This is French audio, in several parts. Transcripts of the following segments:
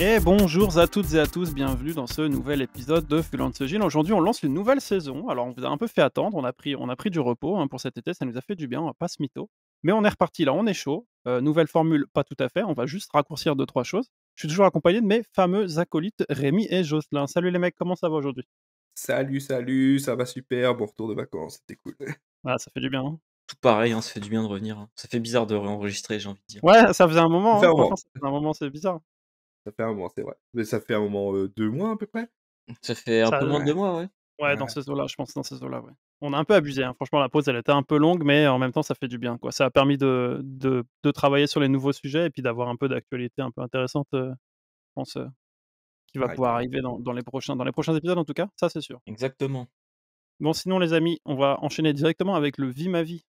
Et bonjour à toutes et à tous, bienvenue dans ce nouvel épisode de Freelance Gym. Aujourd'hui, on lance une nouvelle saison. Alors, on vous a un peu fait attendre, on a pris du repos hein, pour cet été, ça nous a fait du bien, on va pas se mytho. Mais on est reparti là, on est chaud. Nouvelle formule, pas tout à fait, on va juste raccourcir deux, trois choses. Je suis toujours accompagné de mes fameux acolytes Rémi et Jocelyn. Salut les mecs, comment ça va aujourd'hui? Salut, salut, ça va super, bon retour de vacances, c'était cool. Ah, ça fait du bien, hein. Tout pareil, hein, ça fait du bien de revenir, hein. Ça fait bizarre de réenregistrer, j'ai envie de dire. Ouais, ça faisait un Ça moment, fait hein, un franchement, moment, ça faisait un moment, c'est bizarre. ça fait un moment, c'est vrai. Mais ça fait un moment, 2 mois à peu près? Ça fait un Ça, peu moins de 2 Ouais, mois, ouais. ouais, dans ouais, ces eaux-là, je pense dans ces eaux-là, ouais. On a un peu abusé, hein. Franchement, la pause, elle était un peu longue, mais en même temps, ça fait du bien, quoi. Ça a permis de travailler sur les nouveaux sujets et puis d'avoir un peu d'actualité un peu intéressante, je pense, qui va ouais, pouvoir carrément. arriver dans les prochains épisodes, en tout cas, ça, c'est sûr. Exactement. Bon, sinon, les amis, on va enchaîner directement avec le Vie ma vie.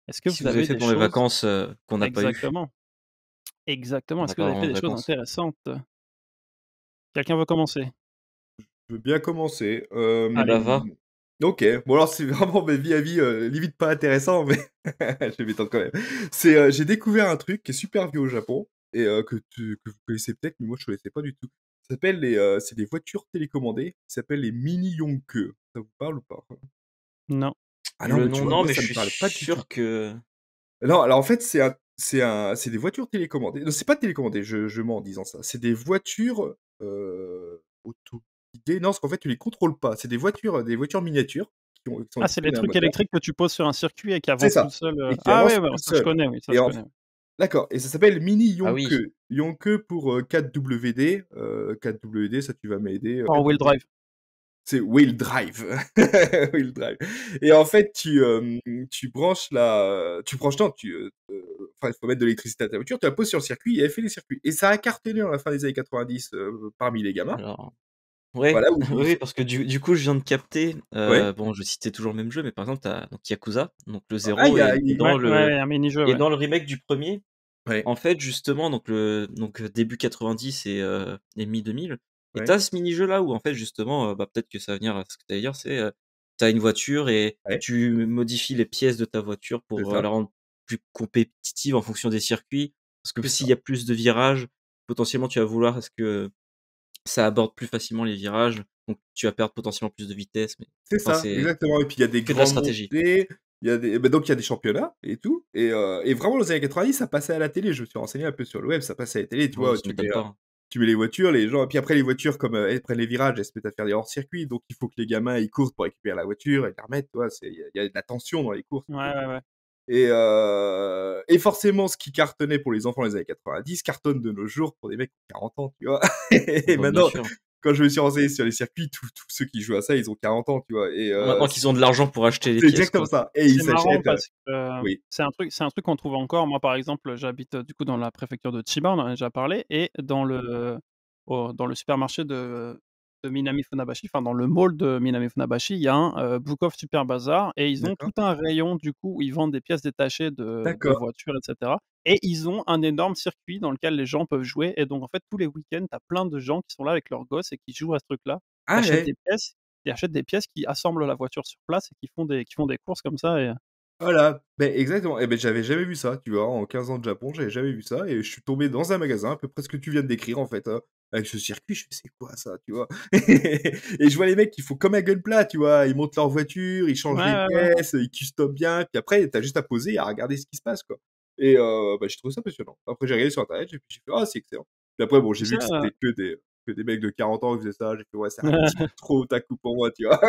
Est-ce que Qu'est-ce vous que vous avez avez fait des pendant les choses vacances, qu'on n'a pas eues? exactement, exactement. On Est-ce n'a que vous pas avez fait vraiment de des choses vacances. intéressantes? Quelqu'un veut commencer? Je veux bien commencer, Ah bah, Allez. va. OK, bon alors c'est vraiment ma vie à vie, limite pas intéressant, mais je vais m'étendre quand même. C'est, j'ai découvert un truc qui est super vieux au Japon et que vous connaissez peut-être, mais moi je connaissais pas du tout. Ça s'appelle c'est des voitures télécommandées qui s'appellent les mini Yonke. Ça vous parle ou pas? Non. Ah non, Le mais tu nom, vois, non, moi mais je ça me suis parle pas du tout. sûr que Non, alors en fait, c'est des voitures télécommandées. Non, c'est pas télécommandé, je mens en disant ça. C'est des voitures, autoguidées. Non, parce qu'en fait, tu les contrôles pas. C'est des voitures miniatures qui sont Ah, c'est équipées les d'un trucs moteur. électriques que tu poses sur un circuit et qui C'est avancent tout ça, seuls, et qui ah avance ouais, ouais, tout ça je seul. connais, oui, ça Et je en connais, f oui. D'accord, et ça s'appelle Mini ah oui. Yonke. Yonke pour, 4WD. 4WD, ça tu vas m'aider, Four wheel drive. c'est wheel drive. Wheel drive. Et en fait, tu branches tu branches non, enfin, il faut mettre de l'électricité à ta voiture, tu la poses sur le circuit et elle fait les circuits. Et ça a cartonné dans la fin des années 90, parmi les gamins. Alors ouais, Voilà, où oui, ils oui, sont parce que du coup, je viens de capter, ouais. bon, je vais citer toujours le même jeu, mais par exemple, tu as donc Yakuza, donc le Ah, zéro est Ouais, ouais, ouais, un mini-jeu, et ouais. dans le remake du premier. ouais, En fait, justement, début 90 et mi-2000 et tu ouais, as ce mini-jeu là où en fait justement, bah, peut-être que ça va venir à ce que tu allais dire, c'est, tu as une voiture et ouais, tu modifies les pièces de ta voiture c'est pour, ça, la rendre plus compétitive en fonction des circuits. Parce que c'est s'il ça. y a plus de virages, potentiellement tu vas vouloir à ce que ça aborde plus facilement les virages, donc tu vas perdre potentiellement plus de vitesse, mais C'est enfin ça, c'est exactement, et puis il y a des que de la grandes stratégie. montées, il y a des donc il y a des championnats et tout, et vraiment dans les années 90, ça passait à la télé. Je me suis renseigné un peu sur le web, ça passait à la télé, tu Ouais, vois? ça m'étonne pas, hein. Tu mets les voitures, les gens, et puis après les voitures comme, elles prennent les virages, elles se mettent à faire des hors-circuits, donc il faut que les gamins, ils courent pour récupérer la voiture et la remettre, tu vois? Il y a de la tension dans les courses Ouais, et tout, ouais, ouais. et forcément ce qui cartonnait pour les enfants des années 90 cartonne de nos jours pour des mecs qui ont 40 ans, tu vois? Et Bah, bien maintenant, sûr. quand je me suis renseigné sur les circuits, tous ceux qui jouent à ça, ils ont 40 ans, tu vois? Et Maintenant qu'ils ont de l'argent pour acheter les c'est pièces, exactement quoi. ça, et ils C'est marrant s'achètent, parce que, oui, c'est un truc qu'on trouve encore. Moi, par exemple, j'habite, du coup, dans la préfecture de Chiba, on en a déjà parlé et dans le supermarché de Minami Funabashi, enfin, dans le mall de Minami Funabashi, il y a un, Book of Super Bazar et ils ont tout d'accord, un rayon, du coup, où ils vendent des pièces détachées de d'accord. voitures et cetera et ils ont un énorme circuit dans lequel les gens peuvent jouer et donc en fait, tous les week-ends, tu as plein de gens qui sont là avec leurs gosses et qui jouent à ce truc-là. Qui Ah achètent ouais, des pièces Qui achètent des pièces, qui assemblent la voiture sur place et qui font des courses comme ça et voilà, beh, exactement, et beh, j'avais jamais vu ça, tu vois? En 15 ans de Japon, j'avais jamais vu ça, et je suis tombé dans un magasin, à peu près ce que tu viens de décrire, en fait, avec ce circuit, je fais: «C'est quoi ça?» tu vois? Et je vois les mecs qui font comme à Gunpla, tu vois? Ils montent leur voiture, ils ouais, changent les ouais, ouais. pièces, ils custom bien, puis après, tu as juste à poser et à regarder ce qui se passe, quoi, et bah, j'ai trouvé ça passionnant. Après, j'ai regardé sur internet et puis j'ai fait: «Ah, c'est excellent». Puis après, bon, Tu j'ai sais, vu que des mecs de 40 ans qui faisaient ça, j'ai fait: «Ouais, c'est un petit peu trop otaku pour moi», tu vois?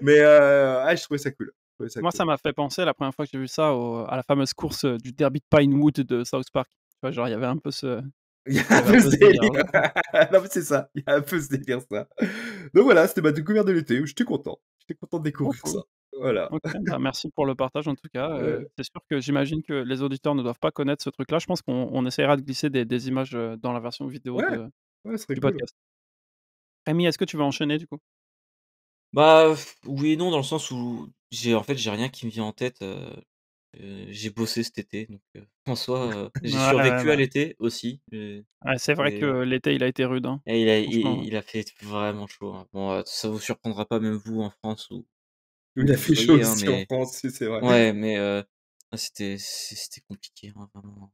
Mais ah, je trouvais ça cool, je trouvais ça moi, cool. ça m'a fait penser la première fois que j'ai vu ça à la fameuse course, du derby de Pinewood de South Park. Tu vois, genre, il y avait un peu ce Il y a il y un avait un peu peu ce ce délire. délire-là. Non, mais c'est ça, il y a un peu ce délire, ça. Donc voilà, c'était ma découverte de l'été, j'étais content. J'étais content de Oh découvrir ça. cool. Voilà. OK, bah, merci pour le partage en tout cas, Ouais, c'est sûr que j'imagine que les auditeurs ne doivent pas connaître ce truc-là. Je pense qu'on essaiera de glisser des images, dans la version vidéo ouais, de ouais, ce serait du cool. podcast. Rémi, est-ce que tu veux enchaîner du coup? Bah, oui et non, dans le sens où j'ai rien qui me vient en tête, j'ai bossé cet été donc en soi, j'ai Ouais, ouais, survécu à bah, l'été aussi, ouais, c'est vrai que et l'été, il a été rude, hein, et il a franchement. il a fait vraiment chaud, hein. Bon, ça vous surprendra pas même vous en France Il où a vous fait chaud soyez, hein, aussi en mais France, c'est vrai. ouais, mais c'était compliqué, hein, vraiment.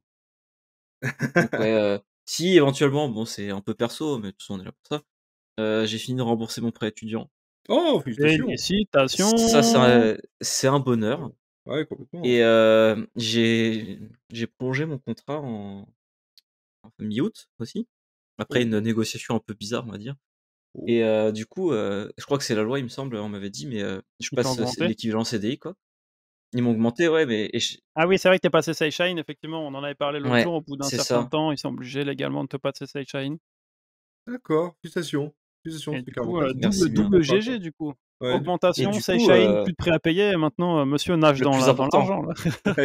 Donc ouais, Si éventuellement, bon, c'est un peu perso, mais de toute façon, on est là pour ça. J'ai fini de rembourser mon prêt étudiant. Oh, félicitations! Ça, Félicitations! c'est un bonheur Ouais, complètement. et j'ai prolongé mon contrat en mi-août aussi, après Oh, une négociation un peu bizarre, on va dire oh, et du coup, je crois que c'est la loi, il me semble, on m'avait dit, mais je Ils t'ont passe, c'est augmenté? l'équivalent CDI, quoi. Ils m'ont augmenté, ouais, mais et j Ah oui, c'est vrai que tu es passé Sayshine, effectivement, on en avait parlé l'autre ouais, jour. Au bout d'un c'est certain ça. temps, ils sont obligés légalement de te passer Sayshine d'accord, félicitations. Félicitations, et c'est du qu'un coup, avantage, c'est Merci bien pour double toi, quoi. GG du coup. Ouais, et Augmentation, du coup, Sayshine, plus de prêt à payer et maintenant, monsieur nage le dans plus la dans important l'argent là.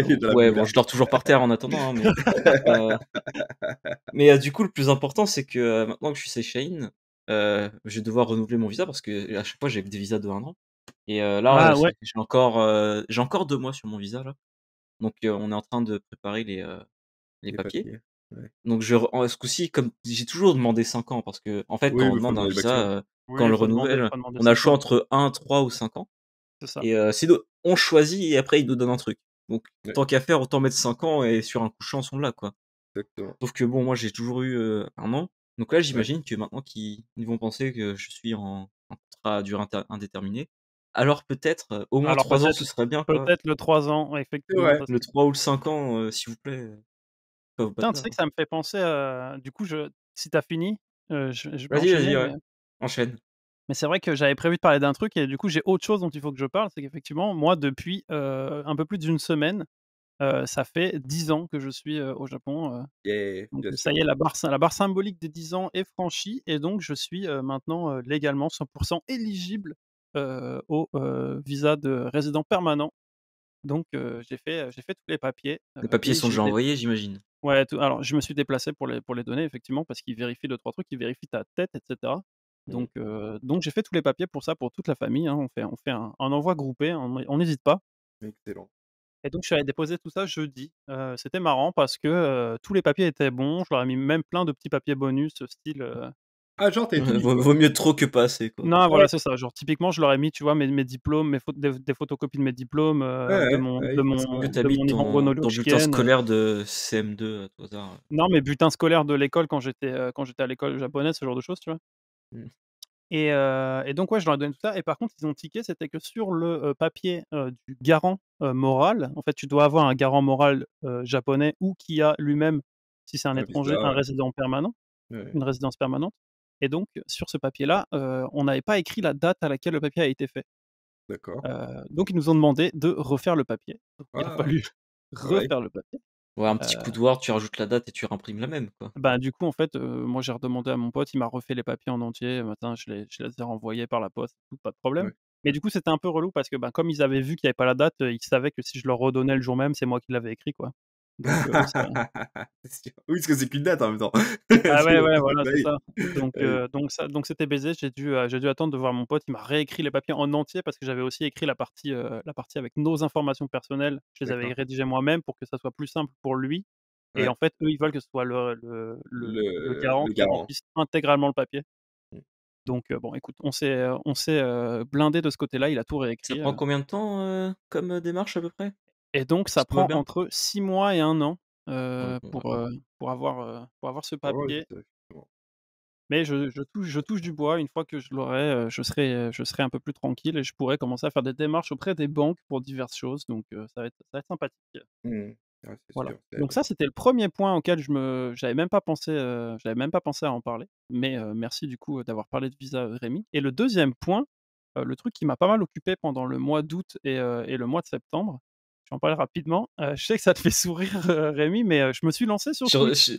il est dans la ouais, boule, bon, là. je dors toujours par terre en attendant, hein, heu du coup, le plus important, c'est que, maintenant que je suis Seychelles, je vais devoir renouveler mon visa parce qu'à chaque fois, j'ai que des visas de 1 an et là, Ah ouais, j'ai encore 2 mois sur mon visa là, donc on est en train de préparer les Les papiers. papiers, ouais. Donc ce coup-ci, comme j'ai toujours demandé 5 ans parce qu'en fait, Oui, quand on mais faut demande un demander le maximum. visa, quand oui, on il le faut renouvelle, demander on a le 5 choix ans, entre 1, 3 ou 5 ans c'est ça. et on choisit et après ils nous donnent un truc. Donc Ouais, tant qu'à faire, autant mettre 5 ans et sur un coup de chance, on l'a, quoi. exactement. Sauf que bon, moi, j'ai toujours eu, 1 an. Donc là, Ouais. j'imagine que maintenant qu'ils ils vont penser que je suis en contrat à durée indéterminée. Alors peut-être, au moins Alors 3 ans, ce serait bien, quoi. peut-être le 3 ans, ouais, C'est effectivement, vrai. ça Le serait 3 ou le 5 ans, s'il vous plaît, pas vous tiens, tu battre sais là. que ça me fait penser à du coup, si tu as fini, je vais Vas-y, enchaîner, vas-y, ouais. mais Enchaîne. c'est vrai que j'avais prévu de parler d'un truc et du coup, j'ai autre chose dont il faut que je parle. C'est qu'effectivement, moi, depuis, un peu plus d'une semaine, ça fait 10 ans que je suis, au Japon, Yeah, donc bien ça sûr. y est, la barre symbolique des 10 ans est franchie et donc je suis, maintenant, légalement 100 éligible, au, visa de résident permanent. Donc j'ai fait tous les papiers, Les papiers et sont j'ai déjà dé envoyés, j'imagine? ouais, tout alors je me suis déplacé pour les donner effectivement parce qu'ils vérifient 2-3 trucs, ils vérifient ta tête et cetera. Mmh, Donc j'ai fait tous les papiers pour ça, pour toute la famille, hein. On fait un envoi groupé, on n'hésite pas excellent. et donc je suis allé déposer tout ça jeudi. C'était marrant parce que, tous les papiers étaient bons. Je leur ai mis même plein de petits papiers bonus, style, Ah, genre, tu tout mis, Vaut quoi? vaut mieux trop que pas assez, quoi. non, Ouais, voilà, c'est ça. Genre typiquement, je leur ai mis, tu vois, mes diplômes, des photocopies de mes diplômes, ouais, de ouais, mon ouais, de il faut mon Que savoir. tu de mon habites Nihongo no ton bulletin Shiken, scolaire de CM2 à tout hasard, non, mes bulletins scolaires de l'école quand j'étais à l'école japonaise, ce genre de choses, tu vois? Mmh. Et donc ouais, je leur ai donné tout ça et par contre, ils ont tiqué, c'était que sur le, papier, du garant, moral, en fait, tu dois avoir un garant moral, japonais ou qui a lui-même, si c'est un Un étranger, visa, un ouais. résident permanent, Ouais, une résidence permanente et donc sur ce papier-là, on n'avait pas écrit la date à laquelle le papier a été fait. d'accord. Donc ils nous ont demandé de refaire le papier. Donc il a Ah, fallu ouais. refaire le papier. Ouais, un petit coup Heu, de Word, tu rajoutes la date et tu réimprimes la même, quoi. Bah, du coup, en fait, moi j'ai redemandé à mon pote, il m'a refait les papiers en entier. Matin, je les ai renvoyés par la poste et tout, pas de problème. Ouais. Mais du coup, c'était un peu relou parce que, ben, comme ils avaient vu qu'il y avait pas la date, ils savaient que si je leur redonnais le jour même, c'est moi qui l'avais écrit, quoi. Donc ça C'est sûr. Oui, parce que c'est qu'une date en même temps. bah, ouais, ouais, voilà, Bah c'est oui. ça. Donc Bah oui. donc c'était baisé. J'ai dû attendre de voir mon pote. Il m'a réécrit les papiers en entier parce que j'avais aussi écrit la partie avec nos informations personnelles. Je les avais D'accord. rédigées moi-même pour que ça soit plus simple pour lui et Ouais. en fait, eux, ils veulent que ce soit le garant Le qui garant. remplisse intégralement le papier. Mmh. Donc bon, écoute, on s'est blindé de ce côté-là. Il a tout Ça réécrit, prend combien de temps, comme, démarche à peu près? et donc ça Si tout va prend bien? entre 6 mois et 1 an, Ouais, bon, ouais. pour avoir ce Ouais, ouais, papier. c'est ça, effectivement. Mais je touche du bois, une fois que je l'aurai, je serai un peu plus tranquille et je pourrai commencer à faire des démarches auprès des banques pour diverses choses, donc ça va être sympathique. Mmh. Ouais, c'est Voilà. sûr, ça Donc aide. ça, c'était le premier point auquel j'avais même pas pensé à en parler, mais merci du coup, d'avoir parlé de visa, Rémi et le deuxième point, le truc qui m'a pas mal occupé pendant le mois d'août et le mois de septembre, je vais en parler rapidement. Je sais que ça te fait sourire, Rémi, mais je me suis lancé sur Sur Twitch.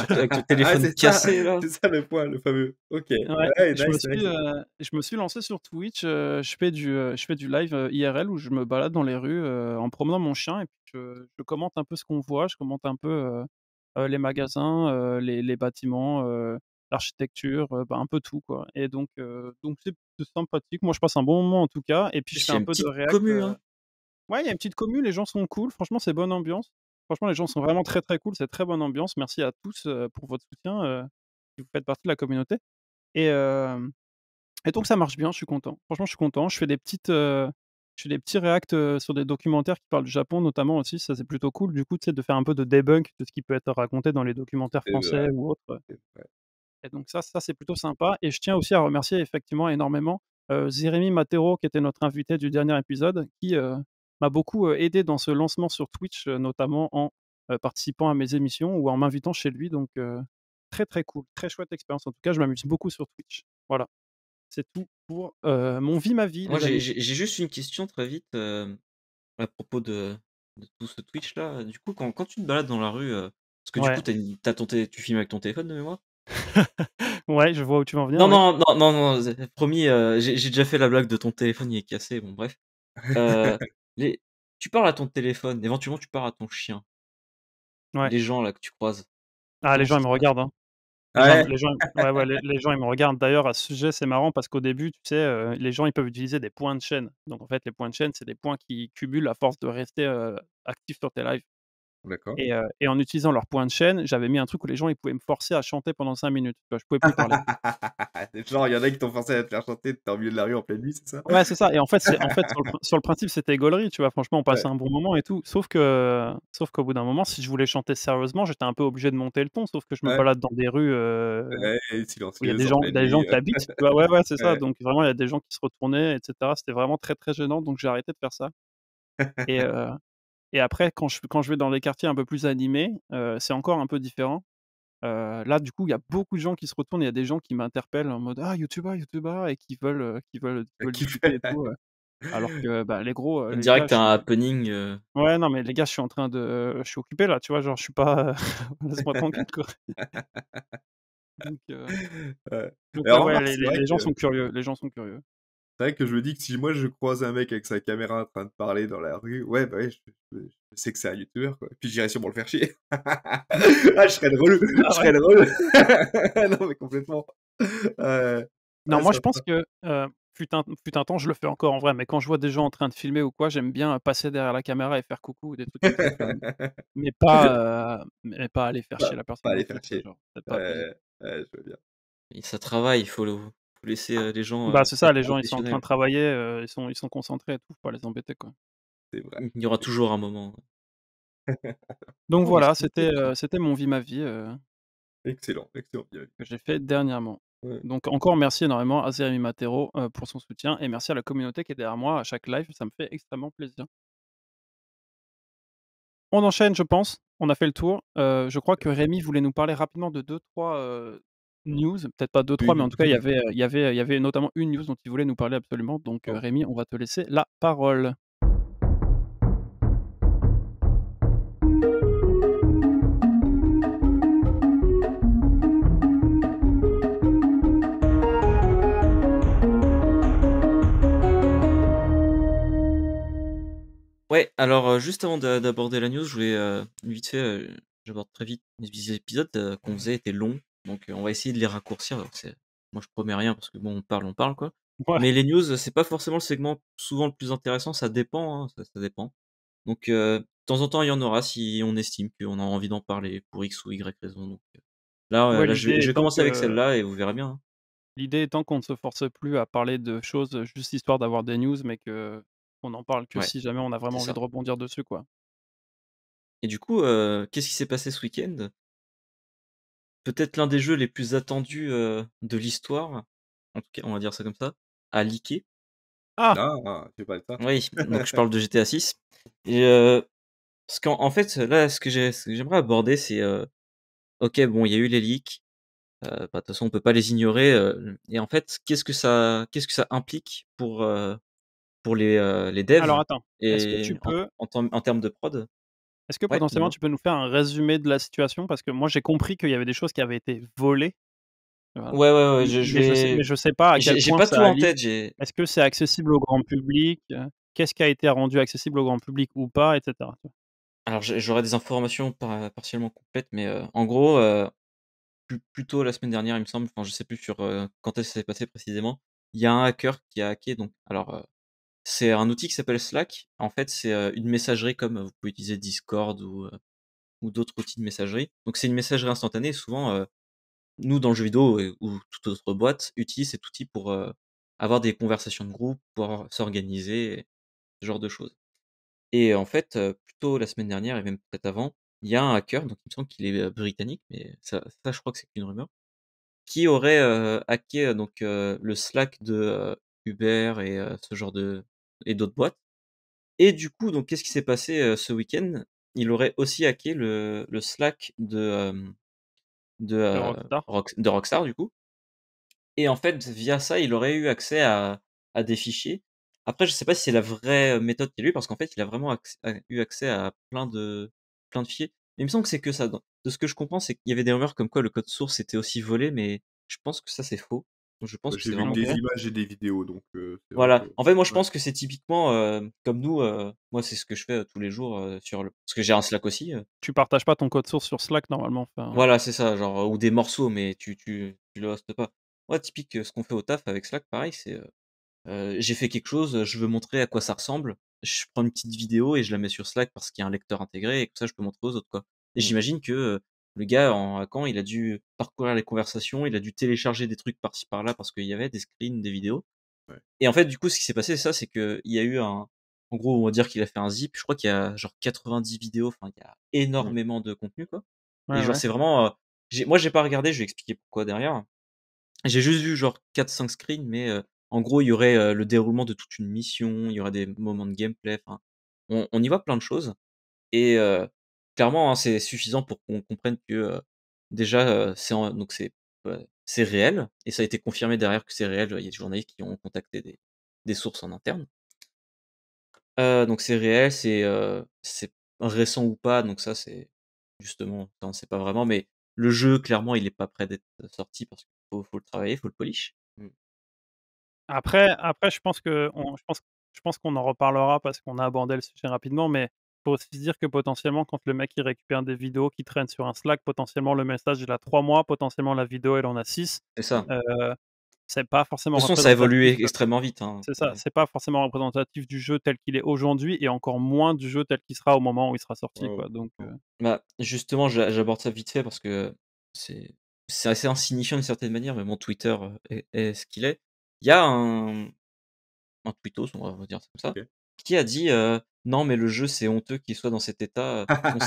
avec ton Ah, téléphone cassé là? c'est ça le point, le fameux. OK. Ouais, Ouais, je me nice, suis, nice. heu, je me suis lancé sur Twitch, je fais du live, IRL où je me balade dans les rues, en promenant mon chien et puis je commente un peu ce qu'on voit, je commente un peu, les magasins, les bâtiments, l'architecture, bah, un peu tout quoi et donc c'est sympathique. Moi, je passe un bon moment en tout cas et puis je fais C'est un une peu de petite react, commu, hein? ouais, il y a une petite commune, les gens sont cool, franchement, c'est bonne ambiance. Franchement, les gens sont vraiment très, très cool, c'est très bonne ambiance. Merci à tous, pour votre soutien, si vous faites partie de la communauté et hem et donc ça marche bien, je suis content. Franchement, je suis content. je fais des petits reacts, sur des documentaires qui parlent du Japon notamment aussi, ça c'est plutôt cool. Du coup, tu sais, de faire un peu de debunk de ce qui peut être raconté dans les documentaires C'est vrai, français ou autres, c'est vrai. et donc ça c'est plutôt sympa et je tiens aussi à remercier effectivement énormément, Jérémy Matero qui était notre invité du dernier épisode qui, m'a beaucoup, aidé dans ce lancement sur Twitch, notamment en, participant à mes émissions ou en m'invitant chez lui donc très, très cool, très chouette expérience. En tout cas, je m'amuse beaucoup sur Twitch. Voilà, c'est tout pour, mon vie ma vie Moi, les amis. j'ai juste une question très vite, à propos de tout ce Twitch là. Du coup, quand tu te balades dans la rue, parce que du coup, Ouais. tu filmes avec ton téléphone de mémoire? Ouais, je vois où tu veux en venir, Non, oui. non, non, non, non, promis, j'ai déjà fait la blague de ton téléphone, il est cassé, bon bref. Heu, les Tu parles à ton téléphone, éventuellement tu parles à ton chien. Ouais. Les gens là que tu croises, Ah les comment gens ça ils se me passe? regardent, hein. Ah ouais? Les gens ouais, ouais, les gens ils me regardent. D'ailleurs à ce sujet, c'est marrant parce qu'au début, tu sais, les gens ils peuvent utiliser des points de chaîne. Donc en fait, les points de chaîne, c'est des points qui cumulent à force de rester, actifs sur tes lives. D'accord. Et en utilisant leurs points de chaîne, j'avais mis un truc où les gens ils pouvaient me forcer à chanter pendant 5 minutes. Tu vois? Je pouvais plus parler. Genre, il y en a qui t'ont forcé à te faire chanter, tu es au milieu de la rue en pleine nuit, c'est ça? Ouais, c'est ça et en fait sur le principe, c'était gaulerie, tu vois? Franchement, on passait Ouais, un bon moment et tout. Sauf qu'au bout d'un moment, si je voulais chanter sérieusement, j'étais un peu obligé de monter le ton. Sauf que je me ouais, balade dans des rues, ouais, où il y a silencieuse en pleine des gens nuit, qui habitent, tu vois? Ouais, ouais, c'est ça. ouais. Donc vraiment, il y a des gens qui se retournaient et cetera. C'était vraiment très, très gênant, donc j'ai arrêté de faire ça et heu et après quand je vais dans les quartiers un peu plus animés, c'est encore un peu différent. Là, du coup, il y a beaucoup de gens qui se retournent. Il y a des gens qui m'interpellent en mode: «Ah, youtubeur, youtubeur» et qui veulent Qui discuter et fait tout, alors que, bah, les gros, On les dirait gars, que tu je as un suis happening, ouais, non, mais les gars, je suis occupé là, tu vois? Genre, je suis pas, laisse-moi tranquille, quoi. Donc heu, Ouais. donc Et ouais, en ouais, remarque, les gens sont curieux, les gens sont curieux. c'est vrai que je me dis que si moi je croise un mec avec sa caméra en train de parler dans la rue, ouais, bah, ouais, je sais que c'est un youtubeur, quoi. Puis j'irai sûrement le faire chier. Ah, je serais le relou, je Ah serais ouais? le relou. Non, mais complètement. Non, Ouais, moi, je pense sympa. que, fut un temps, je le fais encore en vrai, mais quand je vois des gens en train de filmer ou quoi, j'aime bien, passer derrière la caméra et faire coucou ou des trucs comme ça, tu vois? Mais pas aller faire chier Pas la pas personne non les plus, faire tu vois? chier. Genre, peut-être pas abuser. Ouais, je veux bien. et ça travaille, faut laisser, les gens, Bah, c'est ça, être les gens, ils sont en train professionnels. de travailler, ils sont concentrés et tout, faut pas les embêter, quoi. C'est vrai. Il y aura toujours un moment. Donc Non, mais voilà, c'est intéressant. c'était mon vie ma vie, Excellent, excellent, bien vu. que j'ai fait dernièrement. Ouais. Donc encore merci énormément à Jérémy Matero, pour son soutien et merci à la communauté qui est derrière moi à chaque live, ça me fait extrêmement plaisir. On enchaîne, je pense. On a fait le tour. Je crois que Rémi voulait nous parler rapidement de deux-trois news, peut-être pas deux-trois, mais en tout cas, Une il y avait notamment une news dont il voulait nous parler absolument. Donc, oh, Rémi, on va te laisser la parole. Ouais, alors, juste avant d'aborder la news, je voulais, vite fait, j'aborde très vite. Les épisodes, qu'on faisait étaient longs, donc, on va essayer de les raccourcir. Alors moi je promets rien parce que bon, on parle quoi. Ouais, Mais les news, c'est pas forcément le segment souvent le plus intéressant, ça dépend, hein, ça dépend. Donc, de temps en temps, il y en aura si on estime qu'on a envie d'en parler pour X ou Y raison, donc, ouais, là je vais commencer avec celle-là et vous verrez bien, hein. l'idée étant qu'on ne se force plus à parler de choses, juste histoire d'avoir des news, mais qu'on n'en parle que Ouais, si jamais on a c'est vraiment envie de ça. rebondir dessus, quoi. Et du coup, qu'est-ce qui s'est passé ce week-end? Peut-être l'un des jeux les plus attendus, de l'histoire, en tout cas, on va dire ça comme ça, a leaké. Ah! ah, tu parles de ça? Oui, donc je parle de GTA 6 et parce qu'en fait, là, ce que j'aimerais aborder, c'est, OK, bon, il y a eu les leaks, bah, de toute façon, on peut pas les ignorer, et en fait, qu'est-ce que ça implique pour les Alors devs attends, est-ce que et tu peux en termes de prod? est-ce que Ouais, potentiellement dis-moi? tu peux nous faire un résumé de la situation? Parce que moi j'ai compris qu'il y avait des choses qui avaient été volées. Voilà. Ouais, ouais, ouais, je Mais vais je sais pas à quel j'ai point pas tout ça en allie. tête, j'ai Est-ce que c'est accessible au grand public? Qu'est-ce qui a été rendu accessible au grand public ou pas et cetera? alors j'aurais des informations partiellement complètes, mais en gros, plus tôt la semaine dernière, il me semble, enfin, je sais plus sur, quand est-ce que ça s'est passé précisément. Il y a un hacker qui a hacké donc alors, c'est un outil qui s'appelle Slack. En fait, c'est, une messagerie comme, vous pouvez utiliser Discord ou d'autres outils de messagerie. Donc c'est une messagerie instantanée et souvent, nous dans le jeu vidéo ou toute autre boîte utilise cet outil pour, avoir des conversations de groupe, pouvoir s'organiser ce genre de choses. Et en fait, plus tôt la semaine dernière et même peut-être avant, il y a un hacker, donc il me semble qu'il est, britannique, mais ça je crois que c'est qu'une rumeur, qui aurait, hacké, donc le Slack de, Uber et ce genre de et d'autres boîtes. Et du coup, donc qu'est-ce qui s'est passé, ce week-end? Il aurait aussi hacké le Slack de, De Rockstar. Rockstar du coup. Et en fait, via ça, il aurait eu accès à des fichiers. Après, je sais pas si c'est la vraie, méthode qu'il a eu parce qu'en fait, il a vraiment eu accès à plein de fichiers. Mais il me semble que c'est que ça. De ce que je comprends, c'est qu'il y avait des rumeurs comme quoi le code source était aussi volé, mais je pense que ça, c'est faux. Donc je pense Bah, que j'ai c'est vu vraiment des faux. images et des vidéos, donc c'est vrai Voilà. que En fait, moi, je ouais. pense que c'est typiquement, comme nous, moi, c'est ce que je fais, tous les jours, sur le parce que j'ai un Slack aussi, Tu partages pas ton code source sur Slack normalement, enfin, voilà, c'est ça, genre, ou des morceaux, mais tu le hostes pas. Ouais, typique, ce qu'on fait au taf avec Slack, pareil, c'est, j'ai fait quelque chose, je veux montrer à quoi ça ressemble. Je prends une petite vidéo et je la mets sur Slack parce qu'il y a un lecteur intégré et comme ça je peux montrer aux autres, quoi. Et Mmh. j'imagine que, le gars en hackant, il a dû parcourir les conversations, il a dû télécharger des trucs par-ci par-là parce qu'il y avait des screens, des vidéos. Ouais. Et en fait, du coup, ce qui s'est passé, c'est ça, c'est qu'il y a eu en gros, on va dire qu'il a fait un zip. Je crois qu'il y a genre 90 vidéos, enfin, il y a Mmh. énormément de contenu, quoi. Et ouais, genre, ouais. c'est vraiment, moi, j'ai pas regardé, je vais expliquer pourquoi derrière. J'ai juste vu genre 4-5 screens, mais en gros, il y aurait, le déroulement de toute une mission, il y aurait des moments de gameplay, enfin, on y voit plein de choses et clairement, hein, c'est suffisant pour qu'on comprenne que, déjà, c'est réel et ça a été confirmé derrière que c'est réel. Il y a des journalistes qui ont contacté des sources en interne. Donc c'est réel, c'est récent ou pas, donc ça, c'est justement, ça, on sait pas vraiment, mais le jeu, clairement, il est pas prêt d'être sorti parce qu'il faut le travailler, il faut le polish. Mmh. Après je pense qu'on en reparlera parce qu'on a abordé le sujet rapidement, mais faut aussi se dire que potentiellement quand le mec il récupère des vidéos qui traînent sur un Slack, potentiellement le message il a 3 mois, potentiellement la vidéo elle en a 6. C'est ça. heu, c'est pas De forcément toute façon, ça a représentatif. évolué extrêmement vite, hein, C'est ça, c'est pas forcément représentatif du jeu tel qu'il est aujourd'hui et encore moins du jeu tel qu'il sera au moment où il sera sorti, Ouais, quoi, donc complètement. Bah, justement, j'aborde ça vite fait parce que c'est c'est assez insignifiant d'une certaine manière, mais mon Twitter, est ce qu'il est. Il y a un tweetos, on va dire ça comme ça, OK. qui a dit, «Non, mais le jeu, c'est honteux qu'il soit dans cet état, on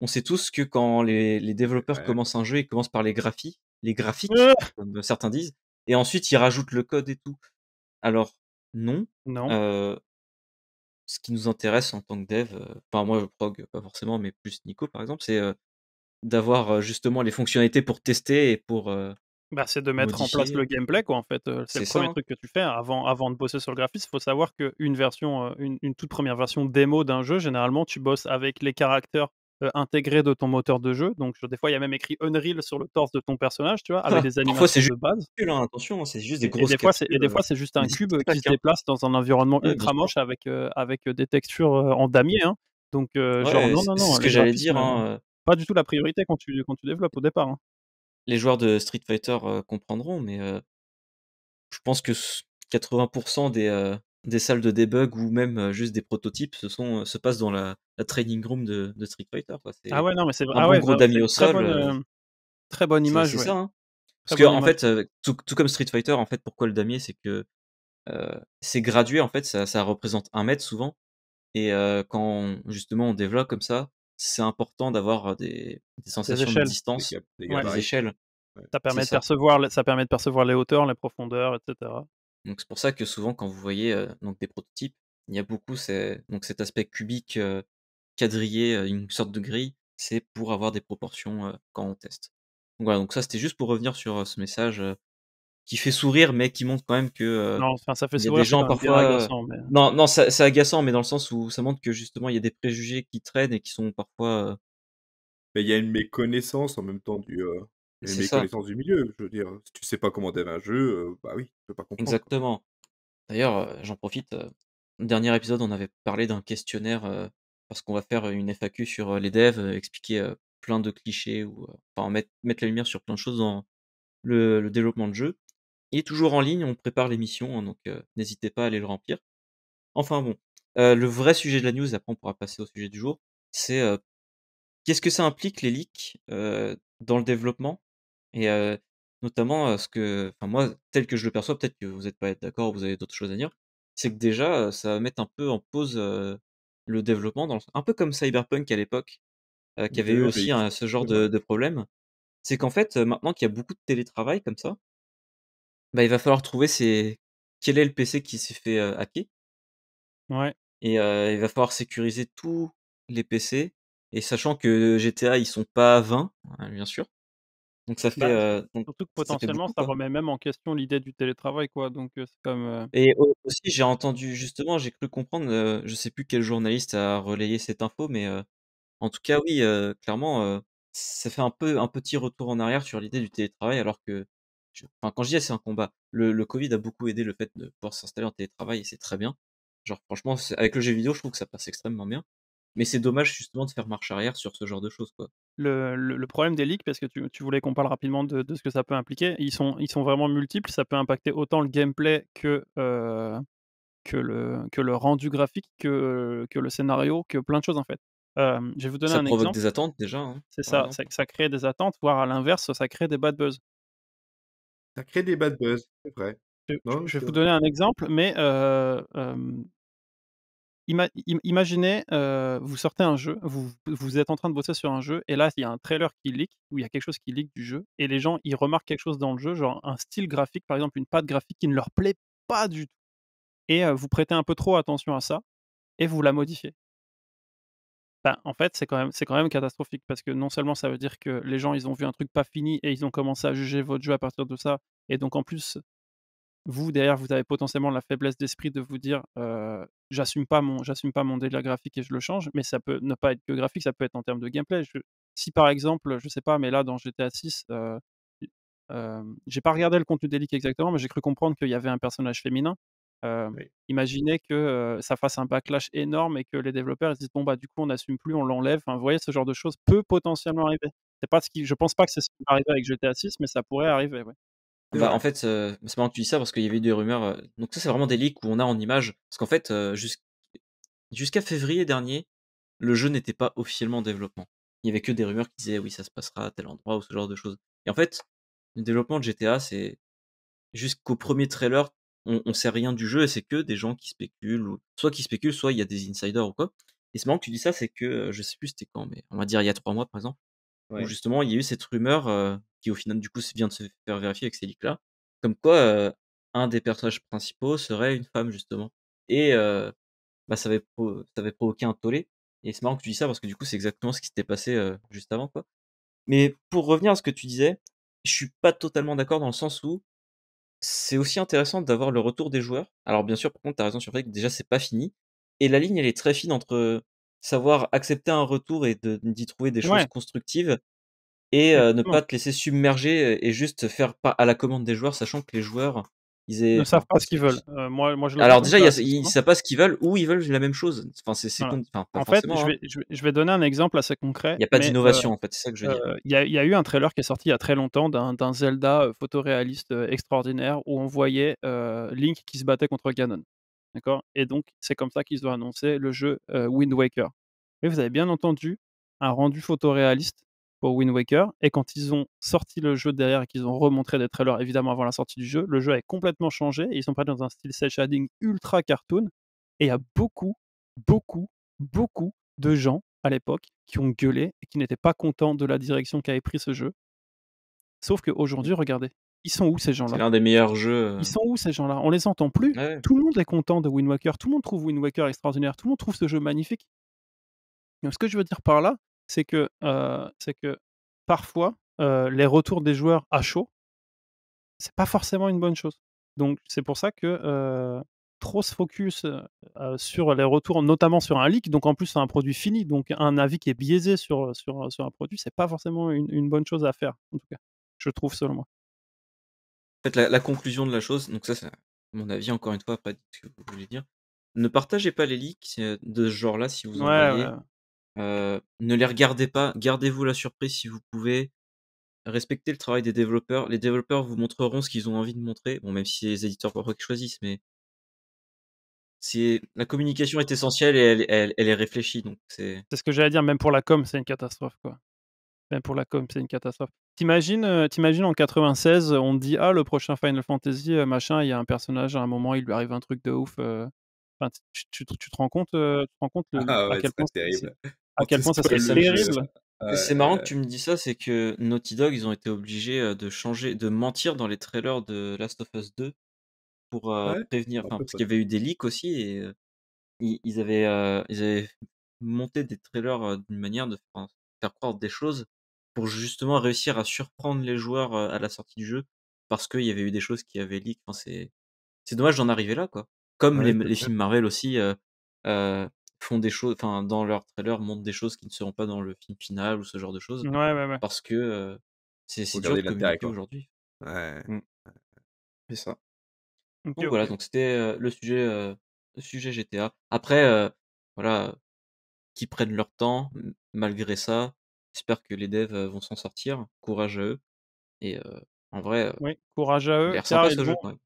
sait tous que quand les développeurs Ouais. commencent un jeu, ils commencent par les graphiques, comme certains disent, et ensuite ils rajoutent le code et tout». Alors non, Non. heu, ce qui nous intéresse en tant que dev, enfin moi, prog, pas forcément, mais plus Nico, par exemple, c'est, d'avoir, justement les fonctionnalités pour tester et pour, Bah, c'est de mettre en place modifier. le gameplay, quoi, en fait, c'est le C'est ça, premier hein. truc que tu fais avant de bosser sur le graphisme. Il faut savoir qu'une version, une toute première version démo d'un jeu, généralement, tu bosses avec les caractères, intégrés de ton moteur de jeu. Donc des fois, il y a même écrit Unreal sur le torse de ton personnage, tu vois? Avec des Parfois, c'est animations juste de base. des capsules, hein, attention, hein, c'est juste des Et grosses des capsules, fois, c'est juste un des cube, qui se tic-tac, hein. déplace dans un environnement Ouais, bien ultra sûr. moche avec, des textures, en damier, hein. Donc genre Ouais, non, c'est non, c'est non, ce que les j'allais dire, graphismes, hein, pas du tout la priorité quand tu développes au départ, hein. les joueurs de Street Fighter, comprendront, mais je pense que 80 des salles de debug ou même, juste des prototypes se passent dans la training room de Street Fighter, quoi. Ah C'est ouais, non, mais c'est vrai un ah bon ouais, gros bah, c'est damier une au sol, très bonne image, c'est ouais. ça, hein. Parce Très que bonne en image. fait, tout comme Street Fighter, en fait, pourquoi le damier? C'est que, c'est gradué, en fait, ça représente 1 mètre souvent. Et quand justement on développe comme ça, c'est important d'avoir, des Des sensations de échelles. distance, Des Ouais, des gabarits. échelles, Ouais. c'est ça. ça permet de percevoir les hauteurs, les profondeurs et cetera. Donc c'est pour ça que souvent quand vous voyez, donc des prototypes, il y a beaucoup cet aspect cubique, quadrillé, une sorte de grille, c'est pour avoir des proportions, quand on teste. Donc voilà, donc ça c'était juste pour revenir sur, ce message, qui fait sourire, mais qui montre quand même que, Non, enfin, ça fait il y a des sourire, c'est gens quand même bien parfois, agaçant, mais non, non, c'est agaçant, mais dans le sens où ça montre que justement il y a des préjugés qui traînent et qui sont parfois, Mais il y a une méconnaissance en même temps il y a une c'est ça. méconnaissance du milieu. Je veux dire, si tu sais pas comment dev un jeu, bah oui, tu peux pas comprendre, quoi. Exactement. D'ailleurs, j'en profite, dernier épisode, on avait parlé d'un questionnaire, parce qu'on va faire une FAQ sur, les devs, expliquer, plein de clichés ou, enfin mettre la lumière sur plein de choses dans le développement de jeu. Il est toujours en ligne, on prépare l'émission, hein, donc n'hésitez pas à aller le remplir. Enfin bon, le vrai sujet de la news, après on pourra passer au sujet du jour, c'est, qu'est-ce que ça implique les leaks, dans le développement? Et notamment, ce que enfin moi, tel que je le perçois, peut-être que vous êtes pas d'accord, vous avez d'autres choses à dire. c'est que déjà, ça va mettre un peu en pause, le développement un peu comme Cyberpunk à l'époque, qui avait eu aussi VRX, ce genre c'est vrai. de problème. C'est qu'en fait, maintenant qu'il y a beaucoup de télétravail comme ça, bah, il va falloir trouver quel est le PC qui s'est fait, hacker Ouais. et il va falloir sécuriser tous les PC et sachant que GTA, ils sont pas à 20, bien sûr, donc Bah, donc surtout que ça fait potentiellement, beaucoup, ça quoi. remet même en question l'idée du télétravail, quoi, donc c'est comme, Et aussi, j'ai entendu justement, j'ai cru comprendre, je sais plus quel journaliste a relayé cette info, mais en tout cas, oui, clairement, ça fait un petit retour en arrière sur l'idée du télétravail alors que enfin, quand je dis: «C'est un combat», le covid a beaucoup aidé le fait de pouvoir s'installer en télétravail et c'est très bien. Genre franchement, avec le jeu vidéo, je trouve que ça passe extrêmement bien. Mais c'est dommage justement de faire marche arrière sur ce genre de choses, quoi. le problème des leaks, parce que tu voulais qu'on parle rapidement de ce que ça peut impliquer, ils sont vraiment multiples. Ça peut impacter autant le gameplay que le rendu graphique, que le scénario, que plein de choses, en fait. Je vais vous donner Ça un provoque exemple. des attentes déjà, hein, C'est par ça, exemple. ça crée des attentes, voire à l'inverse, ça crée des bad buzz. Ça crée des bad buzz, c'est vrai. Je je Non, je vais c'est vous vrai. donner un exemple, mais imaginez, vous sortez un jeu, vous êtes en train de bosser sur un jeu et là, il y a un trailer qui leak, ou il y a quelque chose qui leak du jeu et les gens, ils remarquent quelque chose dans le jeu, genre un style graphique, par exemple, une patte graphique qui ne leur plaît pas du tout et vous prêtez un peu trop attention à ça et vous la modifiez. Bah, en fait, c'est quand même catastrophique parce que non seulement ça veut dire que les gens, ils ont vu un truc pas fini et ils ont commencé à juger votre jeu à partir de ça et donc en plus, vous, derrière, vous avez potentiellement la faiblesse d'esprit de vous dire, «J'assume pas mon délire graphique et je le change», mais ça peut ne pas être que graphique, ça peut être en termes de gameplay. Si par exemple, je sais pas, mais là dans GTA 6, j'ai pas regardé le contenu des leaks exactement, mais j'ai cru comprendre qu'il y avait un personnage féminin. Oui. Imaginez que, ça fasse un backlash énorme et que les développeurs ils se disent: «Bon, bah, du coup, on n'assume plus, on l'enlève». Enfin, vous voyez, ce genre de choses peut potentiellement arriver. C'est pas ce qui Je pense pas que c'est ce qui va arriver avec GTA 6, mais ça pourrait arriver, ouais. C'est Bah, en vrai. fait, c'est marrant que tu dis ça parce qu'il y avait eu des rumeurs, donc ça, c'est vraiment des leaks où on a en images parce qu'en fait, jusqu'à février dernier, le jeu n'était pas officiellement en développement. Il y avait que des rumeurs qui disaient: «Oui, ça se passera à tel endroit» ou ce genre de choses et en fait, le développement de GTA, c'est jusqu'au premier trailer, on sait rien du jeu et c'est que des gens qui spéculent ou soit qui spéculent, soit il y a des insiders ou quoi et c'est marrant que tu dis ça, c'est que, je sais plus c'était quand, mais on va dire il y a 3 mois, par exemple, où Ouais. justement il y a eu cette rumeur, qui au final du coup vient de se faire vérifier avec ces leaks-là, comme quoi, un des personnages principaux serait une femme justement et bah, ça avait provoqué un tollé et c'est marrant que tu dis ça parce que du coup c'est exactement ce qui s'était passé, juste avant, quoi. Mais pour revenir à ce que tu disais, je suis pas totalement d'accord dans le sens où c'est aussi intéressant d'avoir le retour des joueurs. Alors bien sûr, par contre, tu as raison sur le fait que déjà c'est pas fini et la ligne elle est très fine entre, savoir accepter un retour et d'y trouver des choses Ouais, constructives et ne effectivement. pas te laisser submerger, et juste faire pas à la commande des joueurs, sachant que les joueurs, ils Ne aient savent enfin, pas ce qu'ils c'est veulent. Moi, je le vois alors comme déjà, ça assez ils souvent. savent pas ce qu'ils veulent ou ils veulent la même chose. Enfin, c'est Voilà. enfin, pas En fait, je forcément, hein. vais je vais je vais donner un exemple assez concret, Il y a pas mais d'innovation, en fait, c'est ça que je veux dire. il y a eu un trailer qui est sorti il y a très longtemps d'un Zelda, photoréaliste, extraordinaire où on voyait, Link qui se battait contre Ganon. D'accord? Et donc c'est comme ça qu'ils ont annoncé le jeu, Wind Waker. Et vous avez bien entendu un rendu photoréaliste pour Wind Waker et quand ils ont sorti le jeu derrière et qu'ils ont remontré des trailers évidemment avant la sortie du jeu, le jeu a complètement changé et ils sont partis dans un style cel shading ultra cartoon et il y a beaucoup, beaucoup, beaucoup de gens à l'époque qui ont gueulé et qui n'étaient pas contents de la direction qu'avait pris ce jeu. Sauf Mmh. qu'aujourd'hui, regardez, ils sont où ces C'est gens-là? l'un des meilleurs jeux, Ils sont où ces gens-là? On les entend plus. ouais, Tout le monde est content de Wind Waker, tout le monde trouve Wind Waker extraordinaire, tout le monde trouve ce jeu magnifique. Donc ce que je veux dire par là, c'est que parfois, les retours des joueurs à chaud, c'est pas forcément une bonne chose. Donc c'est pour ça que, trop se focus, sur les retours, notamment sur un leak, donc en plus c'est un produit fini, donc un avis qui est biaisé sur un produit, c'est pas forcément une bonne chose à faire, en tout cas, je trouve selon moi. en fait, la conclusion de la chose, donc ça, c'est mon avis, encore une fois, après, dites ce que vous voulez dire. Ne partagez pas les leaks, de ce genre-là si vous en Ouais, ouais, voyez. Ne les regardez pas, gardez-vous la surprise si vous pouvez. Respectez le travail des développeurs. Les développeurs vous montreront ce qu'ils ont envie de montrer. Bon, même si c'est les éditeurs parfois qui choisissent, mais c'est la communication est essentielle et elle est réfléchie, donc c'est c'est ce que j'allais dire, même pour la com, c'est une catastrophe, quoi. Même pour la com, c'est une catastrophe. Tu en 96, on te dit: «Ah, le prochain Final Fantasy, machin, il y a un personnage, à un moment, il lui arrive un truc de ouf», enfin, tu te rends compte, le Ah à ouais, quel ça point c'est terrible. à On quel te point ça Et serait spoil ça le me jeu. terrible? c'est marrant que Ouais, tu me dis ça, c'est que Naughty Dog, ils ont été obligés, de changer de mentir dans les trailers de Last of Us 2 pour, ouais, prévenir je me parce pas. qu'il y avait eu des leaks aussi et ils avaient monté des trailers, d'une manière de faire croire des choses pour justement réussir à surprendre les joueurs, à la sortie du jeu parce qu'il y avait eu des choses qui avaient leak. Enfin, c'est dommage d'en arriver là, quoi. Comme Ouais, c'est les clair. films Marvel aussi, heu, font des choses enfin, dans leurs trailers, montrent des choses qui ne seront pas dans le film final ou ce genre de choses Ouais, ouais, ouais. parce que, c'est Faut dur garder de l'intérêt, communiquer quoi. aujourd'hui. Ouais. Mmh, c'est ça. OK, Donc voilà, OK. donc c'était, le sujet GTA. Après, voilà, qu'ils prennent leur temps, malgré ça. J'espère que les devs, vont s'en sortir. Courage à eux et en vrai, Oui, courage à il a eux, l'air sympa ce jeu quand même.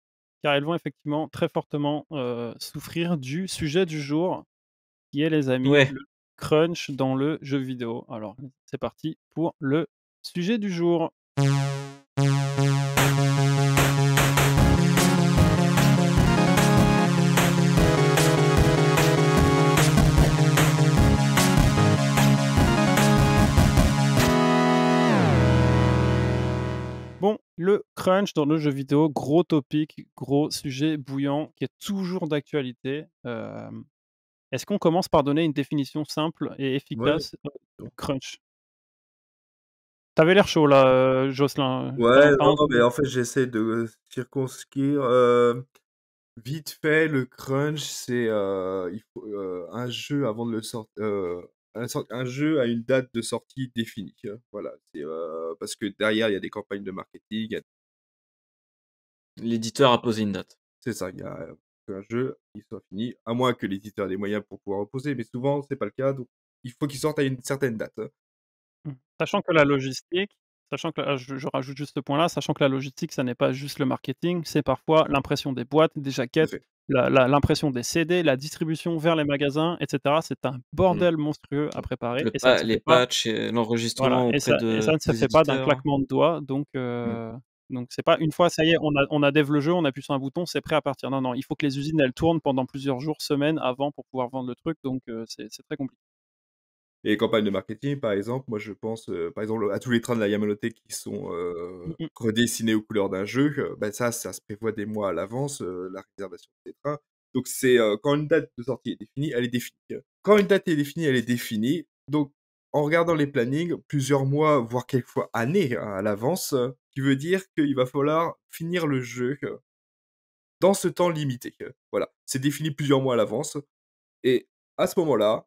car ils vont effectivement très fortement, souffrir du sujet du jour, qui est, les amis, Ouais. le crunch dans le jeu vidéo. Alors, c'est parti pour le sujet du jour. Bon, le crunch dans le jeu vidéo, gros topic, gros sujet bouillant qui est toujours d'actualité. Est-ce qu'on commence par donner une définition simple et Ouais, efficace, bon. du crunch? Tu avais l'air chaud là, Jocelyn, tu Ouais, as non, mais entendu? en fait, j'essaie de circonscrire, vite fait, le crunch, c'est, il faut, un jeu avant de le sortir, un jeu a une date de sortie définie, voilà. C'est, parce que derrière, il y a des campagnes de marketing, il y a L'éditeur a posé une date. c'est ça, il y a, qu'un jeu, il soit fini, à moins que l'éditeur ait les moyens pour pouvoir reposer, mais souvent, c'est pas le cas, donc il faut qu'il sorte à une certaine date, hein. Mmh. Sachant que la logistique sachant que je rajoute juste ce point-là, sachant que la logistique, ça n'est pas juste le marketing, c'est parfois l'impression des boîtes, des Tout à jaquettes, fait. l'impression des CD, la distribution vers les magasins et cetera. C'est un Mmh. bordel monstrueux à préparer Le et ça ne pa se les fait pas patchs et voilà l'enregistrement et auprès ça de ne se des fait pas d'un éditeurs. claquement de doigts Mmh. donc c'est pas une fois ça y est, on a dev le jeu, on appuie sur un bouton, c'est prêt à partir. Non, non, il faut que les usines, elles tournent pendant plusieurs jours, semaines avant pour pouvoir vendre le truc donc c'est très compliqué. Et les campagnes de marketing, par exemple, moi je pense, par exemple, à tous les trains de la Yamanote qui sont, Mmh mh. redessinés aux couleurs d'un jeu, bah, ça se prévoit des mois à l'avance, la réservation des trains. Donc c'est, quand une date de sortie est définie, elle est définie, Quand une date est définie, elle est définie. Donc en regardant les plannings, plusieurs mois, voire quelquefois années, hein, à l'avance, qui veut dire qu'il va falloir finir le jeu, dans ce temps limité, voilà. C'est défini plusieurs mois à l'avance. Et à ce moment-là,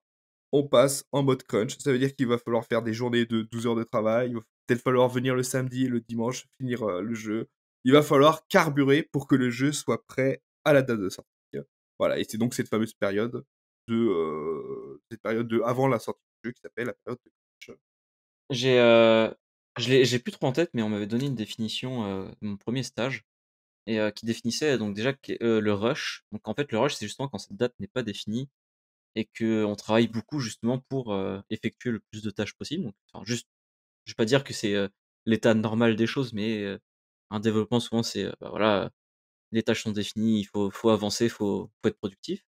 on passe en mode crunch. Ça veut dire qu'il va falloir faire des journées de 12 heures de travail. Il va peut-être falloir venir le samedi et le dimanche finir, le jeu. Il va falloir carburer pour que le jeu soit prêt à la date de sortie. Voilà, et c'est donc cette période de avant la sortie du jeu qui s'appelle la période de crunch. J'ai, j'ai plus trop en tête, mais on m'avait donné une définition, de mon premier stage et qui définissait donc déjà le rush. Donc en fait, le rush, c'est justement quand cette date n'est pas définie et qu'on travaille beaucoup justement pour, effectuer le plus de tâches possible. Donc enfin juste je vais pas dire que c'est, l'état normal des choses, mais un développement souvent c'est, bah, voilà, les tâches sont définies, il faut avancer, faut être productif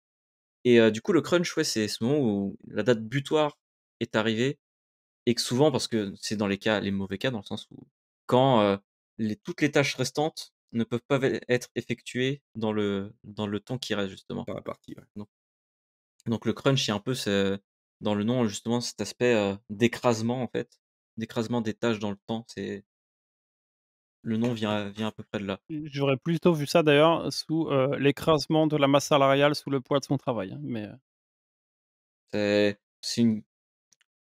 et du coup le crunch, ouais, c'est ce moment où la date butoir est arrivée et que souvent parce que c'est dans les mauvais cas, dans le sens où quand, toutes les tâches restantes ne peuvent pas être effectuées dans le temps qui reste justement. Dans la partie, ouais. Donc donc le crunch, il y a un peu dans le nom justement cet aspect, d'écrasement en fait, d'écrasement des tâches dans le temps, c'est le nom vient à peu près de là. J'aurais plutôt vu ça d'ailleurs sous, l'écrasement de la masse salariale sous le poids de son travail, hein, mais C'est une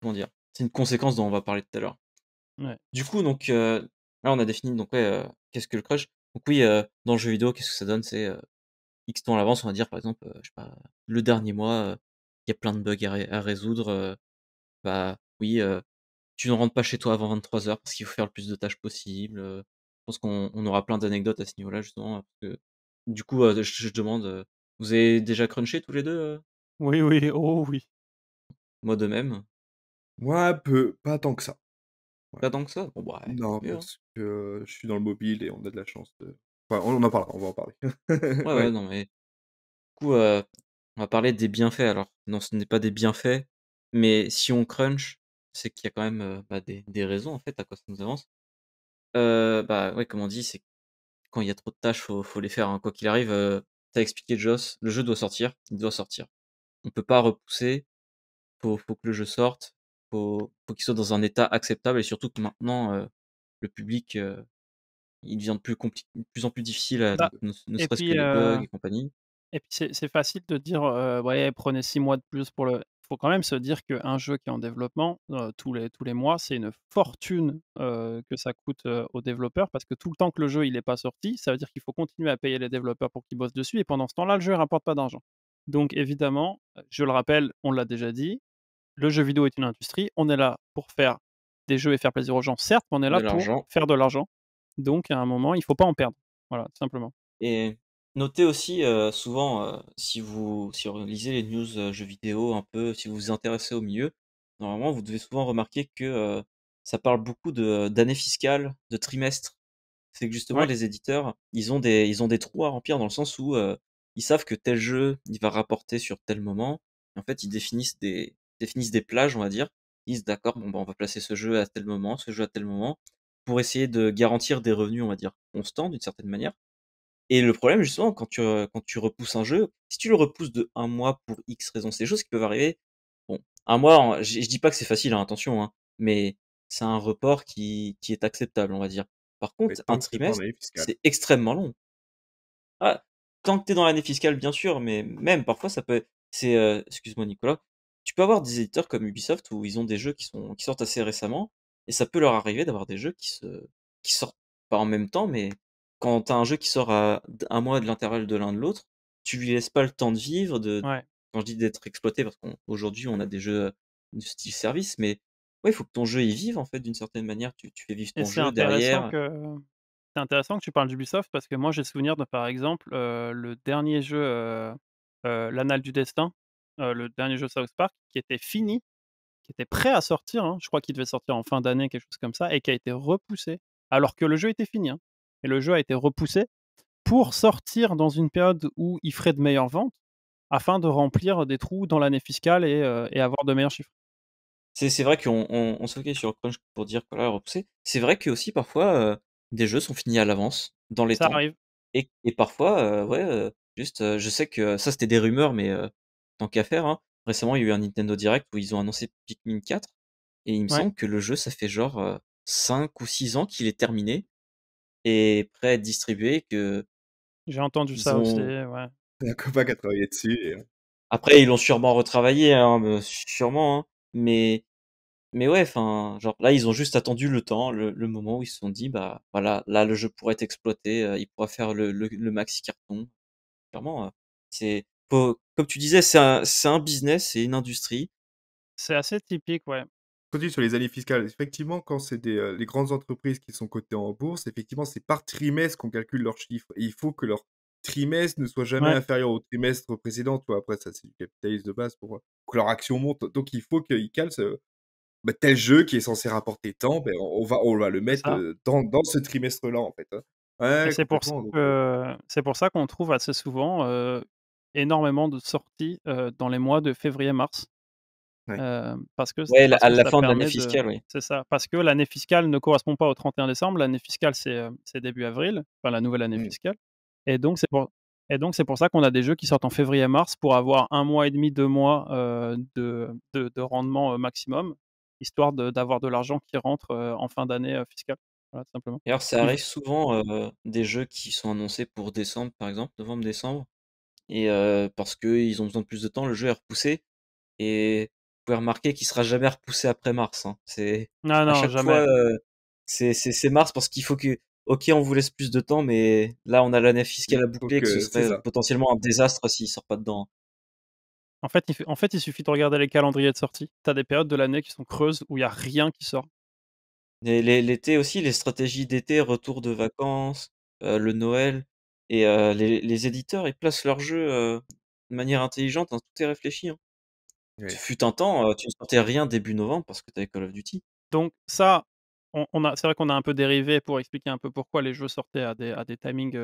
comment dire? C'est une conséquence dont on va parler tout à l'heure. ouais. Du coup donc, là on a défini donc ouais, qu'est-ce que le crush? Donc oui, dans le jeu vidéo, qu'est-ce que ça donne? C'est, X temps à l'avance, on va dire par exemple, je sais pas, le dernier mois, il y a plein de bugs à résoudre, bah oui, tu ne rentres pas chez toi avant 23 heures parce qu'il faut faire le plus de tâches possible, je pense qu'on aura plein d'anecdotes à ce niveau-là justement, parce que du coup, je demande, vous avez déjà crunché tous les 2 Oui, oui, oh oui. Moi de même. Moi, peu, pas tant que ça. Ouais. Pas tant que ça? Bon, bah, ouais, tant Non, mieux, hein. parce que je suis dans le mobile et on a de la chance de enfin, on en parlera, on va en parler. Ouais, ouais, Ouais. non, mais du coup, on va parler des bienfaits alors. Non, ce n'est pas des bienfaits, mais si on crunch, c'est qu'il y a quand même, bah, des raisons, en fait, à quoi ça nous avance. Bah, ouais, comme on dit, c'est quand il y a trop de tâches, faut les faire, hein. Quoi qu'il arrive, tu expliqué Joss, le jeu doit sortir, il doit sortir. On peut pas repousser, faut que le jeu sorte, faut qu'il soit dans un état acceptable et surtout que maintenant, le public, il devient de plus en plus difficile à Bah ne et serait-ce que puis, les bugs et compagnie. c'est facile de dire, «Ouais, prenez 6 mois de plus pour le» faut quand même se dire qu'un jeu qui est en développement, tous les mois, c'est une fortune, que ça coûte, aux développeurs parce que tout le temps que le jeu il est pas sorti, ça veut dire qu'il faut continuer à payer les développeurs pour qu'ils bossent dessus et pendant ce temps-là, le jeu il rapporte pas d'argent. Donc évidemment, je le rappelle, on l'a déjà dit, le jeu vidéo est une industrie, on est là pour faire des jeux et faire plaisir aux gens, certes, mais on est De là pour l'argent. faire de l'argent. Donc à un moment, il faut pas en perdre. Voilà, tout simplement. Et notez aussi, souvent, si vous lisez les news, jeux vidéo un peu, si vous vous intéressez au milieu, normalement, vous devez souvent remarquer que, ça parle beaucoup de d'année fiscale, de trimestre. C'est que justement Ouais, les éditeurs, ils ont des trous à remplir dans le sens où, ils savent que tel jeu, il va rapporter sur tel moment. Et en fait, ils définissent des plages, on va dire. Ils disent: «D'accord, bon, bah, on va placer ce jeu à tel moment, ce jeu à tel moment», pour essayer de garantir des revenus, on va dire, constants d'une certaine manière. Et le problème justement quand tu repousses un jeu, si tu le repousses de un mois pour X raison, c'est des choses qui peuvent arriver. Bon, un mois, je dis pas que c'est facile, hein, attention, hein, mais c'est un report qui est acceptable, on va dire. Par Mais contre, un tant que c'est pas en trimestre, année fiscale. c'est extrêmement long. Ah, tant que tu es dans l'année fiscale, bien sûr, mais même parfois ça peut excuse-moi Nicolas, tu peux avoir des éditeurs comme Ubisoft où ils ont des jeux qui sortent assez récemment et ça peut leur arriver d'avoir des jeux qui sortent pas en même temps, mais quand tu as un jeu qui sort à un mois de l'intervalle de l'un de l'autre, tu lui laisses pas le temps de vivre, ouais. quand je dis d'être exploité parce qu'aujourd'hui on a des jeux, de style service, mais ouais, il faut que ton jeu y vive en fait d'une certaine manière. Tu fais vivre Et ton jeu derrière. c'est intéressant que tu parles d'Ubisoft parce que moi j'ai souvenir de, par exemple, le dernier jeu, L'Anal du Destin, le dernier jeu South Park qui était fini, qui était prêt à sortir, hein, je crois qu'il devait sortir en fin d'année, quelque chose comme ça et qui a été repoussé alors que le jeu était fini, hein, et le jeu a été repoussé pour sortir dans une période où il ferait de meilleures ventes afin de remplir des trous dans l'année fiscale et avoir de meilleurs chiffres. C'est vrai qu'on se focalise sur le crunch pour dire voilà, repousser. C'est vrai que aussi parfois, des jeux sont finis à l'avance, dans les Ça temps arrive. et parfois, ouais, juste, je sais que ça c'était des rumeurs mais tant qu'à faire, hein, récemment il y a eu un Nintendo Direct où ils ont annoncé Pikmin 4 et il me Ouais, semble que le jeu ça fait genre, 5 ou 6 ans qu'il est terminé et prêt à être distribué, qu'ils j'ai entendu ça aussi, ont ouais. Un copain qui a travaillé dessus et après ils l'ont sûrement retravaillé, hein, sûrement, hein, mais ouais, enfin, genre là, ils ont juste attendu le temps, le moment où ils se sont dit: «Bah, voilà, là, le jeu pourrait être exploité, il pourra faire le maxi carton». Clairement, comme tu disais, c'est un business, c'est une industrie. C'est assez typique, ouais. continue sur les années fiscales. Effectivement, quand c'est les grandes entreprises qui sont cotées en bourse, effectivement, c'est par trimestre qu'on calcule leurs chiffres et il faut que leur trimestre ne soit jamais Ouais, inférieur au trimestre précédent, tu vois? Après ça, c'est du capitalisme de base pour, que leur action monte. Donc il faut qu'ils calent bah, tel jeu qui est censé rapporter tant, ben, on va le c'est mettre, ça. dans ce trimestre-là, en fait, hein. Et Ouais, complètement, donc c'est pour ça qu'on trouve assez souvent, énormément de sorties, dans les mois de février-mars, ouais. parce que Ouais, parce à que la ça fin de l'année permet de fiscale, oui. c'est ça, parce que l'année fiscale ne correspond pas au 31 décembre. L'année fiscale, c'est début avril, enfin la nouvelle année Mmh. fiscale et donc c'est pour ça qu'on a des jeux qui sortent en février-mars pour avoir un mois et demi, 2 mois, de rendement, maximum, histoire d'avoir de l'argent qui rentre, en fin d'année, fiscale. Voilà, tout simplement. D'ailleurs, ça Il arrive souvent, des jeux qui sont annoncés pour décembre, par exemple, novembre-décembre et parce qu'ils ont besoin de plus de temps, le jeu est repoussé. Et vous pouvez remarquer qu'il sera jamais repoussé après mars, hein. C'est Non, à non, chaque jamais. fois, c'est mars parce qu'il faut que OK, on vous laisse plus de temps, mais là, on a l'année Il fiscale à faut boucler et que ce que c'est serait ça. potentiellement un désastre s'il sort pas dedans, hein. En fait, il suffit de regarder les calendriers de sortie. Tu as des périodes de l'année qui sont creuses où il y a rien qui sort. Et l'été aussi, les stratégies d'été, retour de vacances, le Noël et les éditeurs, ils placent leurs jeux, de manière intelligente, hein, tout est réfléchi, hein. Ouais. Fut un temps, tu ne sortais rien début novembre parce que tu avais Call of Duty. Donc ça, c'est vrai qu'on a un peu dérivé pour expliquer un peu pourquoi les jeux sortaient à des timings,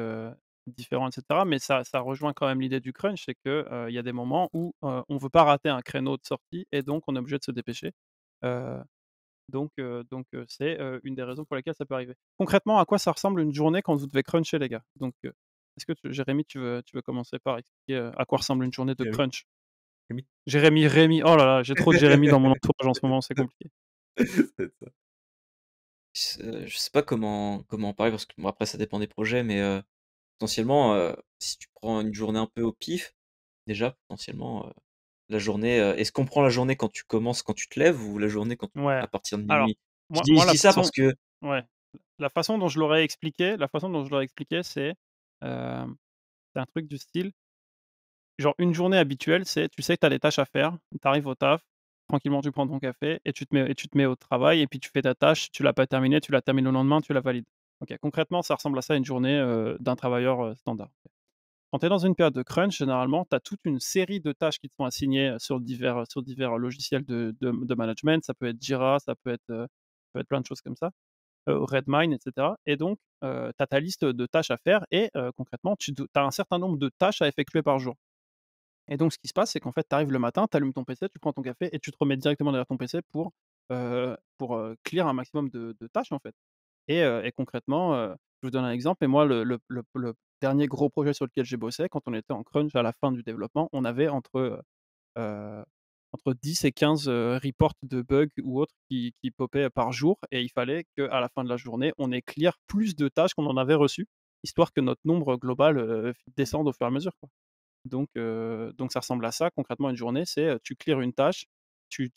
différents et cetera, mais ça rejoint quand même l'idée du crunch, c'est que, il y a des moments où, on veut pas rater un créneau de sortie et donc on est obligé de se dépêcher. Heu, c'est, une des raisons pour lesquelles ça peut arriver. Concrètement, à quoi ça ressemble une journée quand vous devez cruncher les gars? Est-ce que Jérémy, tu veux commencer par expliquer, à quoi ressemble une journée de Rémi, crunch? Rémi. Jérémy, Rémi, oh là là, j'ai trop de Jérémy dans mon entourage en ce moment, c'est compliqué. C'est ça. Je sais pas comment en parler parce que bon après ça dépend des projets, mais potentiellement, si tu prends une journée un peu au pif, déjà potentiellement, la journée, est-ce qu'on prend la journée quand tu commences, quand tu te lèves ou la journée quand Ouais. à partir de Alors, minuit? Je moi dis moi je la dis ça façon parce que ouais, la façon dont je l'aurais expliqué, hem, c'est un truc du style, genre une journée habituelle, c'est tu sais que tu as des tâches à faire, tu arrives au taf, tranquillement tu prends ton café et tu te mets au travail et puis tu fais ta tâche, tu l'as pas terminée, tu la termines le lendemain, tu la valides. OK, concrètement, ça ressemble à ça une journée, d'un travailleur, standard. Quand tu es dans une période de crunch, généralement, tu as toute une série de tâches qui te sont assignées, sur divers logiciels de management. Ça peut être Jira, ça peut être plein de choses comme ça, Redmine et cetera et donc tu as ta liste de tâches à faire et concrètement, tu as un certain nombre de tâches à effectuer par jour et donc ce qui se passe, c'est qu'en fait, tu arrives le matin, tu allumes ton PC, tu prends ton café et tu te remets directement derrière ton PC clear un maximum de tâches, en fait et concrètement, je vous donne un exemple et moi le dernier gros projet sur lequel j'ai bossé, quand on était en crunch à la fin du développement, on avait heu, entre 10 et 15, reports de bugs ou autres qui popaient par jour et il fallait qu'à la fin de la journée, on ait clear plus de tâches qu'on en avait reçues, histoire que notre nombre global, descende au fur et à mesure, quoi. Donc ça ressemble à ça concrètement une journée, c'est, tu clears une tâche, tu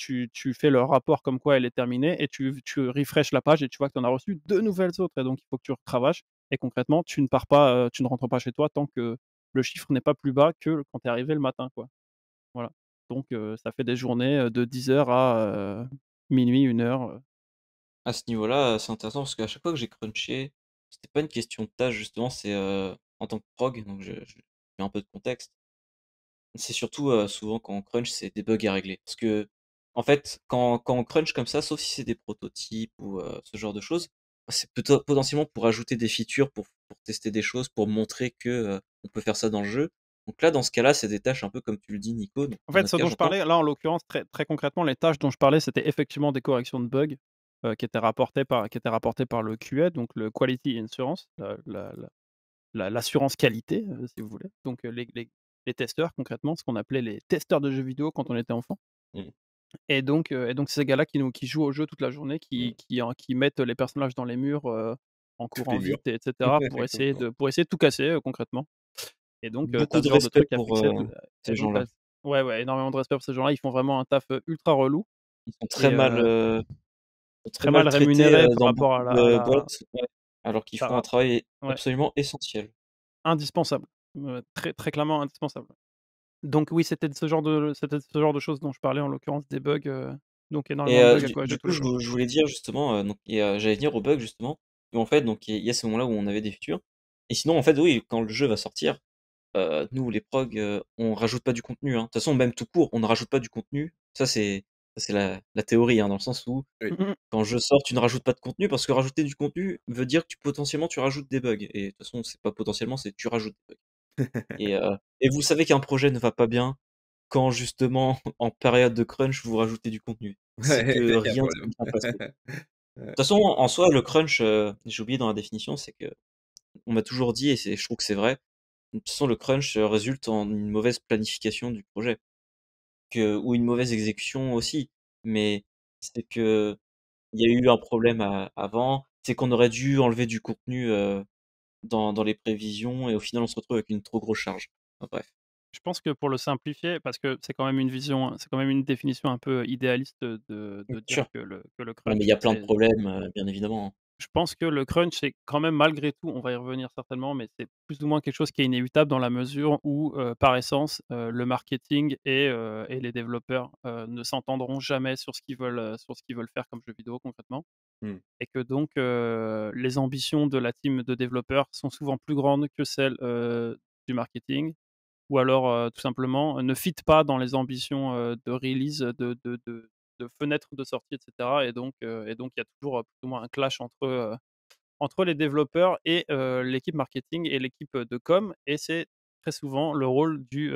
fais le rapport comme quoi elle est terminée et tu refresh la page et tu vois que tu en as reçu 2 nouvelles autres et donc il faut que tu recravaches et concrètement tu ne pars pas, tu ne rentres pas chez toi tant que le chiffre n'est pas plus bas que quand tu es arrivé le matin, quoi. Voilà. Donc ça fait des journées, de 10 heures à, 00:00, 1 heure. à ce niveau-là, c'est intéressant parce qu'à chaque fois que j'ai crunché, c'était pas une question de tâche justement, c'est, en tant que prog, donc je mets un peu de contexte. C'est surtout, souvent quand on crunch, c'est des bugs à régler. Parce que en fait, quand on crunch comme ça, sauf si c'est des prototypes ou, ce genre de choses, c'est potentiellement pour ajouter des features, pour tester des choses, pour montrer que, on peut faire ça dans le jeu. Donc là, dans ce cas-là, c'est des tâches un peu comme tu le dis Nico, donc En dans fait, notre ce cas dont je j'entends. parlais là, en l'occurrence, très concrètement, les tâches dont je parlais, c'était effectivement des corrections de bugs, qui étaient rapportées par le QA, donc le Quality Assurance, l'assurance qualité, si vous voulez. Donc les testeurs concrètement, ce qu'on appelait les testeurs de jeux vidéo quand on était enfant Mmh, et donc c'est ces gars-là qui jouent au jeu toute la journée, mmh. qui mettent les personnages dans les murs, en Tous courant les murs. vite et cetera Exactement. pour essayer de tout casser, concrètement et donc tu Beaucoup as de ce genre de respect trucs à pour, fixer ces et donc tu gens-là. ouais, ouais, énormément de respect pour ces gens-là. Ils font vraiment un taf, ultra relou Ils sont très et mal, sont très très mal mal traités, rémunérés par dans rapport beaucoup de boîtes, ouais, alors qu'ils par font un rap travail ouais, absolument essentiel. indispensable, très très clairement indispensable. Donc oui, c'était de ce genre de choses dont je parlais, en l'occurrence des bugs, donc Et énormément de bugs à du corriger tous coup, les jours. je voulais dire justement, donc j'allais venir au bug justement, où en fait, donc il y a ces moments-là où on avait des features et sinon, en fait, oui, quand le jeu va sortir, nous les progs, on rajoute pas du contenu, hein. De toute façon, même tout court, on ne rajoute pas du contenu. Ça c'est la théorie, hein, dans le sens où Oui. Mmh mh. quand le jeu sort, tu ne rajoutes pas de contenu parce que rajouter du contenu veut dire que potentiellement tu rajoutes des bugs et de toute façon, c'est pas potentiellement, c'est tu rajoutes des bugs et vous savez qu'un projet ne va pas bien quand justement en période de crunch, vous rajoutez du contenu. C'est Ouais, que il y a un rien ne s'est problème. bien passé. De Ouais. toute façon, en soi, le crunch, j'ai oublié dans la définition, c'est que on m'a toujours dit et je trouve que c'est vrai, de toute façon, le crunch, résulte en une mauvaise planification du projet ou une mauvaise exécution aussi. Mais c'est qu'il y a eu un problème avant, c'est qu'on aurait dû enlever du contenu, dans les prévisions et au final, on se retrouve avec une trop grosse charge. Enfin bref. Je pense que pour le simplifier, parce que c'est quand même une définition un peu idéaliste de Bien dire sûr. que le Non, mais il crunch, y a plein de c'est problèmes, bien évidemment, hein. je pense que le crunch, c'est quand même malgré tout, on va y revenir certainement, mais c'est plus ou moins quelque chose qui est inévitable dans la mesure où, par essence, le marketing et les développeurs, ne s'entendront jamais sur ce qu'ils veulent faire comme jeu vidéo concrètement Mmh. et que donc les ambitions de la team de développeurs sont souvent plus grandes que celles, du marketing ou alors, tout simplement, ne fit pas dans les ambitions, de release, de fenêtres de sortie, et cetera, et donc il y a toujours, plus ou moins un clash entre les développeurs et l'équipe marketing et l'équipe, de com, et c'est très souvent le rôle du,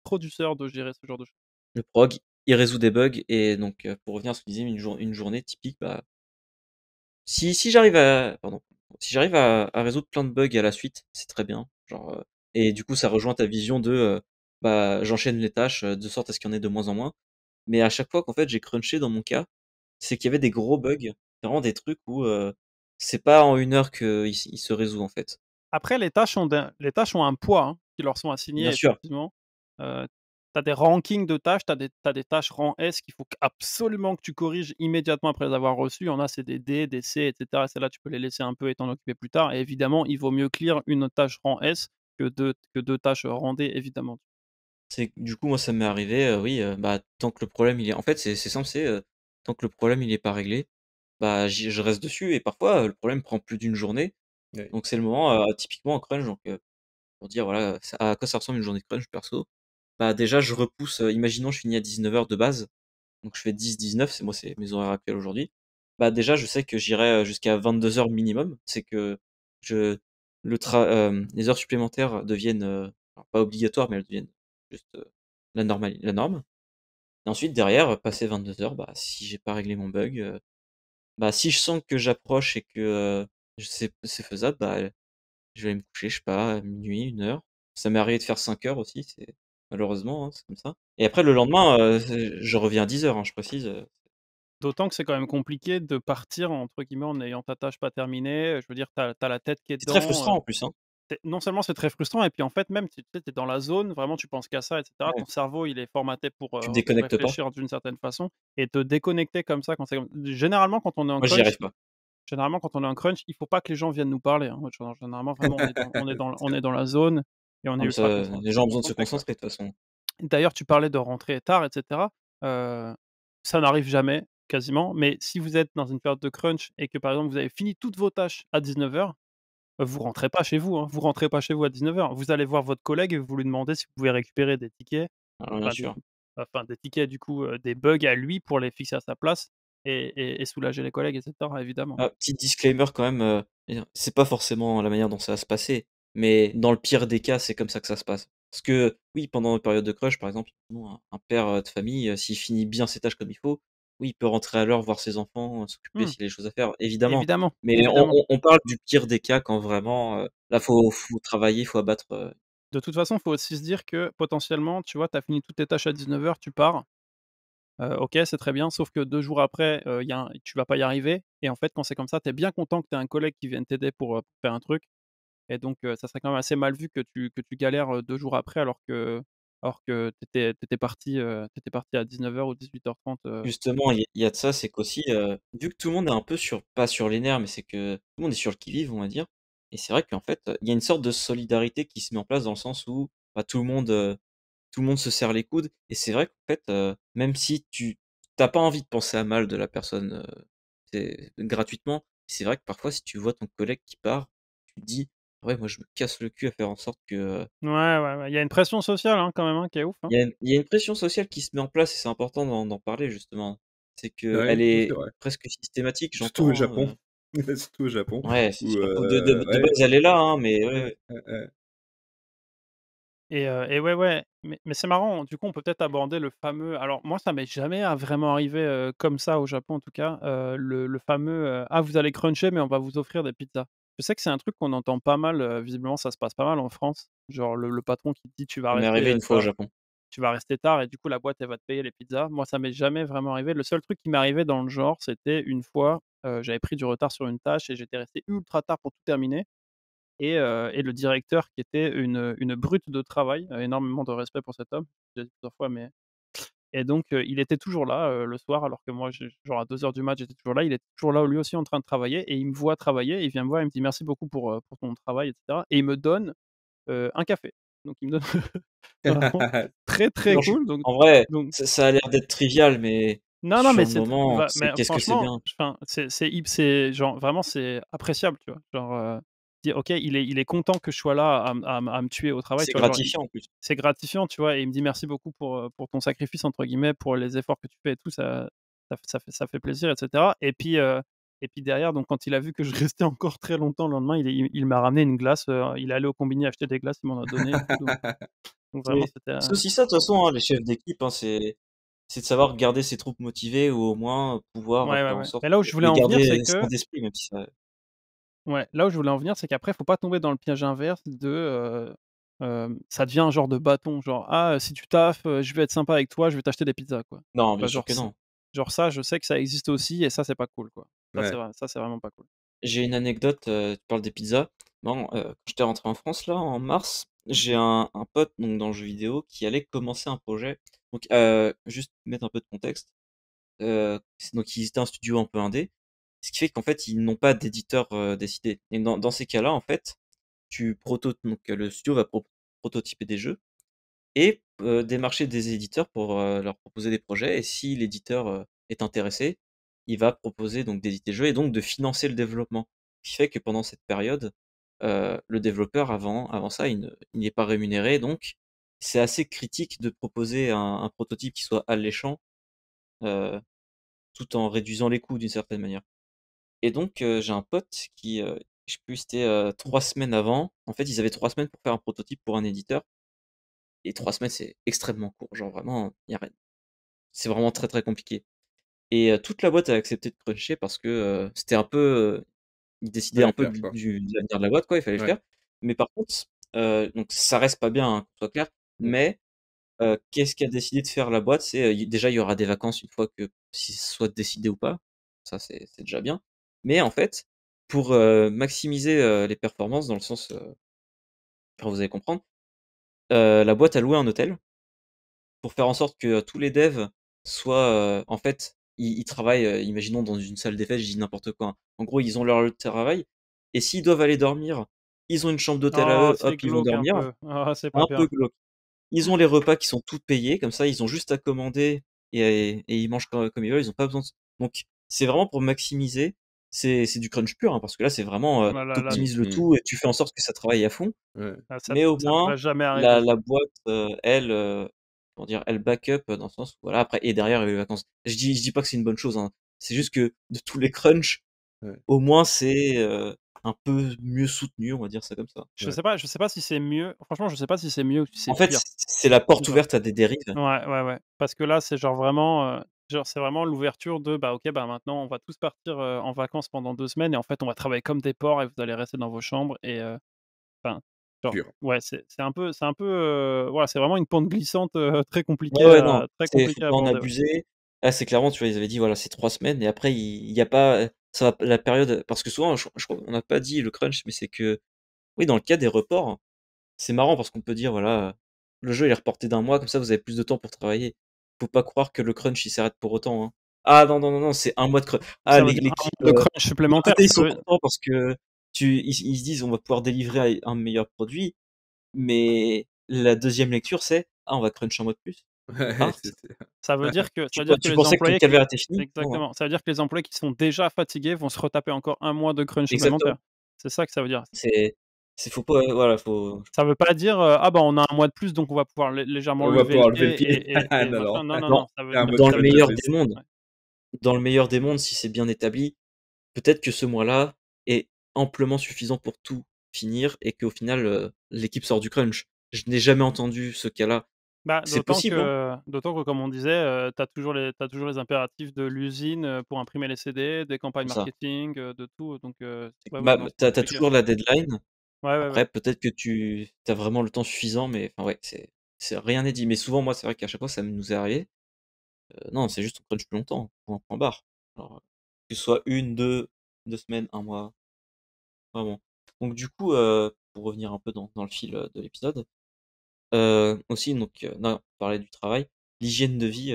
producteur de gérer ce genre de choses. Le prog, il résout des bugs et donc pour revenir à ce que tu disais, une journée typique, bah, si j'arrive à pardon, si j'arrive à résoudre plein de bugs à la suite, c'est très bien. Genre, et du coup, ça rejoint ta vision de, bah, j'enchaîne les tâches, de sorte à ce qu'il y en ait de moins en moins. Mais à chaque fois qu'en fait j'ai crunché dans mon cas, c'est qu'il y avait des gros bugs, vraiment des trucs où, c'est pas en 1 heure qu'il se résout, en fait. Après, les tâches ont un poids, hein, qui leur sont assignés Bien sûr, effectivement. Tu as des rankings de tâches, tu as des tâches rang S qu'il faut absolument que tu corriges immédiatement après les avoir reçues. Il y en a, c'est des D, des C, et cetera. Celles-là, tu peux les laisser un peu et t'en occuper plus tard, et évidemment, il vaut mieux clear une tâche rang S que 2 tâches rang D, évidemment. c'est du coup, moi, ça m'est arrivé, oui, bah, tant que le problème, il est en fait, c'est simple, c'est, tant que le problème, il est pas réglé, bah, je reste dessus et parfois, le problème prend plus d'une journée. Ouais. Donc c'est le moment, typiquement en crunch, donc pour dire, voilà, ça à quoi ça ressemble une journée de crunch perso. Bah, déjà, je repousse, imaginons je finis à 19 heures de base, donc je fais 10-19, c'est mes horaires actuels aujourd'hui. Bah, déjà, je sais que j'irai, jusqu'à 22 heures minimum. C'est que je les heures supplémentaires deviennent, alors pas obligatoires, mais elles deviennent juste, la norme. Et ensuite derrière, passé 22 heures, bah, si j'ai pas réglé mon bug, bah, si je sens que j'approche et que, c'est faisable, bah, je vais me coucher, je sais pas, à minuit, 1 heure. Ça m'est arrivé de faire 5 heures aussi, c'est malheureusement, hein, c'est comme ça. Et après le lendemain, je reviens à 10 heures, hein, je précise, D'autant que c'est quand même compliqué de partir, entre guillemets, en ayant ta tâche pas terminée. Je veux dire, tu as la tête qui est c'est très dedans, frustrant en plus, hein. non seulement c'est très frustrant, et puis en fait même tu sais, tu es dans la zone, vraiment tu penses qu'à ça, et cetera. Ouais, Ton cerveau, il est formaté tu pour déconnectes pas. réfléchir d'une certaine façon, et te déconnecter comme ça quand c'est comme généralement quand on est en Moi, j'y crunch arrive pas. il faut pas que les gens viennent nous parler, hein. Généralement vraiment on est dans la zone, et on Non est mais ça, ultra les gens ont besoin de se concentré, quoi. concentrer de toute façon. D'ailleurs, tu parlais de rentrer tard, et cetera. Heu, Ça n'arrive jamais, quasiment, mais si vous êtes dans une période de crunch et que, par exemple, vous avez fini toutes vos tâches à 19 heures, vous rentrez pas chez vous, hein. Vous rentrez pas chez vous à 19 heures. Vous allez voir votre collègue et vous lui demandez si vous pouvez récupérer des tickets, Alors bien sûr. des tickets, du coup, des bugs à lui pour les fixer à sa place, et soulager les collègues, et cetera, évidemment. Ah, petit disclaimer quand même, c'est pas forcément la manière dont ça va se passer, mais dans le pire des cas, c'est comme ça que ça se passe. Parce que oui, pendant une période de crush, par exemple, imaginons un père, de famille, s'il finit bien ses tâches comme il faut, oui, il peut rentrer à l'heure, voir ses enfants, s'occuper Mmh, s'il a des choses à faire, évidemment. évidemment, Mais on évidemment. on on parle du pire des cas quand vraiment, là, faut travailler, faut abattre, De toute façon, il faut aussi se dire que, potentiellement, tu vois, tu as fini toutes tes tâches à 19 heures, tu pars. OK, c'est très bien, sauf que 2 jours après, y a un tu vas pas y arriver, et en fait, quand c'est comme ça, tu es bien content que tu aies un collègue qui vienne t'aider pour faire un truc, et donc ça serait quand même assez mal vu que tu galères, 2 jours après, alors que tu étais parti à 19 heures ou 18h30, justement, il y a de ça, c'est qu'aussi, vu que tout le monde est un peu pas sur les nerfs, mais c'est que tout le monde est sur le qui-vive, on va dire. Et c'est vrai qu'en fait, il y a une sorte de solidarité qui se met en place dans le sens où, bah, tout le monde se serre les coudes. Et c'est vrai qu'en fait, même si tu pas envie de penser à mal de la personne, c'est gratuitement, c'est vrai que parfois si tu vois ton collègue qui part, tu te dis: «Ouais, moi je me casse le cul à faire en sorte que, ouais, ouais, ouais, il y a une pression sociale, hein, quand même, hein, qui est ouf, hein. il y a une pression sociale qui se met en place et c'est important d'en parler justement. C'est Ouais, qu'elle oui, c'est est vrai. presque systématique, Surtout au j'entends, Japon. Surtout au Japon ouais, c'est où, surtout de ouais, base elle est là, hein, mais ouais, ouais, ouais. ouais, ouais. Et ouais, ouais, mais c'est marrant, du coup, on peut peut-être aborder le fameux, alors moi, ça m'est jamais vraiment arrivé, comme ça au Japon, en tout cas, le fameux, «Ah, vous allez cruncher, mais on va vous offrir des pizzas». Je sais que c'est un truc qu'on entend pas mal, visiblement ça se passe pas mal en France. Genre le patron qui te dit: Ça m'est arrivé une fois au Japon. Tu vas rester tard», et du coup la boîte, elle va te payer les pizzas. Moi, ça m'est jamais vraiment arrivé. Le seul truc qui m'est arrivé dans le genre, c'était une fois, j'avais pris du retard sur une tâche et j'étais resté ultra tard pour tout terminer, et le directeur, qui était une brute de travail, énormément de respect pour cet homme, je l'ai dit plusieurs fois, mais, et donc il était toujours là, le soir, alors que moi, genre à 2 heures du mat, j'étais toujours là. Il était toujours là, lui aussi, en train de travailler, et il me voit travailler, il vient me voir, il me dit: «Merci beaucoup pour ton travail», et cetera, et il me donne, un café. Donc il me donne vraiment très, très Non, je cool, en vrai, donc ça a l'air d'être trivial, mais non, non, sur mais le moment, c'est mais qu'est-ce que c'est franchement, bien. enfin, c'est genre vraiment, c'est appréciable, tu vois? Genre, dire: «OK, il est content que je sois là à me tuer au travail», C'est tu vois? Genre, il gratifiant en plus. c'est gratifiant, tu vois? Et il me dit: «Merci beaucoup pour ton sacrifice», entre guillemets, pour les efforts que tu fais et tout, ça ça fait plaisir, et cetera. Et puis derrière, donc quand il a vu que je restais encore très longtemps le lendemain, il m'a ramené une glace, il est allé au combini acheter des glaces, il m'en a donné et tout, donc vraiment C'est c'était, c'est aussi ça, de toute façon, hein, les chefs d'équipe, hein, c'est de savoir garder ses troupes motivées ou au moins pouvoir ouais, ouais, faire en ouais. sorte Mais là où de je voulais les en venir, c'est garder sains que d'esprit, même si ça ouais, là où je voulais en venir, c'est qu'après, faut pas tomber dans le piège inverse de, ça devient un genre de bâton, genre: «Ah, si tu taffes, je vais être sympa avec toi, je vais t'acheter des pizzas», quoi. non, Tu bien vois? sûr Genre que ç non. genre ça, je sais que ça existe aussi et ça, c'est pas cool, quoi. Ouais. Ça, c'est vraiment pas cool. J'ai une anecdote, tu parles des pizzas. Bon, quand j'étais rentré en France là, en mars, j'ai un pote donc dans le jeu vidéo qui allait commencer un projet. Donc juste mettre un peu de contexte, donc ils étaient un studio un peu indé, ce qui fait qu'en fait, ils n'ont pas d'éditeur, décidé et dans ces cas-là, en fait, le studio va prototyper des jeux et démarcher des éditeurs pour, leur proposer des projets et si l'éditeur, est intéressé, il va proposer donc d'éditer le jeu et donc de financer le développement. Ce qui fait que pendant cette période, le développeur avant ça, il n'est pas rémunéré donc c'est assez critique de proposer un prototype qui soit alléchant, heu, tout en réduisant les coûts d'une certaine manière. Et donc j'ai un pote qui, je sais plus, c'était, 3 semaines avant, en fait, ils avaient 3 semaines pour faire un prototype pour un éditeur et 3 semaines, c'est extrêmement court, genre vraiment, il y a rien, c'est vraiment très, très compliqué et toute la boîte a accepté de cruncher parce que, c'était un peu, ils décidaient Fallait un le peu faire, quoi. de l'avenir de la boîte quoi, il fallait le Ouais. faire. Mais par contre, donc ça reste pas bien, hein, qu'on soit clair, Mmh. mais qu'est-ce qu'a décidé de faire la boîte? C'est, déjà il y aura des vacances une fois que si ce soit décidé ou pas, ça c'est déjà bien. Mais en fait, pour, maximiser, les performances dans le sens, enfin vous allez comprendre, la boîte a loué un hôtel pour faire en sorte que tous les devs soient, en fait, ils travaillent, imaginons dans une salle des fêtes, je dis n'importe quoi, hein. En gros, ils ont leur lieu de travail et s'ils doivent aller dormir, ils ont une chambre d'hôtel à Oh, eux, c'est hop, ils vont glauque un dormir. peu. Ah, c'est pas Un peu bien. glauque. Ils ont les repas qui sont tout payés, comme ça, ils ont juste à commander et ils mangent comme ils veulent, ils ont pas besoin de donc c'est vraiment pour maximiser, c'est du crunch pur, hein, parce que là, c'est vraiment, Oh là là Mmh, là, tu le mmh. tout et tu fais en sorte que ça travaille à fond. Ouais. ah, ça Mais au ça devrait moins jamais arriver la ça. boîte, elle, comment dire? Elle backup, dans le sens où voilà, après et derrière, il y a eu les vacances. Je dis pas que c'est une bonne chose, hein. C'est juste que de tous les crunchs, Ouais. au moins c'est, un peu mieux soutenu, on va dire ça comme ça. Ouais. Je sais pas si c'est mieux, franchement, je sais pas si c'est mieux ou si c'est En fait, pire. c'est la porte Genre ouverte à des dérives. ouais, ouais, ouais, parce que là, c'est genre vraiment, genre, c'est vraiment l'ouverture de: «Bah, OK, bah, maintenant, on va tous partir, en vacances pendant 2 semaines et en fait, on va travailler comme des porcs et vous allez rester dans vos chambres», et enfin, genre, Pur. ouais, c'est un peu, voilà, c'est vraiment une pente glissante, Ouais, ouais, non, très c'est faut compliquée à pas en aborder, ouais. abuser. Là, c'est clairement, tu vois, ils avaient dit, voilà, c'est 3 semaines et après il y a pas, ça va la période parce que souvent, je crois qu'on n'a pas dit le crunch, mais c'est que, oui, dans le cas des reports, c'est marrant parce qu'on peut dire, voilà, le jeu il est reporté d'un mois, comme ça vous avez plus de temps pour travailler. Faut pas croire que le crunch il s'arrête pour autant, hein. Ah non, non, non, non, c'est un mois de crunch. Ah Ça veut dire un l'équipe, mois de crunch d'un supplémentaire, côté, ils ça sont veut contents parce que ils se disent: «On va pouvoir délivrer un meilleur produit», mais la deuxième lecture, c'est: «Ah, on va crunch un mois de plus». Ouais, Ah? c'est ça veut dire que Tu les pensais que ton employés qui calvaire était fini? Non, hein. exactement, ça veut dire que les employés qui sont déjà fatigués vont se retaper encore un mois de crunch Exactement. supplémentaire. C'est ça que ça veut dire. C'est faut pas voilà, faut Ça veut pas dire, «Ah bah, on a un mois de plus donc on va pouvoir légèrement on va lever le pouvoir lever le pied pied. et Non, non. machin». Non, non, non, non, ça veut C'est un dire mode dans ça le veut dire meilleur crunch des que mondes, ouais. si c'est bien établi, peut-être que ce mois-là est amplement suffisant pour tout finir et qu'au final, l'équipe sort du crunch. Je n'ai jamais entendu ce cas-là. Bah, C'est possible, hein. d'autant que comme on disait, tu toujours les impératifs de l'usine, pour imprimer les CD, des campagnes C'est ça. marketing, de tout, donc ouais, ouais, Bah, non, tu c'est as compliqué. toujours la deadline. Ouais, ouais, ouais. Après peut-être que tu as vraiment le temps suffisant, mais enfin ouais, c'est rien n'est dit. Mais souvent, moi, c'est vrai qu'à chaque fois, ça nous est arrivé. Non, c'est juste on crunch plus longtemps, point barre. Alors, que ce soit 1, 2 semaines, un mois, vraiment. Donc du coup, pour revenir un peu dans le fil, de l'épisode, aussi donc, non, on parlait du travail, l'hygiène de vie,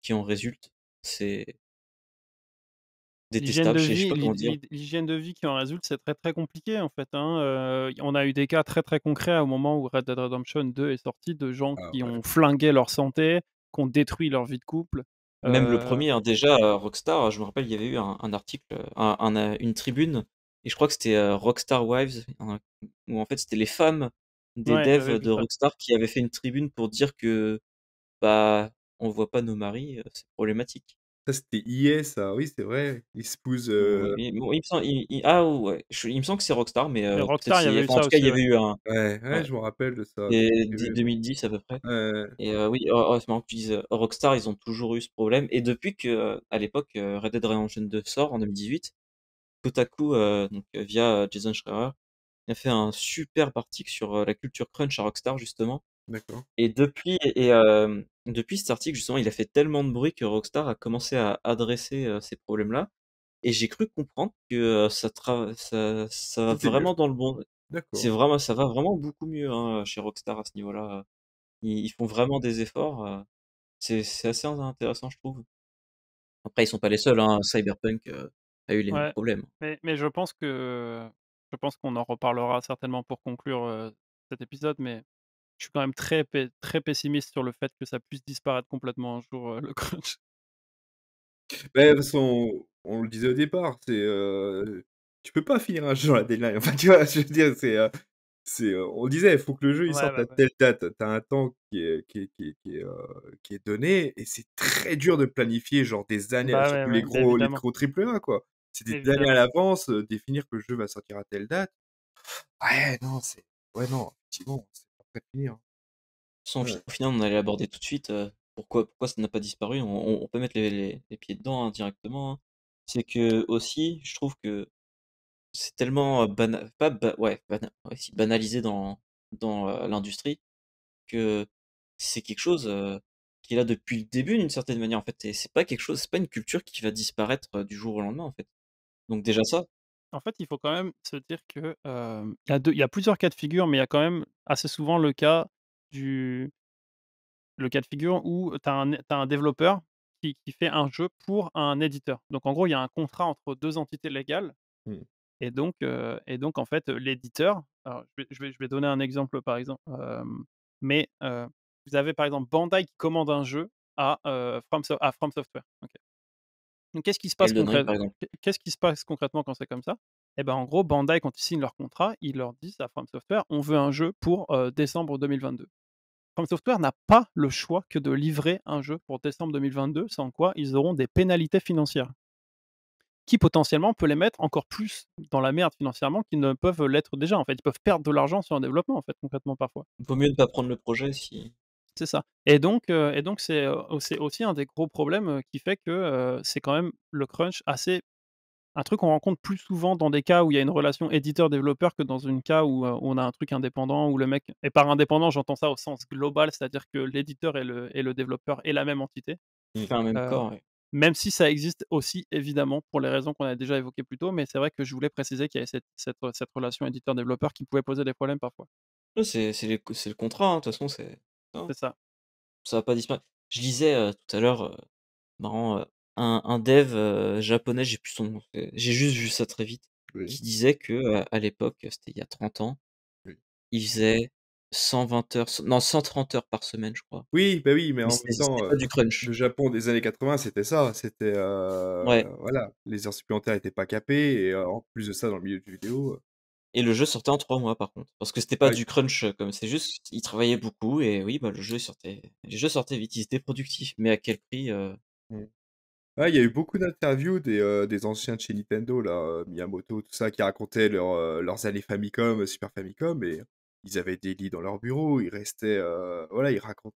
qui en résulte, c'est L'hygiène détestable, de je sais vie pas comment dire. l'hygiène de vie qui en résulte, c'est très, très compliqué, en fait, hein, on a eu des cas très, très concrets au moment où Red Dead Redemption 2 est sorti, de gens Ah qui ouais. ont flingué leur santé, qui ont détruit leur vie de couple, Même le heu premier, hein, déjà, Rockstar, je me rappelle, il y avait eu un article, une tribune et je crois que c'était, Rockstar Wives, où en fait, c'était les femmes des ouais, j'avais devs vu de ça. Rockstar qui avaient fait une tribune pour dire que, bah, on voit pas nos maris, c'est problématique. Ça, c'était EA, ça. Oui, c'est vrai. Ils spousent, Oui, bon, il me semble ah ouais, il me semble que c'est Rockstar, mais Et peut-être Rockstar, il y c'est avait eu enfin, en ça tout cas, il aussi, y ouais. avait eu un ouais, ouais, ouais, je me rappelle de ça, de et j'ai vu. 2010 à peu près Ouais, et oui, c'est marrant que tu dises, Rockstar, ils ont toujours eu ce problème et depuis que, à l'époque, Red Dead Redemption 2 sort en 2018, Kotaku, donc via, Jason Schreier, il a fait un superbe article sur, la culture crunch à Rockstar justement d'accord. et depuis cet article justement, il a fait tellement de bruit que Rockstar a commencé à adresser, ces problèmes-là et j'ai cru comprendre que, ça va C'était mieux. vraiment dans le bon D'accord. ça va vraiment beaucoup mieux, hein, chez Rockstar à ce niveau-là, ils font vraiment des efforts, c'est assez intéressant je trouve. Après ils sont pas les seuls, hein, Cyberpunk, a eu les mêmes Ouais, problèmes. mais je pense qu'on en reparlera certainement pour conclure, cet épisode, mais je suis quand même très pessimiste sur le fait que ça puisse disparaître complètement un jour, le crunch. Beh, de toute façon, on le disait au départ, tu peux pas finir un jeu dans la deadline. Enfin, tu vois? Je veux dire, on disait: «Il faut que le jeu, il Ouais, sorte ouais, à ouais. telle date». Tu as un temps qui est donné et c'est très dur de planifier, genre, des années, Bah, ouais, surtout ouais, bah, les évidemment, gros triple A, quoi. C'est des années à évidemment. l'avance, définir que le jeu va sortir à telle date. Ouais, non, non, effectivement, c'est pas prêt de finir. Façon, Ouais. au final, on allait l'aborder tout de suite, pourquoi ça n'a pas disparu? On peut mettre les pieds dedans, hein, directement, hein. C'est que aussi, je trouve que c'est tellement, pas ba ouais, ouais, si, banalisé dans, l'industrie que c'est quelque chose, qui est là depuis le début d'une certaine manière, en fait et c'est pas une culture qui va disparaître, du jour au lendemain, en fait. Donc déjà ça, En fait, il faut quand même se dire que, il y a plusieurs cas de figure, mais il y a quand même assez souvent du le cas de figure où tu as un développeur qui fait un jeu pour un éditeur. Donc en gros, il y a un contrat entre 2 entités légales Mmh. et donc en fait, l'éditeur alors je vais donner un exemple par exemple, mais vous avez par exemple Bandai qui commande un jeu à From Software, OK. Donc Elden Ring, par exemple. qu'est-ce qui se passe concrètement quand c'est comme ça? Et ben, en gros, Bandai, quand ils signent leur contrat, ils leur disent à From Software: «On veut un jeu pour, décembre 2022». From Software n'a pas le choix que de livrer un jeu pour décembre 2022, sans quoi ils auront des pénalités financières, qui potentiellement peut les mettre encore plus dans la merde financièrement qu'ils ne peuvent l'être déjà, en fait. Ils peuvent perdre de l'argent sur un développement, en fait, concrètement, parfois. Vaut mieux ne pas prendre le projet si C'est ça et donc c'est aussi un des gros problèmes, qui fait que, c'est quand même le crunch assez un truc qu'on rencontre plus souvent dans des cas où il y a une relation éditeur-développeur que dans une cas où on a un truc indépendant, où le mec et par indépendant, j'entends ça au sens global, c'est-à-dire que l'éditeur et le développeur est la même entité. Mmh. fait un même Heu, corps, ouais. Même si ça existe aussi évidemment pour les raisons qu'on a déjà évoquées plus tôt, mais c'est vrai que je voulais préciser qu'il y avait cette relation éditeur-développeur qui pouvait poser des problèmes parfois. Ouais, c'est le contrat, hein, de toute façon, c'est ça. C'est ça. Ça va pas disparaître. Je lisais, tout à l'heure, marrant, un dev, japonais, j'ai plus son nom, j'ai juste vu ça très vite, Oui, qui disait que, à l'époque, c'était il y a 30 ans, oui. il faisait 120 heures, non 130 heures par semaine, je crois. Oui, bah, oui, mais Mais en même c'était temps, pas du crunch. le Japon des années 80, c'était ça, Ouais voilà, les heures supplémentaires étaient pas capées et en plus de ça, dans le milieu du vidéo, et le jeu sortait en 3 mois par contre. Parce que c'était pas ah oui. du crunch, comme c'est juste il travaillait beaucoup et oui, bah, le jeu sortait les jeux sortaient vite, ils étaient productifs, mais à quel prix, Mmh. Ouais, il y a eu beaucoup d'interviews des anciens de chez Nintendo là, Miyamoto, tout ça, qui racontaient leurs années Famicom, Super Famicom et ils avaient des lits dans leur bureau, ils restaient, voilà, ils racontent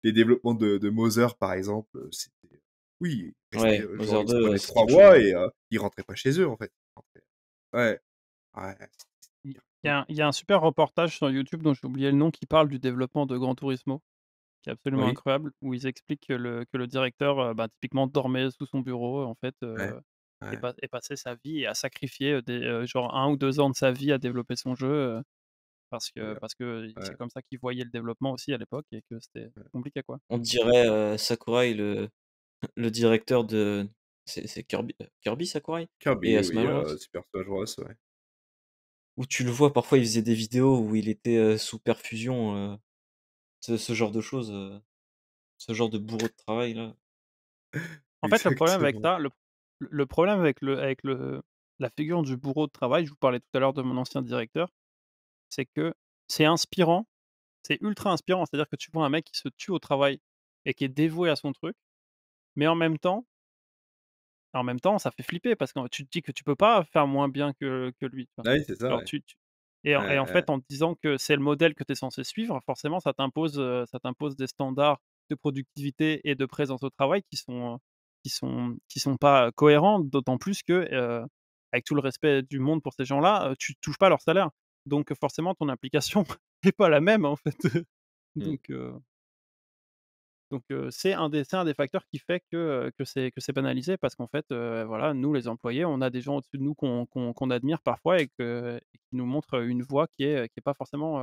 les développements de Mother par exemple, c'était oui, ils restaient, ouais, genre Mother ils se 2, prenaient c'est 3 quelque chose, mois hein. et ils rentraient pas chez eux en fait. Ils rentraient ouais, ouais, Il y a un super reportage sur YouTube dont j'ai oublié le nom qui parle du développement de Gran Turismo. Qui est absolument oui, incroyable, où ils expliquent que le directeur, bah, typiquement dormait sous son bureau, en fait, ouais, ouais, et passait sa vie et a sacrifié, genre 1 ou 2 ans de sa vie à développer son jeu, et parce que ouais, c'est comme ça qu'il voyait le développement aussi à l'époque et que ouais. c'était compliqué, quoi. On dirait, Sakurai le directeur de c'est Kirby Sakurai? Et Kirby, Smash oui, Bros? Super Smash Bros, ouais. Où tu le vois parfois il faisait des vidéos où il était, sous perfusion, ce genre de choses, ce genre de bourreau de travail là. En fait, le problème avec Exactement. ça, le problème avec la figure du bourreau de travail, je vous parlais tout à l'heure de mon ancien directeur, c'est que c'est inspirant, c'est ultra inspirant. C'est-à-dire que tu vois un mec qui se tue au travail et qui est dévoué à son truc, mais en même temps en même temps, ça fait flipper parce que tu te dis que tu peux pas faire moins bien que lui, tu vois? Ah oui, c'est ça, Alors ouais. tu Ouais, et en ouais. fait, en te disant que c'est le modèle que tu es censé suivre, forcément ça t'impose des standards de productivité et de présence au travail qui sont pas cohérents, d'autant plus que, avec tout le respect du monde pour ces gens-là, tu touches pas leur salaire. Donc forcément ton implication est pas la même, en fait. Mmh. Donc heu c'est un des facteurs qui fait que c'est banalisé parce qu'en fait, voilà, nous les employés, on a des gens au-dessus de nous qu'on admire parfois et qui nous montrent une voie qui est pas forcément,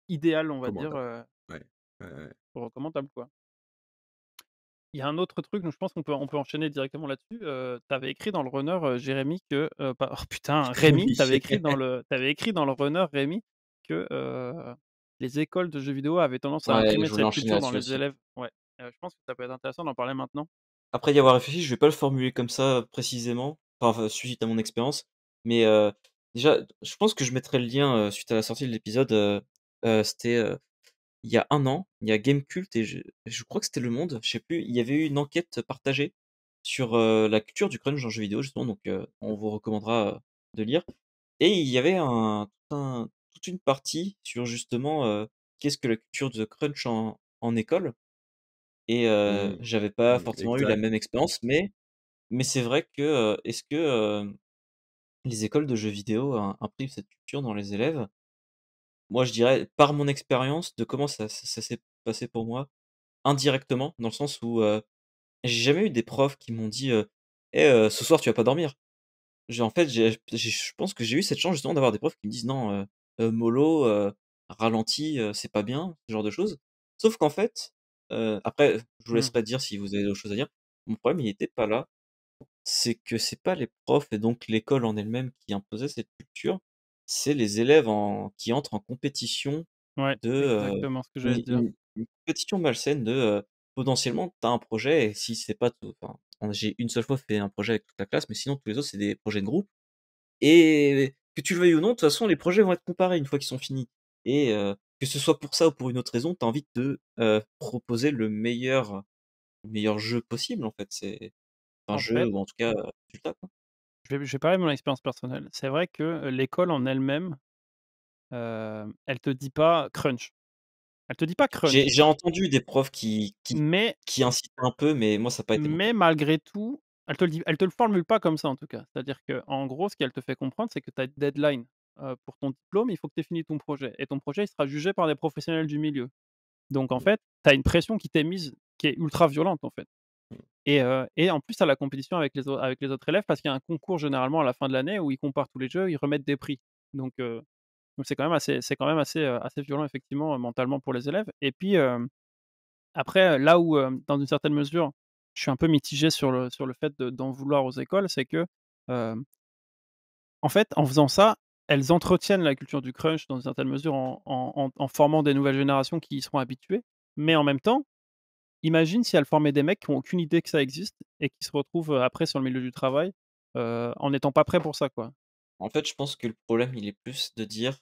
idéale, on va dire, Recommandable. Ouais. Ouais, ouais. recommandable, quoi. Il y a un autre truc, donc je pense qu'on peut enchaîner directement là-dessus, tu avais écrit dans le runner, Jérémy que, pas oh putain, Rémi, Oui. tu avais écrit dans le runner Rémi que, les écoles de jeux vidéo avaient tendance à Ouais, imprimer je voulais cette enchaîner culture dans là-dessus les aussi. élèves. Ouais, je pense que ça peut être intéressant d'en parler maintenant. Après y avoir réfléchi, je vais pas le formuler comme ça précisément, enfin, suite à mon expérience, mais déjà, je pense que je mettrai le lien, suite à la sortie de l'épisode, c'était, il y a 1 an, il y a Gamecult et je crois que c'était Le Monde, je sais plus, il y avait eu une enquête partagée sur, la culture du crunch en jeux vidéo justement, donc on vous recommandera, de lire et il y avait toute une partie sur justement, qu'est-ce que la culture de crunch en école et Mmh. j'avais pas Mmh, forcément eu la exact. même expérience, mais c'est vrai que, est-ce que, les écoles de jeux vidéo impriment cette culture dans les élèves? Moi, je dirais, par mon expérience de comment ça s'est passé pour moi, indirectement, dans le sens où, j'ai jamais eu des profs qui m'ont dit, «Eh, ce soir tu vas pas dormir». En fait, je pense que j'ai eu cette chance justement d'avoir des profs qui me disent: «Non, mollo, ralentis, c'est pas bien», ce genre de choses. Sauf qu'en fait, après, je vous Mmh. laisserai dire si vous avez d'autres choses à dire. Mon problème, il était pas là, c'est que c'est pas les profs et donc l'école en elle-même qui imposait cette culture, c'est les élèves qui entrent en compétition Ouais, de, exactement ce que j'allais te dire. une compétition malsaine de, potentiellement, tu as un projet et si c'est pas tout enfin, j'ai une seule fois fait un projet avec toute la classe, mais sinon tous les autres, c'est des projets de groupe et que tu le veuilles ou non, de toute façon, les projets vont être comparés une fois qu'ils sont finis et que ce soit pour ça ou pour une autre raison, tu as envie de, proposer le meilleur jeu possible, en fait. C'est un En jeu fait, ou en tout cas, résultat, quoi. je vais parler de mon expérience personnelle. C'est vrai que, l'école en elle-même, elle te dit pas crunch. Elle te dit pas crunch, J'ai entendu des profs mais qui incitaient un peu, mais moi, ça a pas été mon cas. malgré tout, elle te le formule pas comme ça en tout cas. C'est-à-dire qu'en gros, ce qu'elle te fait comprendre, c'est que tu as une deadline, pour ton diplôme, il faut que tu aies fini ton projet et ton projet, il sera jugé par des professionnels du milieu. Donc en Mmh. fait, tu as une pression qui t'est mise, qui est ultra violente en fait Mmh. et en plus, tu as la compétition avec les autres élèves parce qu'il y a un concours généralement à la fin de l'année où ils comparent tous les jeux, ils remettent des prix. Donc heu, donc c'est quand même assez violent effectivement, mentalement pour les élèves et puis, après, là où, dans une certaine mesure, je suis un peu mitigé sur le fait d'en vouloir aux écoles, c'est que, hem, en fait, en faisant ça, elles entretiennent la culture du crunch dans une certaine mesure en formant des nouvelles générations qui y seront habituées. Mais en même temps, imagine si elles formaient des mecs qui ont aucune idée que ça existe et qui se retrouvent, après sur le milieu du travail, en n'étant pas prêts pour ça, quoi. En fait, je pense que le problème, il est plus de dire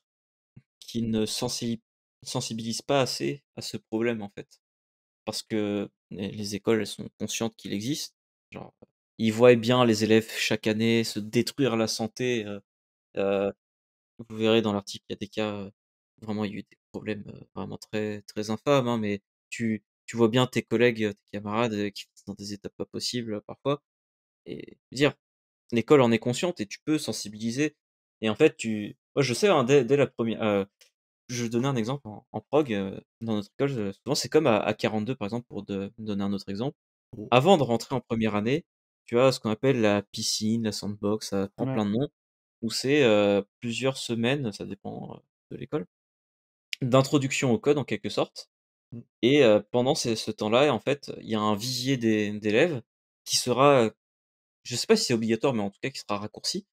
qu'ils ne sensibilisent pas assez à ce problème, en fait. Parce que les écoles, elles sont conscientes qu'il existe. Genre, ils voient bien les élèves chaque année se détruire la santé, heu, vous verrez dans l'article, il y a des cas, vraiment il y a eu des problèmes, vraiment très très infâmes, hein, mais tu vois bien tes collègues, tes camarades, qui sont dans des états pas possibles, parfois et dire l'école en est consciente et tu peux sensibiliser et en fait moi je sais, hein, dès la première je vais donner un exemple en prog, dans notre école, souvent c'est comme à 42 par exemple pour donner un autre exemple. Mmh. Avant de rentrer en première année, tu as ce qu'on appelle la piscine, la sandbox, ça prend Ouais, plein de noms, où c'est, plusieurs semaines, ça dépend, de l'école, d'introduction au code en quelque sorte Mmh. et pendant ce temps-là, en fait, il y a un vivier d'élèves qui sera, je sais pas si c'est obligatoire, mais en tout cas qui sera raccourci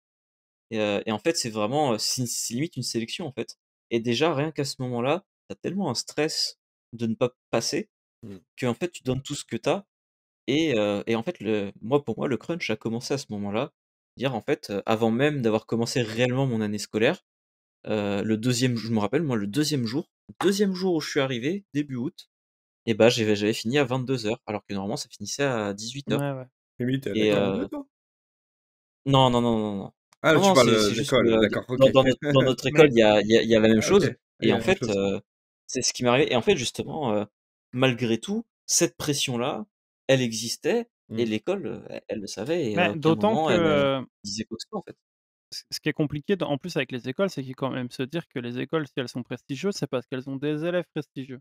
et en fait, c'est vraiment, c'est limite une sélection, en fait et déjà, rien qu'à ce moment-là, tu as tellement un stress de ne pas passer Mmh. qu'en fait, tu donnes tout ce que tu as et en fait, pour moi, le crunch a commencé à ce moment-là. Dire, en fait, avant même d'avoir commencé réellement mon année scolaire, le deuxième je me rappelle, moi, le deuxième jour où je suis arrivé, début août et bah, j'avais fini à 22h alors que normalement ça finissait à 18h ouais, ouais. Émilie, tu es et à 42 toi? Non, non, non, non, non. Ah, Non, tu non, parles, c'est juste que, d'école, d'accord, OK. dans notre école, Mais il y a la même Ah OK, chose il y et a en la même fait, chose. c'est ce qui m'est arrivé et en fait, justement, malgré tout, cette pression-là, elle existait et Mmh. l'école, elle le savait et à mais aucun d'autant moment elle que disait quoi que ce soit, en fait. ce qui est compliqué en plus avec les écoles, c'est qu'il faut quand même se dire que les écoles, si elles sont prestigieuses, c'est parce qu'elles ont des élèves prestigieux.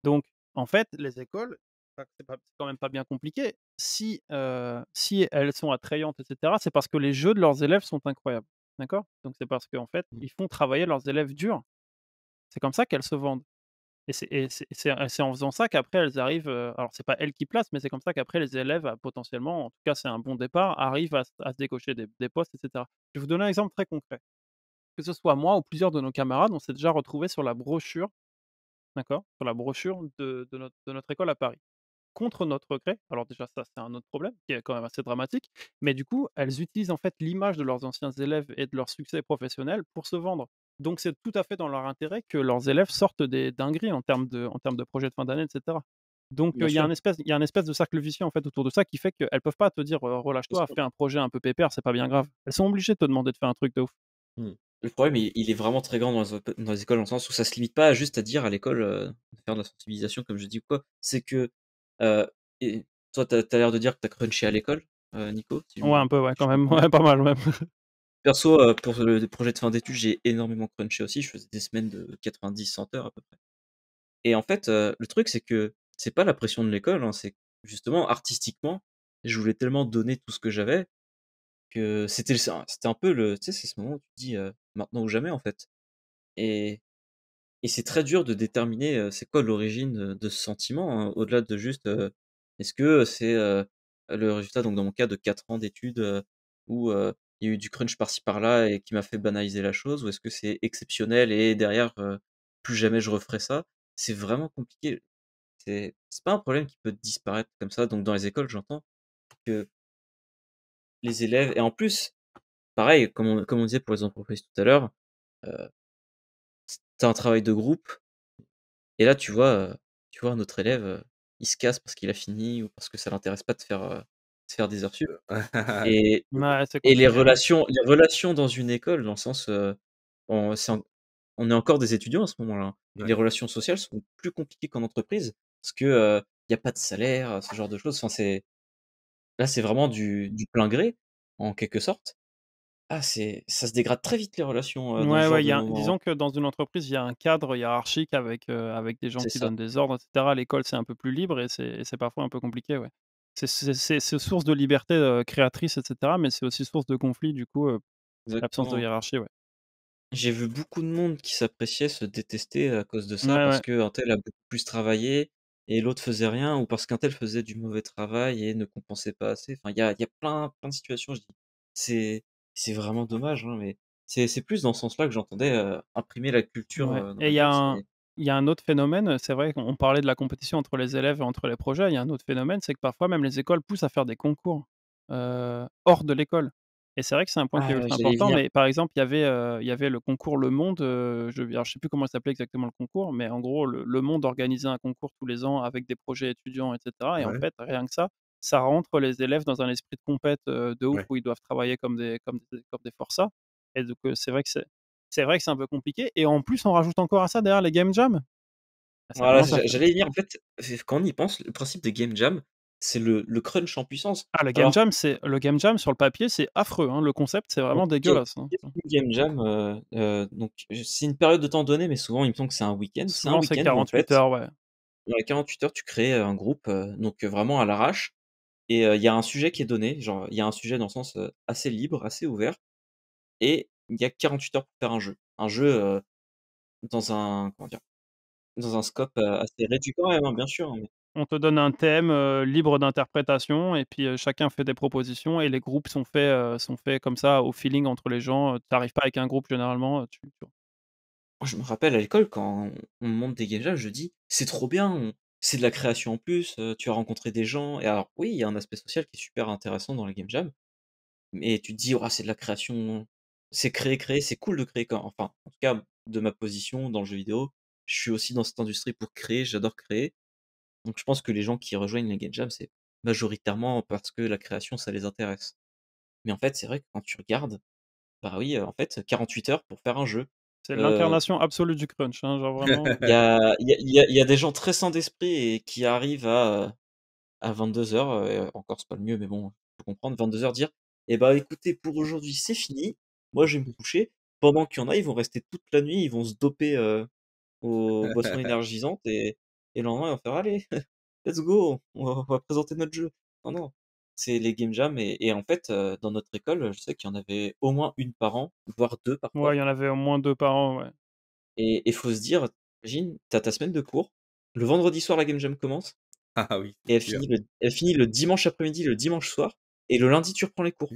Donc en fait, les écoles, c'est quand même pas bien compliqué. Si elles sont attrayantes et cetera, c'est parce que les jeux de leurs élèves sont incroyables. D'accord? Donc c'est parce qu'en fait, Mmh. ils font travailler leurs élèves dur. C'est comme ça qu'elles se vendent. Et c'est en faisant ça qu'après elles arrivent, alors c'est pas elles qui placent, mais c'est comme ça qu'après les élèves, potentiellement, en tout cas c'est un bon départ, arrivent à se décocher des postes et cetera. Je vais vous donner un exemple très concret. Que ce soit moi ou plusieurs de nos camarades, on s'est déjà retrouvés sur la brochure, d'accord? Sur la brochure de notre école à Paris. Contre notre gré, alors déjà ça c'est un autre problème qui est quand même assez dramatique, mais du coup, elles utilisent en fait l'image de leurs anciens élèves et de leur succès professionnel pour se vendre. Donc c'est tout à fait dans leur intérêt que leurs élèves sortent des dingueries en termes de projets de fin d'année et cetera. Donc Bien sûr, il y a un espèce de cercle vicieux en fait autour de ça qui fait qu'elles peuvent pas te dire: bien «Relâche-toi, sûr. fais un projet un peu pépère, c'est pas bien grave». Elles sont obligées de te demander de faire un truc de ouf. Mmh. Le problème, il est vraiment très grand dans les écoles, dans le sens où ça se limite pas juste à dire à l'école, de faire de la sensibilisation comme je dis ou quoi. C'est que, heu et toi, tu as l'air de dire que tu as crunché à l'école, Nico, si je Ouais, me un peu, ouais, si quand je même, comprends bien. ouais, pas mal même. Perso, pour le projet de fin d'études, j'ai énormément crunché aussi. Je faisais des semaines de 90-100 heures à peu près et en fait, le truc, c'est que c'est pas la pression de l'école, hein, c'est que justement artistiquement, je voulais tellement donner tout ce que j'avais que c'était un peu le tu sais, c'est ce moment où tu te dis, «Maintenant ou jamais» en fait et c'est très dur de déterminer, c'est quoi l'origine, de ce sentiment, hein, au-delà de juste, est-ce que c'est, le résultat donc dans mon cas de 4 ans d'études, où, il y a eu du crunch par-ci par-là et qui m'a fait banaliser la chose? Ou est-ce que c'est exceptionnel et derrière, plus jamais je referai ça? C'est vraiment compliqué. C'est pas un problème qui peut disparaître comme ça, donc dans les écoles, j'entends que les élèves et en plus, pareil, comme on disait pour les entreprises tout à l'heure, heu, tu un travail de groupe. Et là, tu vois un autre élève, il se casse parce qu'il a fini ou parce que ça l'intéresse pas de faire des heures sup et Ouais, c'est et les compliqué, hein. relations les relations dans une école, dans le sens, on est encore des étudiants à ce moment-là, hein. Ouais. Les relations sociales sont plus compliquées qu'en entreprise parce que, il y a pas de salaire, ce genre de choses. Enfin, là, c'est vraiment du plein gré, en quelque sorte. Ah, ça se dégrade très vite les relations, dans ce Ouais, genre ouais, de moment. disons que dans une entreprise, il y a un cadre hiérarchique avec des gens C'est qui ça, donnent des ordres et cetera. À l'école, c'est un peu plus libre et c'est parfois un peu compliqué, ouais. C'est source de liberté, créatrice et cetera, mais c'est aussi source de conflit du coup, l'absence de exactement. hiérarchie, ouais. J'ai vu beaucoup de monde qui s'appréciait se détester à cause de Ouais, ça, parce ouais. qu'un tel a beaucoup plus travaillé et l'autre faisait rien, ou parce qu'un tel faisait du mauvais travail et ne compensait pas assez. Enfin, il y a plein de situations, je dis. C'est c'est vraiment dommage, hein, mais c'est plus dans ce sens-là que j'entendais, imprimer la culture, Ouais dans et les gens, c'est il y a un autre phénomène, c'est vrai qu'on parlait de la compétition entre les élèves et entre les projets. Il y a un autre phénomène, c'est que parfois même les écoles poussent à faire des concours, hors de l'école et c'est vrai que c'est un point qui est ah, ultra j'allais y important, venir. mais par exemple, il y avait le concours Le Monde, alors je sais plus comment il s'appelait exactement le concours, mais en gros Le Monde organisait un concours tous les ans avec des projets étudiants et cetera et en Ouais, fait, rien que ça rentre les élèves dans un esprit de compète, de ouf ouais. où ils doivent travailler comme des forçats et donc c'est vrai que c'est un peu compliqué et en plus, on rajoute encore à ça derrière les game jams. Bah, ça Voilà, commence à faire j'allais y venir. En fait, quand on y pense, le principe des game jam, c'est le crunch en puissance. Alors, le game jam sur le papier, c'est affreux, hein, le concept, c'est donc vraiment qu'est dégueulasse, hein. qu'est-ce qu'une game jam? Donc c'est une période de temps donnée, mais souvent il me semble que c'est un week-end. C'est un Souvent, c'est week-end où en 48 fait, heures, ouais. dans les 48 heures, tu crées, un groupe, donc vraiment à l'arrache et il y a un sujet qui est donné, genre il y a un sujet dans le sens, assez libre, assez ouvert et il y a 48 heures pour faire un jeu. Un jeu, dans un comment dire? Dans un scope, assez réduit quand même, hein, bien sûr, hein, mais On te donne un thème, libre d'interprétation et puis, chacun fait des propositions et les groupes sont faits comme ça au feeling entre les gens, tu arrives pas avec un groupe généralement, tu moi je me rappelle à l'école quand on me montre des game jams, je dis: «C'est trop bien, c'est de la création en plus, tu as rencontré des gens» et alors oui, il y a un aspect social qui est super intéressant dans les game jams. Mais tu te dis: «Oh, c'est de la création, c'est créer, c'est cool de créer quand» enfin, en tout cas, de ma position dans le jeu vidéo, je suis aussi dans cette industrie pour créer, j'adore créer. Donc je pense que les gens qui rejoignent les game jams, c'est majoritairement parce que la création, ça les intéresse. Mais en fait, c'est vrai que quand tu regardes, bah oui, en fait, 48 heures pour faire un jeu. C'est Heu, l'incarnation absolue du crunch, hein, genre vraiment, il y a des gens très sains d'esprit et qui arrivent à 22:00, encore c'est pas le mieux, mais bon, faut comprendre, 22:00 dire: «Eh bah, écoutez, pour aujourd'hui, c'est fini. Moi, je vais me coucher». Pendant qu'il y en a, ils vont rester toute la nuit, ils vont se doper, aux boissons énergisantes et le lendemain, ils vont faire: «Allez, let's go, on va présenter notre jeu». Non, non, c'est les game jams et en fait, dans notre école, je sais qu'il y en avait au moins une par an, voire 2 ouais, parfois il y en avait au moins 2 par an, ouais. et faut se dire, imagine, tu as ta semaine de cours, le vendredi soir, la game jam commence Ah oui, et c'est sûr. elle finit le dimanche après-midi, le dimanche soir et le lundi, tu reprends les cours.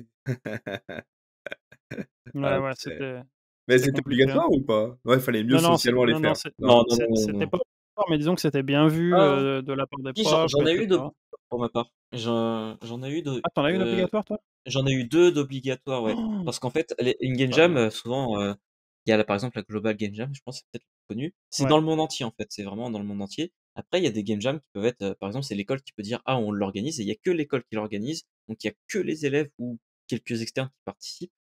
Ouais, Ah, ouais, c'est mais c'était c'était compliqué, hein. obligatoire ou pas? Ouais, il fallait mieux Non, non, socialement les non, non, faire. Non. Non, non, non, non, c'était non. pas obligatoire, mais disons que c'était bien vu, Ah, de la part des si, profs j'en et ai eu cetera. d'obligatoires pour ma part. J'en ai eu Ah, tu en as une obligatoire, toi? j'en ai eu 2 d'obligatoires, ouais. Parce qu'en fait, une game Pas jam, bien. souvent, il y a là, par exemple, la Global Game Jam, je pense, c'est peut-être le plus connu. C'est Ouais. dans le monde entier, en fait, c'est vraiment dans le monde entier. Après, il y a des game jams qui peuvent être, par exemple, c'est l'école qui peut dire: «Ah, on l'organise» et il y a que l'école qui l'organise, donc il y a que les élèves ou quelques externes qui participent.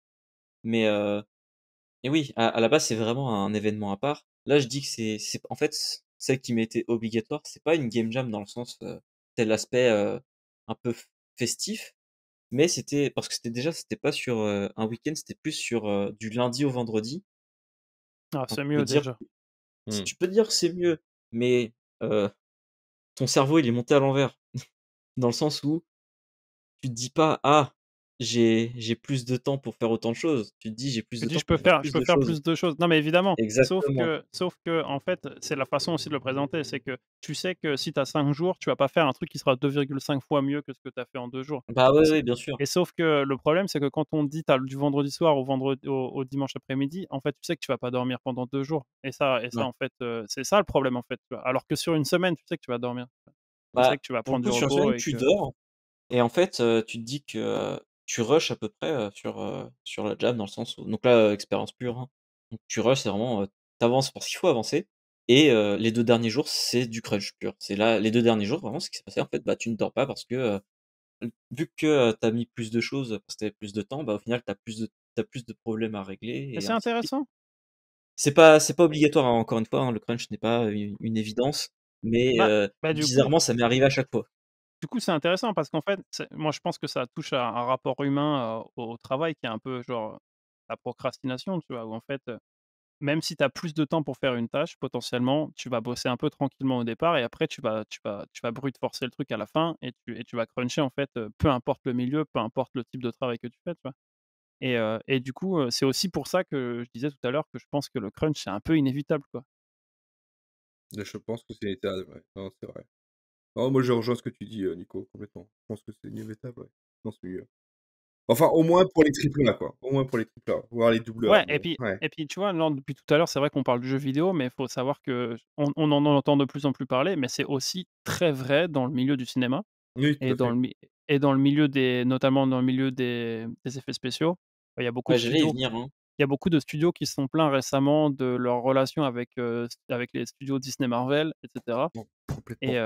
Mais, et oui, à la base, c'est vraiment un événement à part. Là, je dis que c'est en fait, celle qui m'était obligatoire, c'est pas une game jam dans le sens, c'est l'aspect, un peu festif, mais c'était parce que c'était pas sur, un week-end, c'était plus sur, du lundi au vendredi. Ah, Donc c'est on peut mieux dire déjà. Mmh. tu peux dire que c'est mieux, mais, ton cerveau, il est monté à l'envers. Dans le sens où tu te dis pas: «Ah, j'ai plus de temps pour faire autant de choses». Tu te dis: «J'ai plus Tu de dis: temps pour faire je plus peux de faire choses». plus de choses». Non, mais évidemment, Exactement. sauf que en fait, c'est la façon aussi de le présenter. C'est que tu sais que si tu as 5 jours, tu vas pas faire un truc qui sera 2,5 fois mieux que ce que tu as fait en 2 jours. Bah, oui, S oui, bien sûr. et sauf que le problème, c'est que quand on dit: «Tu as du vendredi soir au dimanche après-midi», en fait, tu sais que tu vas pas dormir pendant 2 jours et ça, Ouais. en fait, c'est ça le problème, en fait, tu vois? Alors que sur une semaine, tu sais que tu vas dormir. Tu sais Bah, que tu vas pour le prendre du coup, sur une repos semaine, et tu que dors et en fait, tu te dis que, tu rushes à peu près, sur la jam dans le sens où donc là, expérience pure, hein. Donc tu rushes, c'est vraiment, tu avances parce qu'il faut avancer et les 2 derniers jours, c'est du crunch pur. C'est là les 2 derniers jours, vraiment, ce qui s'est passé, en fait, bah, tu ne dors pas parce que, vu que, tu as mis plus de choses parce que tu avais plus de temps, bah, au final, tu plus de problèmes à régler mais et c'est ainsi de suite. intéressant. C'est pas obligatoire, hein, encore une fois, hein, le crunch n'est pas une évidence, mais Du coup bizarrement, ça m'est arrivé à chaque fois. c'est intéressant parce qu'en fait, moi, je pense que ça touche à un rapport humain, au travail qui est un peu genre, la procrastination, tu vois? Où en fait, même si tu as plus de temps pour faire une tâche, potentiellement, tu vas bosser un peu tranquillement au départ et après tu vas brute forcer le truc à la fin et tu vas cruncher en fait, peu importe le milieu, peu importe le type de travail que tu fais, tu vois? Et du coup, c'est aussi pour ça que je disais tout à l'heure que je pense que le crunch, c'est un peu inévitable, quoi. Je pense que c'est ça, ouais. Non, c'est vrai. Non, moi, je rejoins ce que tu dis, Nico, complètement. Je pense que c'est inévitable, ouais, dans ce milieu. Enfin, au moins pour les triple A, quoi. Au moins pour les triple A, voire les double A, Ouais mais ouais. et puis tu vois, non, depuis tout à l'heure, c'est vrai qu'on parle de jeux vidéo, mais il faut savoir qu'on en entend de plus en plus parler, mais c'est aussi très vrai dans le milieu du cinéma Oui, tout et à fait. dans le milieu des notamment dans le milieu des effets spéciaux. Il y a beaucoup Ouais, de j'allais y studios venir, hein. il y a beaucoup de studios qui se sont plaints récemment de leur relation avec les studios Disney Marvel et cetera Non, et complètement.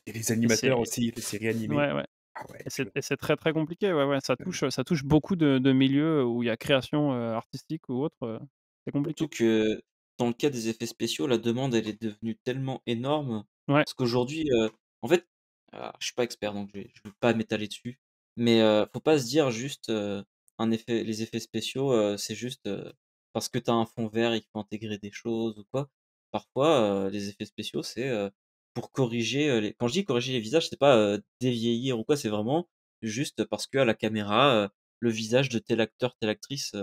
Et les et animateurs c'est aussi, les séries animées. ouais, ouais Ah ouais, et c'est très, très compliqué, ouais, ouais, purée. ça touche beaucoup de milieux où il y a création, artistique ou autre, c'est compliqué. Surtout que dans le cas des effets spéciaux, la demande, elle est devenue tellement énorme Ouais. parce qu'aujourd'hui, en fait, je suis pas expert donc je vais pas m'étaler dessus, mais faut pas se dire juste, les effets spéciaux, c'est juste, parce que tu as un fond vert et qu'il faut intégrer des choses ou quoi. Parfois, les effets spéciaux, c'est, pour corriger, les quand je dis corriger les visages, c'est pas, dévieillir ou quoi, c'est vraiment juste parce qu'à la caméra, le visage de tel acteur, telle actrice,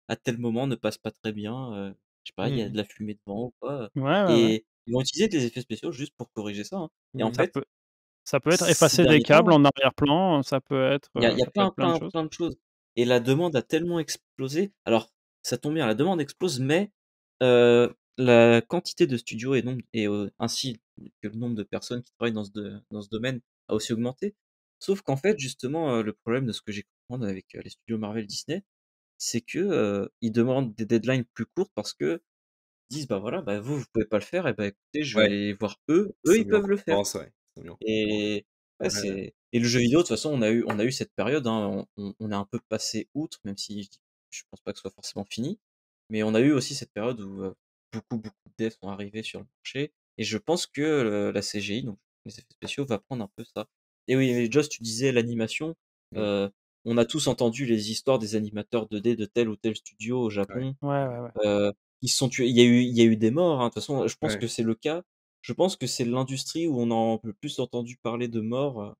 à tel moment ne passe pas très bien, je sais pas, il y a Mmh. de la fumée devant ou quoi, Ouais, ouais, ouais. et ils vont utiliser des effets spéciaux juste pour corriger ça, hein, et en Mmh. Ça fait, peut ça peut être ces effacer des derniers câbles temps, en arrière-plan, il y a ça peut plein, être plein de plein, choses. plein de choses et la demande a tellement explosé. Alors, ça tombe bien, la demande explose, mais la quantité de studios ainsi que le nombre de personnes qui travaillent dans ce domaine a aussi augmenté. Sauf qu'en fait, justement, le problème de ce que j'ai compris avec, les studios Marvel, Disney, c'est que, ils demandent des deadlines plus courtes parce que disent: «Bah, voilà, bah, vous pouvez pas le faire et bah, écoutez, je vais Ouais, aller voir eux, ils sont ils mis en peuvent le faire» concurrence, ouais. Ils sont mis en concurrence. et Ouais, Ouais, et le jeu vidéo, de toute façon, on a eu cette période, hein, on est un peu passé outre, même si je pense pas que ce soit forcément fini. Mais on a eu aussi cette période où beaucoup de devs sont arrivés sur le marché. Et je pense que la CGI, donc les effets spéciaux, va prendre un peu ça. Et oui, mais Joss, tu disais l'animation. mmh, euh, on a tous entendu les histoires des animateurs 2D de tel ou tel studio au ouais, Japon Ouais, ouais, ouais. qui se sont tués. Il y a eu des morts, hein. De toute façon, je pense ouais, que c'est le cas. Je pense que c'est l'industrie où on a le plus entendu parler de morts,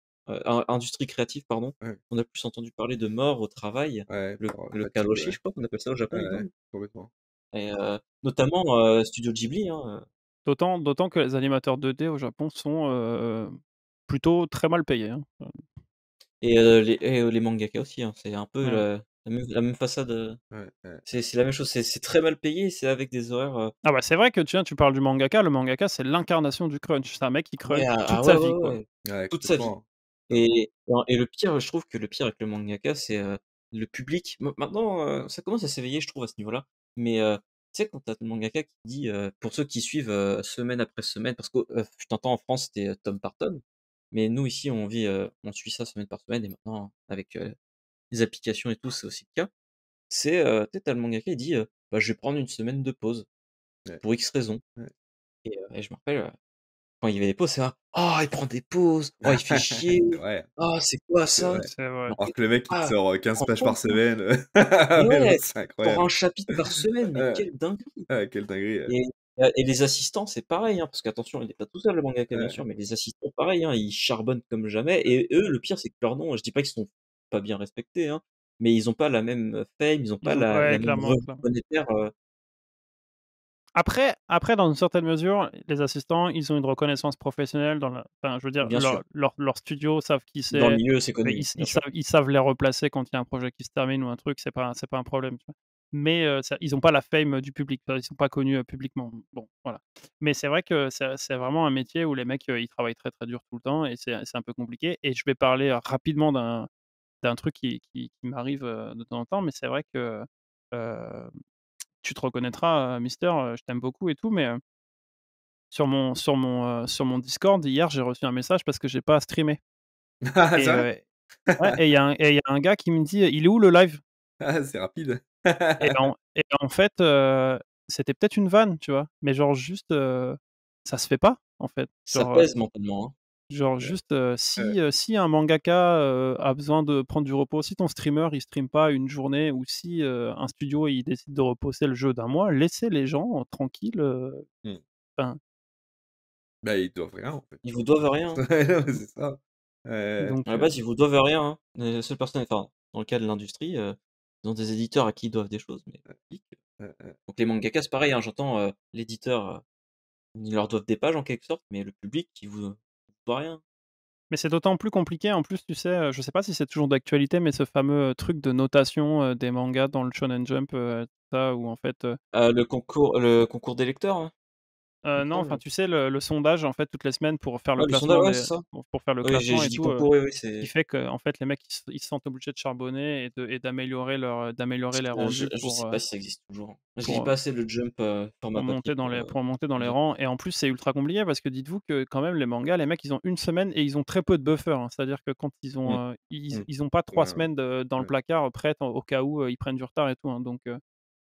industrie créative, pardon. ouais, On a plus entendu parler de morts au travail. ouais, par Le fatigue, karoshi, ouais. je crois qu'on appelle ça au Japon, Ouais, il me ouais, semble. complètement. Et notamment Studio Ghibli, hein. D'autant que les animateurs 2D au Japon sont, plutôt très mal payés, hein. Et les mangaka aussi, hein. C'est un peu Ouais. la même façade. Ouais, ouais, C'est la même chose. C'est très mal payé. C'est avec des horaires. Ah bah, c'est vrai que tiens, tu parles du mangaka, le mangaka, c'est l'incarnation du crunch. C'est un mec qui Ouais, crunch toute ouais, sa ouais, vie, quoi. ouais. ouais, Toute sa vie. complètement. Et le pire, je trouve que le pire avec le mangaka, c'est le public. Maintenant, ça commence à s'éveiller, je trouve, à ce niveau-là. Mais tu sais, quand t'as le mangaka qui dit, pour ceux qui suivent semaine après semaine, parce que je t'entends en France, c'était tome par tome, mais nous ici, on suit ça semaine par semaine, et maintenant, avec les applications et tout, c'est aussi le cas. C'est, tu sais, t'as le mangaka, il dit, bah, je vais prendre une semaine de pause Ouais, pour X raisons. ouais. Et je me rappelle, quand il y avait des pauses, c'est là, oh, il prend des pauses, oh, il fait chier, C'est vrai, oh, c'est quoi c'est ça? vrai. C'est vrai. Non, Alors mais que le mec, il te ah, sort, tu te 15 rends pages par compte, là? semaine, Mais mais non, ouais, c'est tu incroyable. un chapitre par semaine, mais Ouais, quelle dinguerie! ouais, quelle dinguerie, Et et les assistants, c'est pareil, hein, parce qu'attention, il est pas tout seul le mangaka, bien ouais, sûr, mais les assistants, pareil, hein, ils charbonnent comme jamais. ouais, Et eux, le pire, c'est que leurs noms, je dis pas qu'ils sont pas bien respectés, hein, mais ils ont pas la même fame, ils ont pas Ils ont la ouais, même clairement, revue clairement. monétaire. Après, dans une certaine mesure, les assistants, ils ont une reconnaissance professionnelle dans la enfin, je veux dire, Bien sûr, leurs studios savent qui dans le c'est, milieu, c'est ils connu, s bien sûr. ils savent les replacer quand il y a un projet qui se termine ou un truc, c'est pas un problème, tu vois? Mais, ça ils ont pas la fame, du public, ils sont pas connus, publiquement. Bon, voilà. Mais c'est vrai que c'est vraiment un métier où les mecs, ils travaillent très, très dur tout le temps et c'est un peu compliqué et je vais parler, rapidement d'un truc qui m'arrive, de temps en temps, mais c'est vrai que, heu, tu te reconnaîtras, Mister, je t'aime beaucoup et tout, mais, sur mon Discord, hier, j'ai reçu un message parce que j'ai pas streamé Ah, et c'est vrai? ouais et il y a un gars qui me dit: «Il est où le live?» Ah, c'est rapide. En fait, c'était peut-être une vanne, tu vois? Mais genre juste, ça se fait pas, en fait. Ça pèse mentalement, hein. Genre Ouais, juste, ouais. si un mangaka, a besoin de prendre du repos, si ton streamer, il stream pas une journée ou si, un studio, il décide de repousser le jeu d'un mois, laissez les gens, tranquilles, Mmh. enfin, Bah, ils doivent rien, en fait. Ils vous doivent rien, hein. Ouais, non, mais c'est ça. Ouais, donc À la base, ils vous doivent rien, hein. Les seules personnes, enfin, dans le cas de l'industrie, ils ont des éditeurs à qui ils doivent des choses, mais le public, ouais. donc les mangakas, c'est pareil, hein, j'entends, l'éditeur, ils leur doivent des pages en quelque sorte, mais le public, il vous doit rien. mais c'est d'autant plus compliqué, en plus, tu sais, je sais pas si c'est toujours d'actualité, mais ce fameux, truc de notation, des mangas dans le Shonen Jump, ça où en fait, Le concours des lecteurs, hein, il me non, enfin, semble. tu sais, le sondage, en fait, toutes les semaines pour faire le Ouais, le sondage, classement ouais, des c'est ça. pour faire le Oui, j'ai classement j'ai et dit tout, concours, oui, oui, qui c'est fait qu'en fait, les mecs, ils se sentent obligés de charbonner et d'améliorer les rendus je sais pas si ça existe toujours, hein. Je lis pour, pas assez le Jump, format papier pour monter dans pour les dire. rangs et en plus, c'est ultra compliqué parce que dites-vous que quand même les mangas, les mecs, ils ont une semaine et ils ont très peu de buffer, hein. C'est-à-dire que quand Mmh, mmh, ils ont pas 3 Ouais, semaines dans le ouais. placard, prêtes au cas où, ils prennent du retard et tout, hein, donc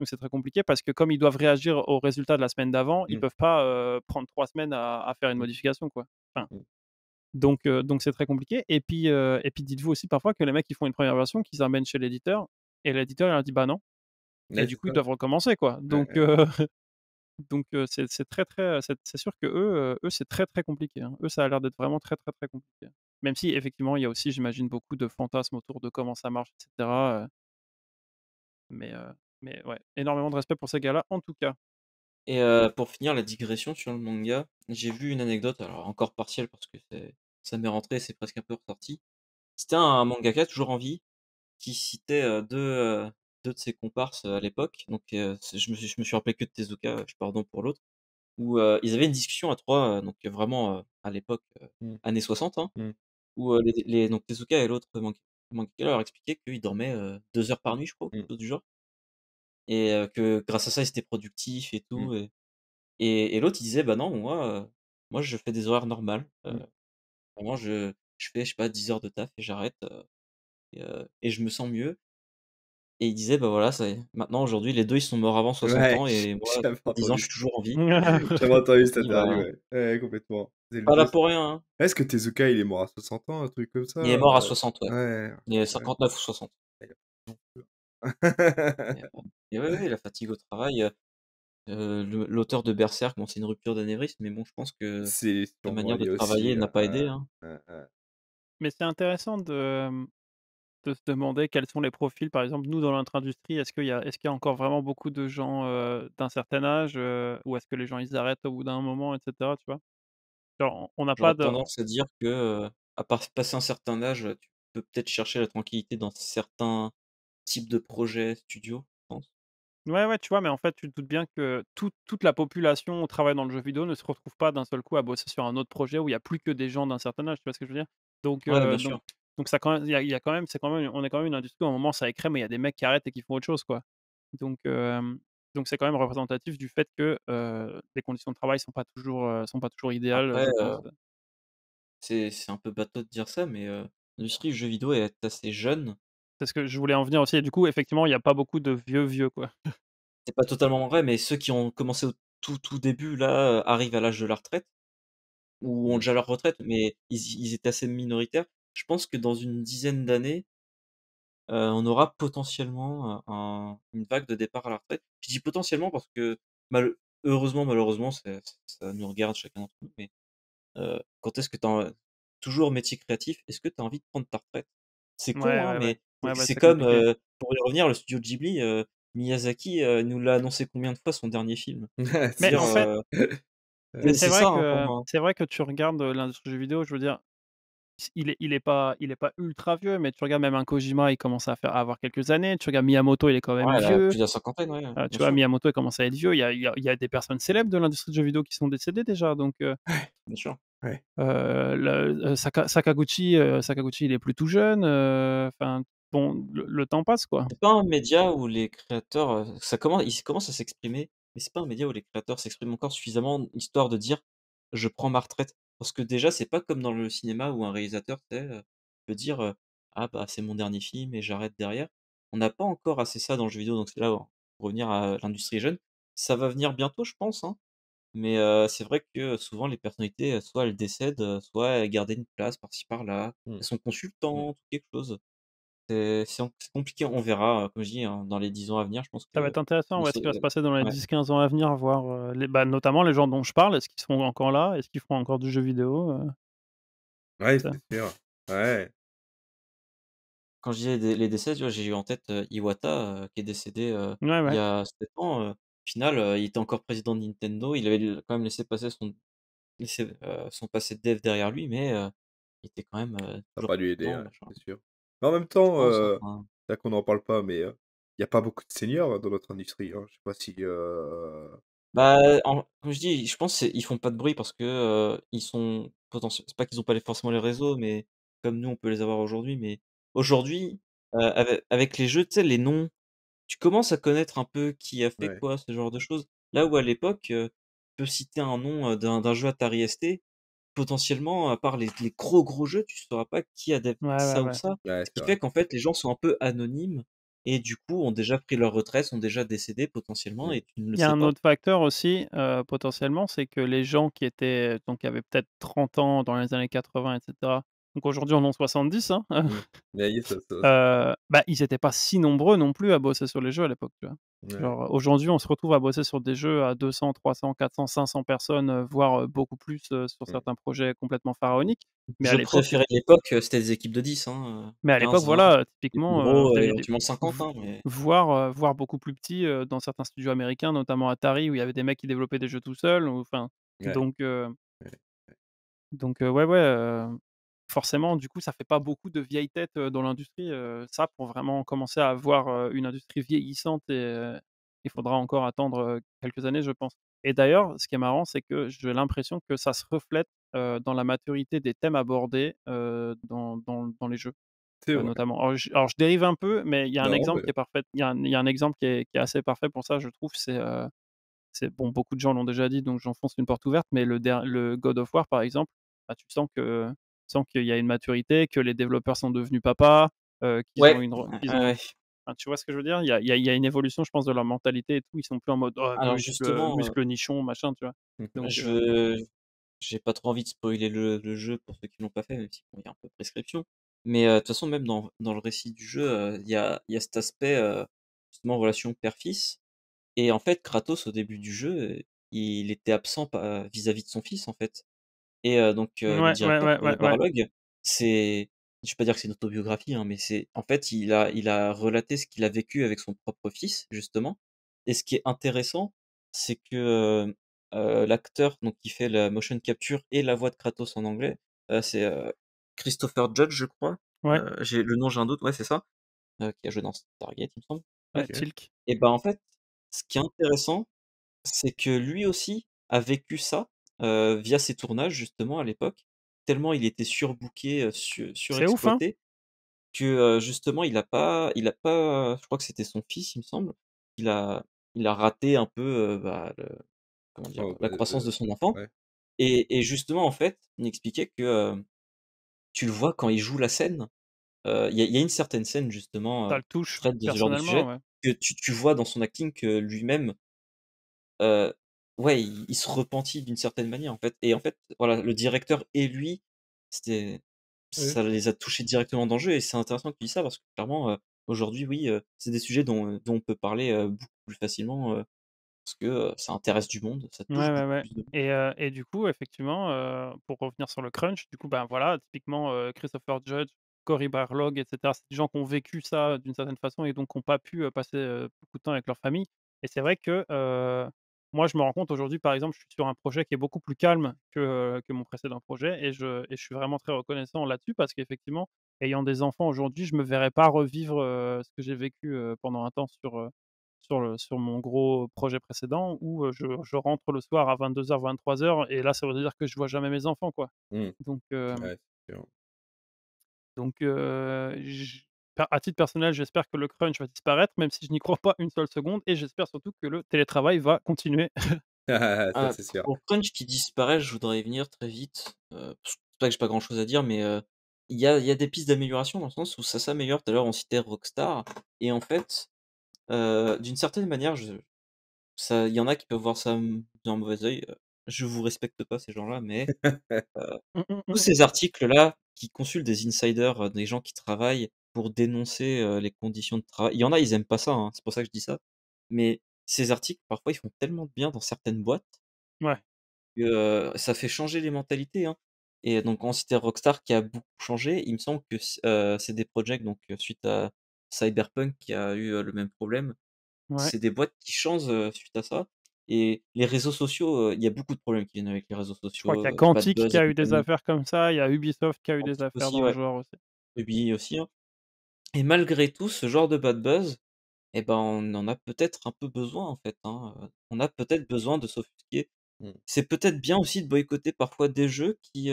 c'est très compliqué parce que comme ils doivent réagir aux résultats de la semaine d'avant, ils Mmh, peuvent pas, prendre 3 semaines à faire une mmh, modification, quoi. Enfin, mmh. donc c'est très compliqué et puis dites-vous aussi parfois que les mecs, ils font une première version qu'ils amènent chez l'éditeur et l'éditeur, il leur dit: «Bah non» et Ouais, du c'est coup, ils ça. doivent recommencer, quoi. Ouais, Donc ouais. c'est très, très, c'est sûr que eux, c'est très, très compliqué, hein. Eux, ça a l'air d'être vraiment très, très, très compliqué. Même si effectivement, il y a aussi, j'imagine, beaucoup de fantasmes autour de comment ça marche et cetera, mais ouais, énormément de respect pour ces gars-là, en tout cas. Et pour finir la digression sur le manga, j'ai vu une anecdote, alors encore partielle parce que ça m'est rentré, c'est presque un peu ressorti. C'était un mangaka toujours en vie qui citait, 2 de ses comparses, à l'époque. Donc je me suis rappelé que de Tezuka, pardon pour l'autre, où, ils avaient une discussion à 3, donc vraiment, à l'époque, Mmh, années 60, hein, mmh, où, donc Tezuka et l'autre mangaka leur expliquaient qu'ils dormaient, 2 heures par nuit, je crois, ou quelque mmh, chose du genre, et que grâce à ça, ils étaient productifs et mmh, tout. Et l'autre, il disait: «Bah non, moi, je fais des horaires normales, mmh. vraiment je fais, je sais pas, 10 heures de taf et j'arrête, et je me sens mieux. Et il disait: «Bah, voilà, c'est maintenant aujourd'hui les 2 ils sont morts avant 60 Ouais, ans et moi, j'avais 10 ans, je entendu suis toujours en vie». j'avais entendu cette Il dit: interview, «Bah, ouais. Ouais, complètement. C'est le pas là 2. pour rien, hein». Est-ce que Tezuka, il est mort à 60 ans, un truc comme Il est ça? mort à 60, ouais. Ouais, Il est ouais. 59 ou 60. Il Et ouais, ouais, la fatigue au travail, l'auteur de Berserk, bon, c'est une rupture d'anévrisme, mais bon, je pense que C'est sa sûrement manière de lié aussi, travailler n'a pas aidé, hein. Mais c'est intéressant de se demander quels sont les profils. Par exemple, nous, dans notre industrie, est-ce qu'il y a encore vraiment beaucoup de gens, d'un certain âge, ou est-ce que les gens, ils arrêtent au bout d'un moment et cetera, tu vois? Genre, on n'a pas J'aurais de tendance à dire que, à part passer un certain âge, tu peux peut-être chercher la tranquillité dans certains types de projets studio, je pense. ouais, ouais, tu vois? Mais en fait, tu te doutes bien que toute la population au travail dans le jeu vidéo ne se retrouve pas d'un seul coup à bosser sur un autre projet où il y a plus que des gens d'un certain âge, tu vois ce que je veux dire? Donc Ouais, heu, bien donc sûr. donc ça quand même il y a quand même c'est quand même on est quand même une industrie où à un moment ça écrème mais il y a des mecs qui arrêtent et qui font autre chose, quoi. Donc donc c'est quand même représentatif du fait que, les conditions de travail sont pas toujours idéales, Après, je pense. c'est un peu bateau de dire ça, mais l'industrie du jeu vidéo est assez jeune. C'est ce que je voulais en venir aussi et du coup, effectivement, il y a pas beaucoup de vieux, quoi. C'est pas totalement vrai, mais ceux qui ont commencé au tout début là, arrivent à l'âge de la retraite ou ont Mmh. déjà leur retraite, mais ils étaient assez minoritaires. Je pense que dans une dizaine d'années, on aura potentiellement, une vague de départ à la retraite. Je dis potentiellement parce que heureusement, malheureusement, ça nous regarde chacun d'entre nous, mais quand est-ce que tu as toujours métier créatif, est-ce que tu as envie de prendre ta retraite? C'est con, Ouais, hein, ouais, ouais. mais Ouais, ouais, c'est c'est comme, compliqué. pour y revenir, le studio Ghibli, Miyazaki, nous l'a annoncé combien de fois son dernier film? Je veux Mais dire, en fait mais c'est ça, hein, pour c'est vrai que tu regardes, l'industrie du jeu vidéo, je veux dire, il est pas ultra vieux, mais tu regardes même un Kojima, il commence à avoir quelques années. Tu regardes Miyamoto, il est quand même ouais, elle a vieux. plus de la cinquantaine, ouais, Tu bien vois, sûr, Miyamoto, il commence à être vieux. Il y a des personnes célèbres de l'industrie du jeu vidéo qui sont décédées déjà, donc bien sûr. Ouais. Sakaguchi, il est plus tout jeune, enfin, bon, le temps passe, quoi. C'est pas un média où les créateurs, ils commencent à s'exprimer, mais c'est pas un média où les créateurs s'expriment encore suffisamment, histoire de dire: «Je prends ma retraite». Parce que déjà, c'est pas comme dans le cinéma où un réalisateur, tu sais, peut dire, «Ah bah, c'est mon dernier film et j'arrête derrière». On n'a pas encore assez ça dans le jeu vidéo, donc c'est là, pour revenir à l'industrie jeune. Ça va venir bientôt, je pense, hein, mais c'est vrai que souvent les personnalités, soit elles décèdent, soit elles gardent une place par-ci par-là. Mmh. Elles sont Mmh. consultantes ou quelque chose. C'est compliqué, on verra, comme je dis, hein, dans les 10 ans à venir, je pense Ça va que être intéressant, les ouais, ce choses qui va se passer dans les ouais. 10-15 ans à venir, voir, notamment les gens dont je parle. Est-ce qu'ils seront encore là? Est-ce qu'ils feront encore du jeu vidéo? Ouais, Ça c'est sûr. Ouais. Quand je disais les décès, tu vois, j'ai eu en tête, Iwata, qui est décédé, ouais, il y ouais. a 7 ans, au final, il était encore président de Nintendo. Il avait quand même son passé de dev derrière lui, mais il était quand même, Ça a toujours pas dû aider, président, ouais, machin. c'est sûr. Mais en même Je temps, pense, enfin, c'est vrai qu'on n'en parle pas, mais il y a pas beaucoup de seniors dans notre industrie, hein. Je sais pas si, bah, comme je dis, je pense ils font pas de bruit parce que, ils sont c'est pas qu'ils ont pas forcément les réseaux, mais comme nous, on peut les avoir aujourd'hui, mais aujourd'hui, avec les jeux, tu sais, les noms, tu commences à connaître un peu qui a fait ouais, quoi, ce genre de choses. Là où à l'époque, tu peux citer un nom, d'un jeu Atari ST, potentiellement, à part les gros jeux, tu sauras pas qui a dev Ouais, ouais, ça ou ouais. ça. ouais, Ce c'est qui vrai. fait qu'en fait, les gens sont un peu anonymes et du coup, ont déjà pris leur retraite, sont déjà décédés potentiellement Mmh. et tu ne le Il y a sais un pas. autre facteur aussi, potentiellement, c'est que les gens qui avaient peut-être 30 ans dans les années 80 et cetera, donc aujourd'hui en ont 70, hein, Mmh. Mais il y a ça aussi. ils étaient pas si nombreux non plus à bosser sur les jeux à l'époque, tu vois? Ouais. Genre, aujourd'hui, on se retrouve à bosser sur des jeux à 200-300-400-500 personnes, voire, beaucoup plus, sur Mmh. certains projets complètement pharaoniques. Mais à Je l'époque préférais l'époque, c'était des équipes de 10, hein, mais à l'époque, 15-20, voilà, les plus typiquement, gros, tu as eu des éventuellement 50, v hein, mais voire beaucoup plus petits, dans certains studios américains, notamment Atari, où il y avait des mecs qui développaient des jeux tout seuls ou enfin Ouais. donc heu Ouais. ouais, ouais, forcément, du coup, ça fait pas beaucoup de vieilles têtes, dans l'industrie, ça, pour vraiment commencer à avoir, une industrie vieillissante il faudra encore attendre, quelques années, je pense. Et d'ailleurs, ce qui est marrant, c'est que j'ai l'impression que ça se reflète, dans la maturité des thèmes abordés, dans les jeux, C'est vrai. notamment. Alors je dérive un peu, mais il y a un Non, exemple mais qui est parfait. Il y a un exemple qui est assez parfait pour ça, je trouve, c'est bon, beaucoup de gens l'ont déjà dit, donc j'enfonce une porte ouverte, mais le God of War, par exemple, bah, tu sens que sens qu'il y a une maturité, que les développeurs sont devenus papas, qu'ils ont Ouais, une re ouais, qu'ils ouais, ont ouais. enfin, tu vois ce que je veux dire? Il y a une évolution, je pense, de leur mentalité et tout. Ils sont plus en mode: «Oh Alors justement, muscle nichon, machin», tu vois? Donc je j'ai pas trop envie de spoiler le jeu pour ceux qui l'ont pas fait, même si bon, il y a un peu de prescription. Mais, de toute façon, même dans le récit du jeu, il y a cet aspect, justement relation père-fils et en fait, Kratos, au début du jeu, il était absent vis-à-vis de son fils, en fait. Et donc le ouais, ouais, directeur, ouais, ouais, ouais. Barlog, c'est je vais pas dire que c'est une autobiographie, hein, mais c'est en fait, il a relaté ce qu'il a vécu avec son propre fils, justement. Et ce qui est intéressant, c'est que, l'acteur donc qui fait la motion capture et la voix de Kratos en anglais, c'est, Christopher Judge, je crois. Ouais, J'ai un doute, ouais, c'est ça, qui a joué dans Stargate, il me semble. ouais, OK. Teal'c. Et ben, en fait, ce qui est intéressant, c'est que lui aussi a vécu ça, via ses tournages justement à l'époque, tellement il était surbooké, C'est ouf, hein? surexploité que, justement je crois que c'était son fils, il me semble, il a raté un peu, bah, comment dire? Oh, La bah, croissance de son enfant. ouais. Et justement en fait, il expliquait que, tu le vois quand il joue la scène, il y a une certaine scène justement, Ça le qui touche traite de ce genre de personnellement, sujet, ouais. que tu vois dans son acting que lui-même, Heu, ouais, il se repentit d'une certaine manière, en fait. Et en fait, voilà, le directeur et lui, c'était Oui. ça les a touchés directement dans le jeu. Et c'est intéressant que tu dis ça parce que clairement, aujourd'hui, oui, c'est des sujets dont on peut parler, beaucoup plus facilement, parce que, ça intéresse du monde, ça Ouais, touche ouais, beaucoup ouais plus de monde. et du coup, effectivement, pour revenir sur le crunch, du coup, ben, voilà, typiquement, Christopher Judge, Cory Barlog et cetera, c'est des gens qui ont vécu ça d'une certaine façon et donc qui ont pas pu, passer, beaucoup de temps avec leur famille et c'est vrai que, moi, je me rends compte aujourd'hui, par exemple, je suis sur un projet qui est beaucoup plus calme que mon précédent projet et je suis vraiment très reconnaissant là-dessus parce qu'effectivement, ayant des enfants aujourd'hui, je me verrais pas revivre, ce que j'ai vécu, pendant un temps sur mon gros projet précédent où, je rentre le soir à 22:00-23:00 et là, ça veut dire que je vois jamais mes enfants, quoi. Mmh. Donc Ouais, c'est sûr. j à titre personnel, j'espère que le crunch va disparaître, même si je n'y crois pas une seule seconde et j'espère surtout que le télétravail va continuer. Ça, c'est sûr. Pour Crunch qui disparaît, je voudrais y venir très vite, c'est pas que j'ai pas grand chose à dire, mais, il y a des pistes d'amélioration dans le sens où ça s'améliore. Tout à l'heure, on citait Rockstar et en fait, d'une certaine manière, il y en a qui peuvent voir ça, d'un mauvais œil, je vous respecte pas ces gens-là, mais, Mmh, mmh, tous mmh. ces articles-là qui consultent des insiders, des gens qui travaillent pour dénoncer, les conditions de travail. Il y en a, ils aiment pas ça, hein, c'est pour ça que je dis ça, mais ces articles, parfois, ils font tellement de bien dans certaines boîtes Ouais, que, ça fait changer les mentalités, hein. Et donc on citait Rockstar qui a beaucoup changé. Il me semble que CD Projekt donc, suite à Cyberpunk qui a eu, le même problème, ouais. c'est des boîtes qui changent, suite à ça. Et les réseaux sociaux, il y a beaucoup de problèmes qui viennent avec les réseaux Je crois qu'il y sociaux, a bad Quantic qui buzz et a eu des compagnie. affaires comme ça, il y a Ubisoft qui a eu des Quantique affaires aussi, dans le ouais, genre aussi. Ubi aussi, hein. Et malgré tout, ce genre de bad buzz, et ben, on en a peut-être un peu besoin, en fait, hein, on a peut-être besoin de s'offusquer. Mmh. C'est peut-être bien aussi de boycotter parfois des jeux qui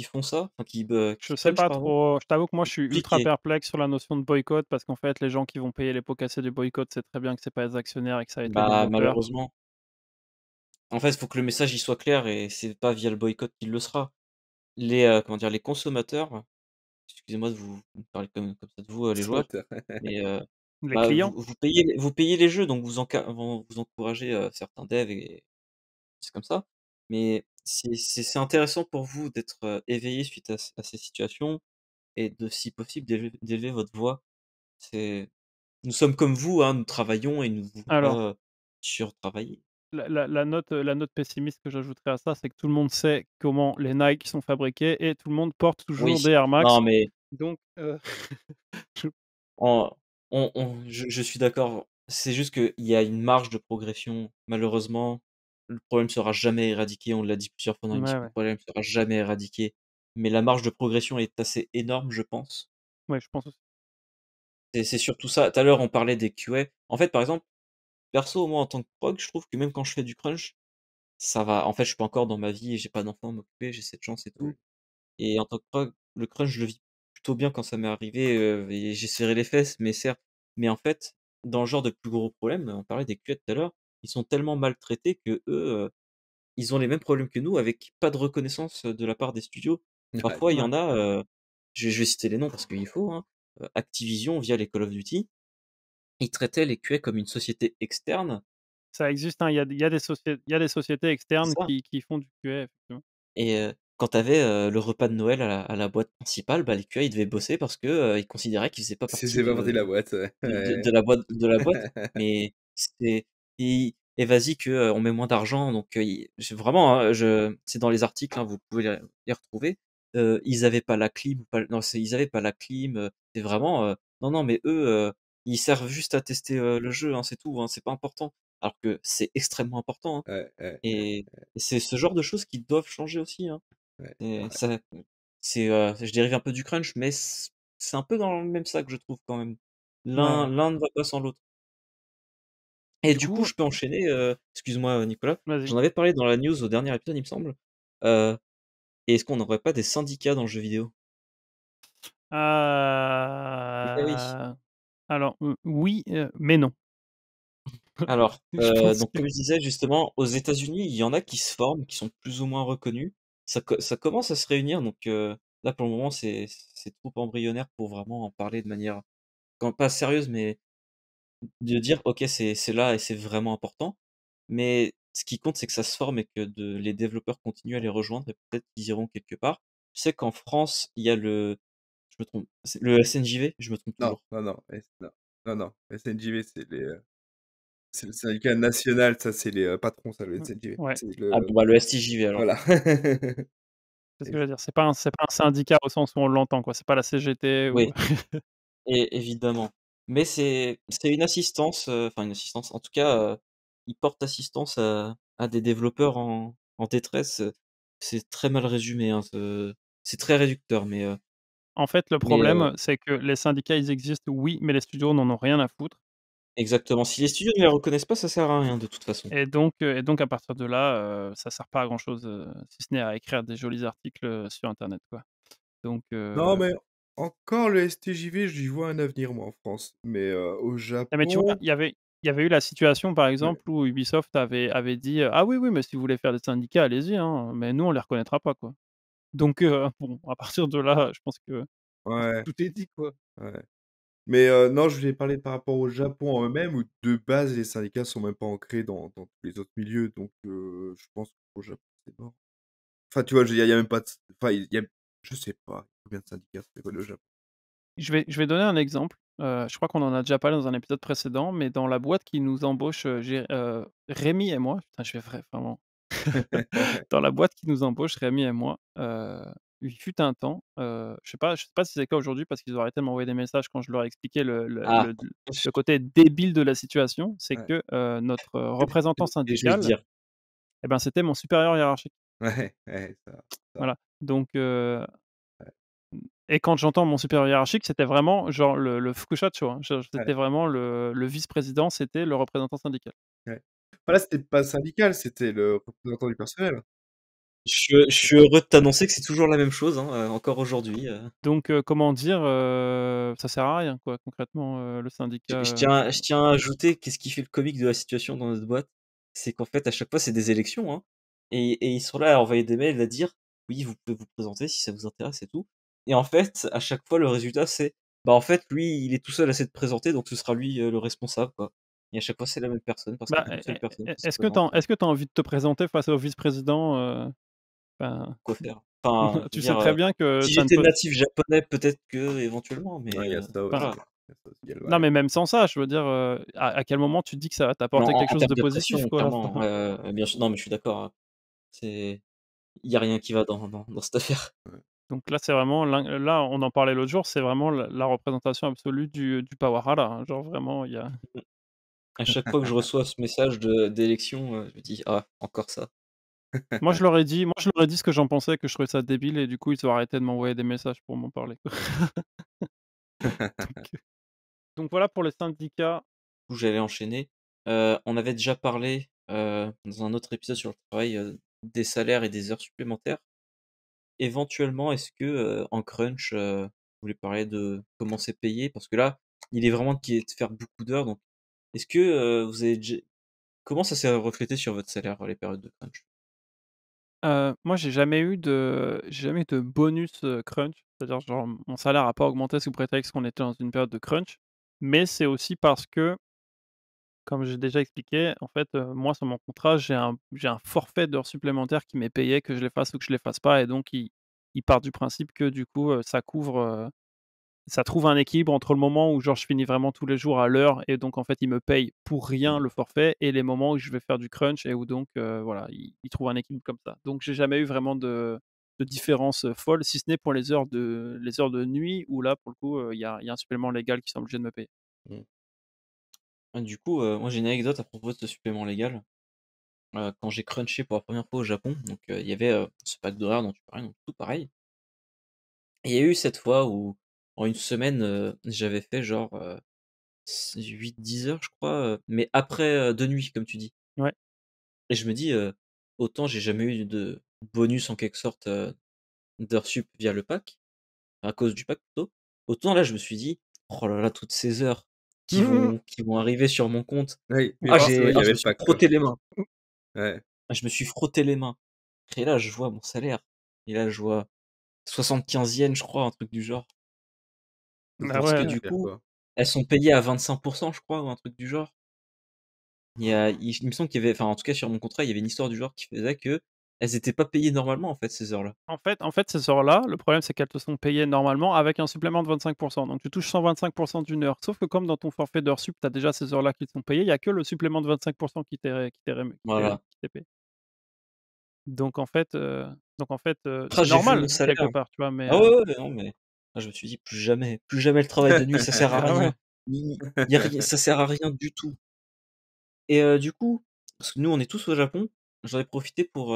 font ça, enfin Je qui sais crunchent pas pardon. trop, je t'avoue que moi, je C'est suis ultra compliqué. perplexe sur la notion de boycott parce qu'en fait, les gens qui vont payer les pots cassés du boycott, c'est très bien que c'est pas les actionnaires et que ça va être les Bah, développeurs. malheureusement. En fait, il faut que le message il soit clair et c'est pas via le boycott qu'il le sera. Comment dire? Les consommateurs, excusez-moi de vous parler comme ça de vous, les joueurs, Consommateur. mais, Les bah, clients? vous payez les jeux donc vous encouragez, certains devs et c'est comme ça. Mais c'est intéressant pour vous d'être, éveillés suite à ces situations et de si possible d'élever votre voix. C'est Nous sommes comme vous, hein, nous travaillons et nous ne voulons Alors, pas, surtravailler. la note pessimiste que j'ajouterais à ça, c'est que tout le monde sait comment les Nike sont fabriqués et tout le monde porte toujours Oui, des Air Max. non mais Donc, je en je suis d'accord. C'est juste qu'il y a une marge de progression. Malheureusement, le problème sera jamais éradiqué. On l'a dit plusieurs fois dans ouais, l'émission, le ouais. problème sera jamais éradiqué. Mais la marge de progression est assez énorme, je pense. Ouais, je pense aussi. C'est surtout ça. Tout à l'heure, on parlait des QA. En fait, par exemple, perso, moi, en tant que prog, je trouve que même quand je fais du crunch, ça va. En fait, je suis pas encore dans ma vie et j'ai pas d'enfant à m'occuper, j'ai cette chance et tout. Oui. Et en tant que prog, le crunch, je le vis plutôt bien quand ça m'est arrivé, et j'ai serré les fesses, mais certes. Mais en fait, dans le genre de plus gros problèmes, on parlait des QA tout à l'heure, ils sont tellement maltraités que eux, ils ont les mêmes problèmes que nous avec pas de reconnaissance, de la part des studios. Ouais, Parfois, il y Ouais. en a, je vais citer les noms parce qu'il faut, hein, Activision via les Call of Duty, ils traitaient les QA comme une société externe. Ça existe, hein, il y a des sociétés C'est externes ça. qui font du QA effectivement. Et quand tu avais, le repas de Noël à la boîte principale, bah, les QA, ils devaient bosser parce que, ils considéraient qu'ils faisaient pas partie c'est pas partie de la boîte, ouais. de la boîte. Mais c'est et vas-y que, on met moins d'argent donc, j'ai vraiment, hein, c'est dans les articles, hein, vous pouvez les retrouver. Ils avaient pas la clim ou pas non, ils avaient pas la clim, c'est vraiment, non, non, mais eux, ils servent juste à tester, le jeu, hein, c'est tout, hein, c'est pas important. Alors que c'est extrêmement important, hein. Ouais, ouais, Et c'est ce genre de choses qui doivent changer aussi, hein. ouais, c'est Et vrai. ça je dérive un peu du crunch, mais c'est un peu dans le même sac, je trouve, quand même. L'un Ouais. l'un ne va pas sans l'autre. Et Du du coup, coup je peux enchaîner, excuse-moi, Nicolas, vas-y. j'en avais parlé dans la news au dernier épisode, il me semble. Heu, est-ce qu'on n'aurait pas des syndicats dans le jeu vidéo? Eh oui. Heu, alors, oui, mais non. Alors, Je pense donc que comme je disais justement, aux États-Unis, il y en a qui se forment, qui sont plus ou moins reconnus. Ça commence à se réunir, donc là, pour le moment, c'est trop embryonnaire pour vraiment en parler de manière quand pas sérieuse, mais de dire: «OK, c'est là et c'est vraiment important». Mais ce qui compte, c'est que ça se forme et que les développeurs continuent à les rejoindre et peut-être qu'ils iront quelque part. Je sais qu'en France, il y a je me trompe, c'est le SNJV? Je me trompe Non, toujours. non, non, non, non, non, SNJV, c'est le syndicat national, ça, c'est les, patrons, ça, le SNJV. ouais, C'est Ah le bon, bah, le STJV alors. voilà. c'est ce Et que je veux dire. C'est pas un syndicat au sens où on l'entend quoi, c'est pas la CGT ou Oui. Et évidemment. Mais c'est une assistance, enfin une assistance, en tout cas, ils portent assistance à des développeurs en détresse, c'est très mal résumé, hein, c'est très réducteur, En fait, le mais problème, c'est que les syndicats, ils existent, oui, mais les studios n'en ont rien à foutre exactement. Si les studios ne les reconnaissent pas, ça sert à rien de toute façon. et donc à partir de là, ça sert pas à grand chose, si ce n'est à écrire des jolis articles, sur internet, quoi. Donc non, mais encore le STJV, j'y vois un avenir, moi, en France. Mais, au non, mais tu vois, Japon, il y avait eu la situation, par ouais, exemple, où Ubisoft avait dit, «Ah oui, oui, mais si vous voulez faire des syndicats, allez-y, hein, mais nous, on les reconnaîtra pas», quoi. Donc bon, à partir de là, je pense que ouais, tout est dit, quoi. ouais. Mais, non, je voulais parler par rapport au Japon en eux-mêmes, où de base, les syndicats sont même pas ancrés dans tous les autres milieux, donc, je pense qu'au Japon, c'est mort. Enfin, tu vois, je veux dire, il y a même pas de enfin, il y a je sais pas combien de syndicats c'est quoi le Japon? Je vais donner un exemple, je crois qu'on en a déjà parlé dans un épisode précédent, mais dans la boîte qui nous embauche, Rémi et moi, putain, je vais vraiment dans la boîte qui nous embauche, Rémi et moi, il fut un temps, je sais pas si c'est le cas aujourd'hui parce qu'ils ont arrêté de m'envoyer des messages quand je leur ai expliqué Ah, le côté débile de la situation. C'est Ouais, que, notre, représentant et je vais le syndical, dire. et ben, c'était mon supérieur hiérarchique. ouais, ouais, ça, Voilà, donc ouais, et quand j'entends mon supérieur hiérarchique, c'était vraiment genre le Fukushacho, hein. ouais, C'était vraiment le vice-président, c'était le représentant syndical. ouais. Bah, là, c'était pas syndical, c'était le représentant du personnel. Je suis heureux de t'annoncer que c'est toujours la même chose, hein, encore aujourd'hui, Donc comment dire? Ça sert à rien quoi concrètement, le Je syndicat, je tiens je tiens à ajouter qu'est-ce qui fait le comique de la situation dans notre boîte, c'est qu'en fait, à chaque fois, c'est des élections, hein, et ils sont là à envoyer des mails à dire: «Oui, vous pouvez vous présenter si ça vous intéresse et tout», et en fait, à chaque fois, le résultat, c'est: «Bah, en fait, lui, il est tout seul à s'être présenté, donc ce sera lui, le responsable, quoi», et à chaque fois, c'est la même personne parce qu'il bah, y a une seule personne qui se est-ce que tu présente, est-ce que tu as envie de te présenter face au vice-président, enfin, quoi faire? Enfin, je veux tu sais dire, très bien que si ça ne j'étais peut natif japonais, peut-être que éventuellement, Ouais, il y a ça aussi, enfin, voilà. il y a ça aussi, il y a le non variant. mais même sans ça, je veux dire, à quel moment tu te dis que ça va Non, t'apporter quelque en chose termes de de positif pression, quoi? clairement, ouais, ouais, ouais, bien sûr. Non, mais je suis d'accord, hein. C'est Il y a rien qui va dans cette affaire. Ouais. Donc là, c'est vraiment là, on en parlait l'autre jour, c'est vraiment la représentation absolue du Pawara là, hein. Genre vraiment, il y a À chaque fois que je reçois ce message d'élection, je me dis: «Ah, encore ça». moi je leur ai dit ce que j'en pensais, que je trouvais ça débile et du coup, ils ont arrêté de m'envoyer des messages pour m'en parler. Donc donc voilà pour les syndicats. Du coup, j'allais enchaîner. On avait déjà parlé, dans un autre épisode sur le travail, des salaires et des heures supplémentaires. Éventuellement, est-ce que, en crunch, vous voulez parler de comment c'est payé? Parce que là, il est vraiment qui est de faire beaucoup d'heures, donc est-ce que, vous avez déjà comment ça s'est reflété sur votre salaire, les périodes de crunch? Moi, j'ai jamais eu de bonus, crunch. C'est-à-dire, genre, mon salaire a pas augmenté sous prétexte qu'on était dans une période de crunch. Mais c'est aussi parce que, comme j'ai déjà expliqué, en fait, moi, sur mon contrat, j'ai un forfait d'heures supplémentaires qui m'est payé, que je les fasse ou que je les fasse pas et donc il part du principe que, du coup, ça trouve un équilibre entre le moment où, genre, je finis vraiment tous les jours à l'heure et donc en fait, il me paye pour rien Mmh. le forfait et les moments où je vais faire du crunch et où donc voilà, il trouve un équilibre comme ça. Donc j'ai jamais eu vraiment de différence, folle, si ce n'est pour les heures de nuit où là, pour le coup, il y a un supplément légal qu'ils sont obligés de me payer. Mmh. Du coup, moi j'ai une anecdote à propos de ce supplément légal. Quand j'ai crunché pour la première fois au Japon, donc il y avait, ce pack d'horaires dont tu parlais, donc tout pareil. Et il y a eu cette fois où, en une semaine, j'avais fait genre, 8-10 heures je crois, mais après, 2 nuits comme tu dis. Ouais. Et je me dis, autant j'ai jamais eu de bonus en quelque sorte, d'heures sup via le pack, à cause du pack plutôt, autant là je me suis dit: «Oh là là, toutes ces heures qui vont arriver sur mon compte». Oui, mais Ah forcément, il y je avait me le suis pack, quoi. frotté les mains. Ouais. Ah, je me suis frotté les mains. Et là je vois mon salaire et là je vois 75 yens je crois, un truc du genre. Ah Parce que ouais. du Faire coup, quoi? elles sont payées à 25 je crois ou un truc du genre. Il me semble qu'il y avait, enfin en tout cas sur mon contrat, il y avait une histoire du genre qui faisait que elles étaient pas payées normalement en fait ces heures-là. En fait, ces heures-là, le problème, c'est qu'elles te sont payées normalement avec un supplément de 25. Donc tu touches 125 d'une heure. Sauf que comme dans ton forfait d'heures sup, tu as déjà ces heures-là qui te sont payées, il y a que le supplément de 25 Voilà. qui t'est payé. Donc en fait, Ah, c'est j'ai vu mon normal quelque salaire. part, tu vois? Mais Ah ouais, ouais, ouais, non mais ah je me suis dit: plus jamais le travail de nuit, ça sert à ah ouais. rien. Il y a rien, ça sert à rien du tout». Et du coup, parce que nous on est tous au Japon, j'en ai profité pour,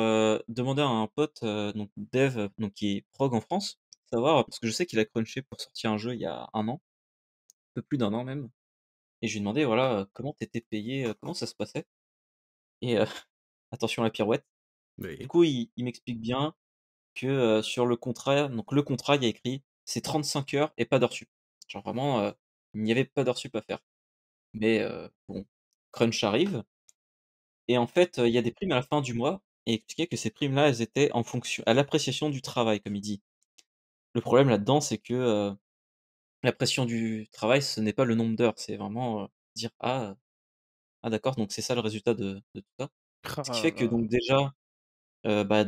demander à un pote, donc dev, donc qui est prog en France, savoir parce que je sais qu'il a crunché pour sortir un jeu il y a 1 an, un peu plus d'1 an même. Et je lui ai demandé voilà, comment tu étais payé, comment ça se passait? Et attention à la pirouette. Du Oui. coup, il m'explique bien que, sur le contrat, donc le contrat, il y a écrit: «C'est 35 heures et pas d'heures sup». Genre vraiment, il n'y avait pas d'heures sup à faire. Mais bon, crunch arrive et en fait, il y a des primes à la fin du mois et il expliquait que ces primes-là, elles étaient en fonction à l'appréciation du travail, comme il dit. Le problème là-dedans, c'est que, l'appréciation du travail, ce n'est pas le nombre d'heures, c'est vraiment, dire: «Ah d'accord, donc c'est ça le résultat de tout ça». Ah Ce qui là fait que là. donc déjà, bah,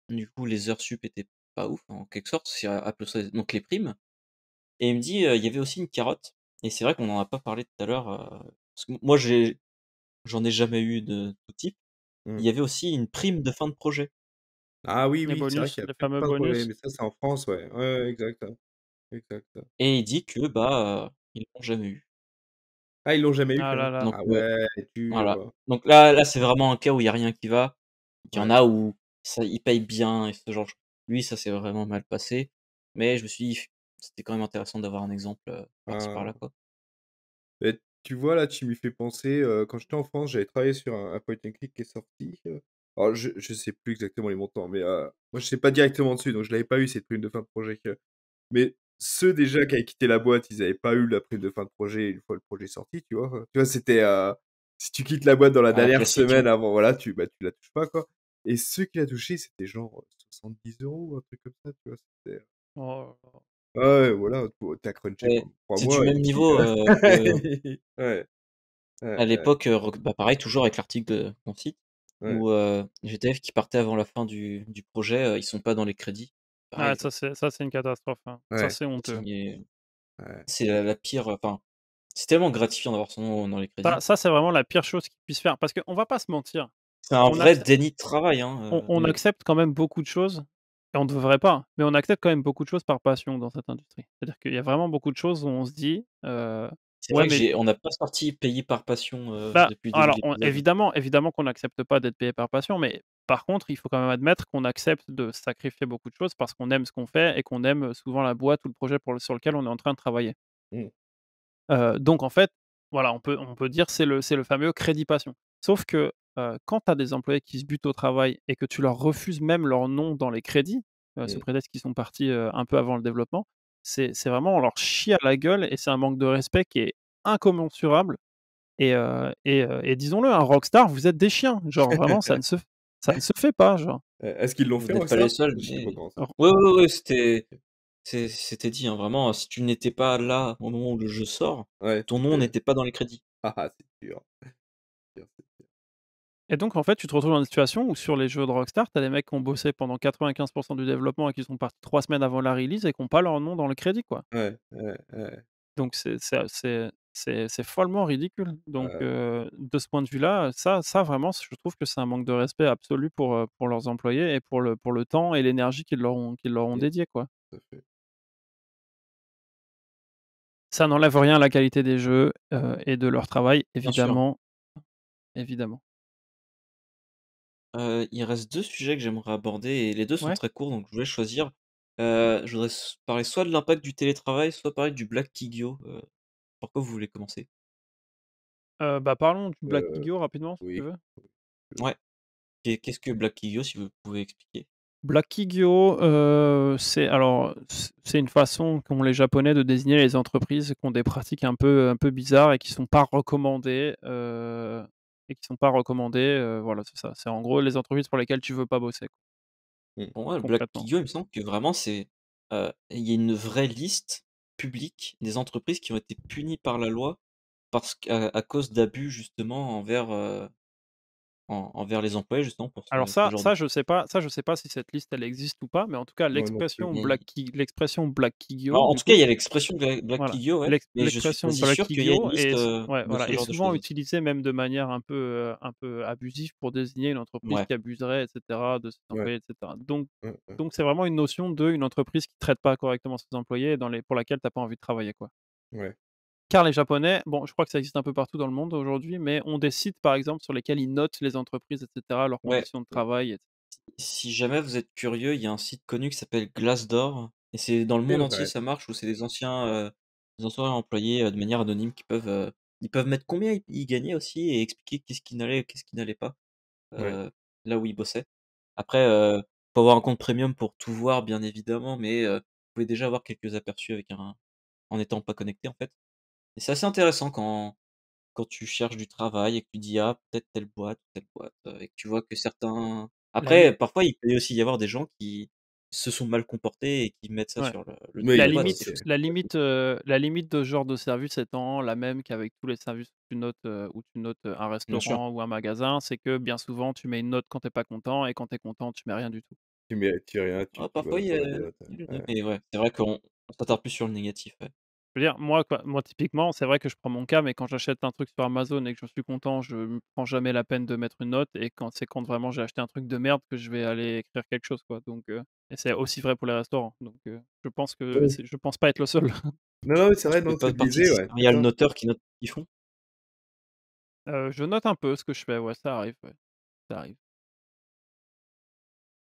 du coup, les heures sup étaient pas ouf, en quelque sorte, c'est appelons ça donc les primes. Et il me dit, il y avait aussi une carotte et c'est vrai qu'on en a pas parlé tout à l'heure, parce que moi j'en ai jamais eu de tout type. Mmh. Il y avait aussi une prime de fin de projet Ah oui, Les oui, c'est vrai bonus, qu'il y a les plein fameux plein de projets, bonus. mais ça, c'est en France, ouais. Ouais, ouais, exact, exact. et il dit que, bah, ils l'ont jamais eu. Ah, ils l'ont jamais eu, Ah là carrément? là. Donc Ah ouais, voilà. dur. Donc là, c'est vraiment un cas où il y a rien qui va. Il y en Ouais. a où ça ils payent bien et ce genre de choses. Lui, ça s'est vraiment mal passé, mais je me suis dit: «C'était quand même intéressant d'avoir un exemple, par-ci Ah. par-là, quoi». Et tu vois, là, tu m'y fais penser, quand j'étais en France, j'avais travaillé sur un point and click qui est sorti, alors je sais plus exactement les montants, mais moi, je sais pas directement dessus, donc je l'avais pas eu cette prime de fin de projet mais ceux déjà qui avaient quitté la boîte, ils avaient pas eu la prime de fin de projet une fois le projet sorti, tu vois? Tu vois, c'était, si tu quittes la boîte dans la Ah, dernière classique, hein. semaine avant, voilà, tu la touches pas, quoi et ceux qui la touchaient, c'était genre, 70 € ou un truc comme ça, tu vois? C'était, Oh là là. ouais, ouais, voilà, tu crunché Ouais, pendant 3 c'est du mois et même puis, niveau, que ouais, à ouais, ouais, l'époque, rec bah, pareil, toujours avec l'article de mon site ouais. où, GTF qui partait avant la fin du projet, ils sont pas dans les crédits. Ah Pareil, ça c'est une catastrophe, hein. Ça, Ouais, c'est honteux. c'est ouais. c'est la pire, enfin, c'est tellement gratifiant d'avoir son nom dans les Ça crédits. ça, c'est vraiment la pire chose qu'ils puissent faire parce qu'on va pas se mentir, C'est un on vrai accep déni de travail, hein, on accepte quand même beaucoup de choses et on devrait pas, mais on accepte quand même beaucoup de choses par passion dans cette industrie. C'est-à-dire qu'il y a vraiment beaucoup de choses où on se dit, c'est «Ouais, vrai que mais». j'ai on n'a pas sorti Payé par passion, Bah, depuis le début de alors on l'épisode. évidemment qu'on n'accepte pas d'être payé par passion, mais par contre, il faut quand même admettre qu'on accepte de sacrifier beaucoup de choses parce qu'on aime ce qu'on fait et qu'on aime, souvent la boîte ou le projet sur lequel on est en train de travailler. Mmh. Donc en fait, voilà, on peut dire c'est le fameux crédit passion. Sauf que, quand tu as des employés qui se butent au travail et que tu leur refuses même leur nom dans les crédits, sous Mmh. prétexte qu'ils sont partis, un peu avant le développement, c'est vraiment on leur chie à la gueule et c'est un manque de respect qui est incommensurable et disons-le, un rockstar, vous êtes des chiens. Genre vraiment, Ça ne se fait pas, genre. Est-ce qu'ils l'ont Vous fait n'êtes pas les Rockstar? seuls, Je sais pas mais comment ça Alors ouais, ouais, ouais, c'était dit, hein, vraiment, si tu n'étais pas là au moment où le jeu sort, ouais, ton nom c'était n'était pas dans les crédits. c'est dur, c'est dur. et donc en fait, tu te retrouves dans une situation où sur les jeux de Rockstar, tu as des mecs qui ont bossé pendant 95 du développement et qui sont partis 3 semaines avant la release et qui ont pas leur nom dans le crédit, quoi. Ouais, ouais, ouais, Donc c'est follement ridicule. Donc ouais, de ce point de vue-là, ça vraiment, je trouve que c'est un manque de respect absolu pour leurs employés et pour le temps et l'énergie qu'ils leur ont mmh, dédié, quoi. tout à fait. Ça n'enlève rien à la qualité des jeux, et de leur travail, Bien sûr. évidemment, évidemment. Il reste 2 sujets que j'aimerais aborder et les 2 sont Ouais, très courts, donc je voulais choisir. Je voudrais parler soit de l'impact du télétravail, soit parler du Black Kigyo. Par quoi vous voulez commencer? bah, parlons du Black Heu, Kigyo rapidement, si tu oui, veux. Ouais. Qu'est-ce que Black Kigyo, si vous pouvez expliquer? Black Kigyo, c'est une façon qu'ont les Japonais de désigner les entreprises qui ont des pratiques un peu bizarres et qui sont pas recommandées, voilà, c'est ça. C'est en gros les entreprises pour lesquelles tu veux pas bosser, quoi, mmh, Pour moi, le Black concrètement. Kigyo, il me semble que vraiment il y a une vraie liste publique des entreprises qui ont été punies par la loi parce qu'à cause d'abus justement envers les employés justement pour Alors ce ça genre de ça je choses. sais pas ça je sais pas si cette liste elle existe ou pas, mais en tout cas moi non plus. l'expression Black Kigyo Alors, en du tout cas, il coup, y a l'expression Black voilà, Kigyo, ouais, mais je suis pas l'expression si Black sûr qu'il y ait une Kigyo liste, ouais, de voilà, ce est genre de souvent choses. utilisée même de manière un peu abusive pour désigner une entreprise Ouais, qui abuserait et cetera de ses Ouais, employés et cetera. Donc ouais, ouais, donc c'est vraiment une notion d'une entreprise qui traite pas correctement ses employés et pour laquelle tu as pas envie de travailler, quoi. ouais, Car les Japonais, bon, je crois que ça existe un peu partout dans le monde aujourd'hui, mais ont des sites, par exemple, sur lesquels ils notent les entreprises et cetera, leurs ouais. conditions de travail et Si jamais vous êtes curieux, il y a un site connu qui s'appelle Glassdoor et c'est dans le c'est monde entier vrai. ça marche où c'est des anciens employés, de manière anonyme qui ils peuvent mettre combien ils gagnaient aussi et expliquer qu'est-ce qui n'allait pas, Ouais, heu, là où ils bossaient. Après, faut avoir un compte premium pour tout voir bien évidemment, mais vous pouvez déjà avoir quelques aperçus en étant pas connecté en fait et c'est assez intéressant quand tu cherches du travail et que tu dis: «Ah, peut-être telle boîte», et que tu vois que certains la li après, parfois, il peut aussi y avoir des gens qui se sont mal comportés et qui mettent ça ouais. sur le dos oui, de La la boîte, ça limite c'est c'est la limite, la limite de ce genre de service étant la même qu'avec tous les services où tu notes, un bien sûr. restaurant ou un magasin, c'est que bien souvent tu mets une note quand tu es pas content et quand tu es content, tu mets rien du tout. tu rien, Ah, tu parfois, balances des notes, il y a les 2, ouais, mais ouais, c'est vrai qu'on s'attarde plus sur le négatif, ouais. Je veux dire, moi typiquement, c'est vrai que je prends mon cas, mais quand j'achète un truc sur Amazon et que je suis content, je me prends jamais la peine de mettre une note et quand vraiment j'ai acheté un truc de merde que je vais aller écrire quelque chose, quoi, donc et c'est aussi vrai pour les restaurants, donc ouais. je pense pas être le seul. Non, non, c'est Tu vrai, fais non, pas c'est partie de biaisé, ces ouais, c'est serial ça. noteurs qui notent ce qu'ils font? Je note un peu ce que je fais, ouais, ça arrive, ouais, ça arrive.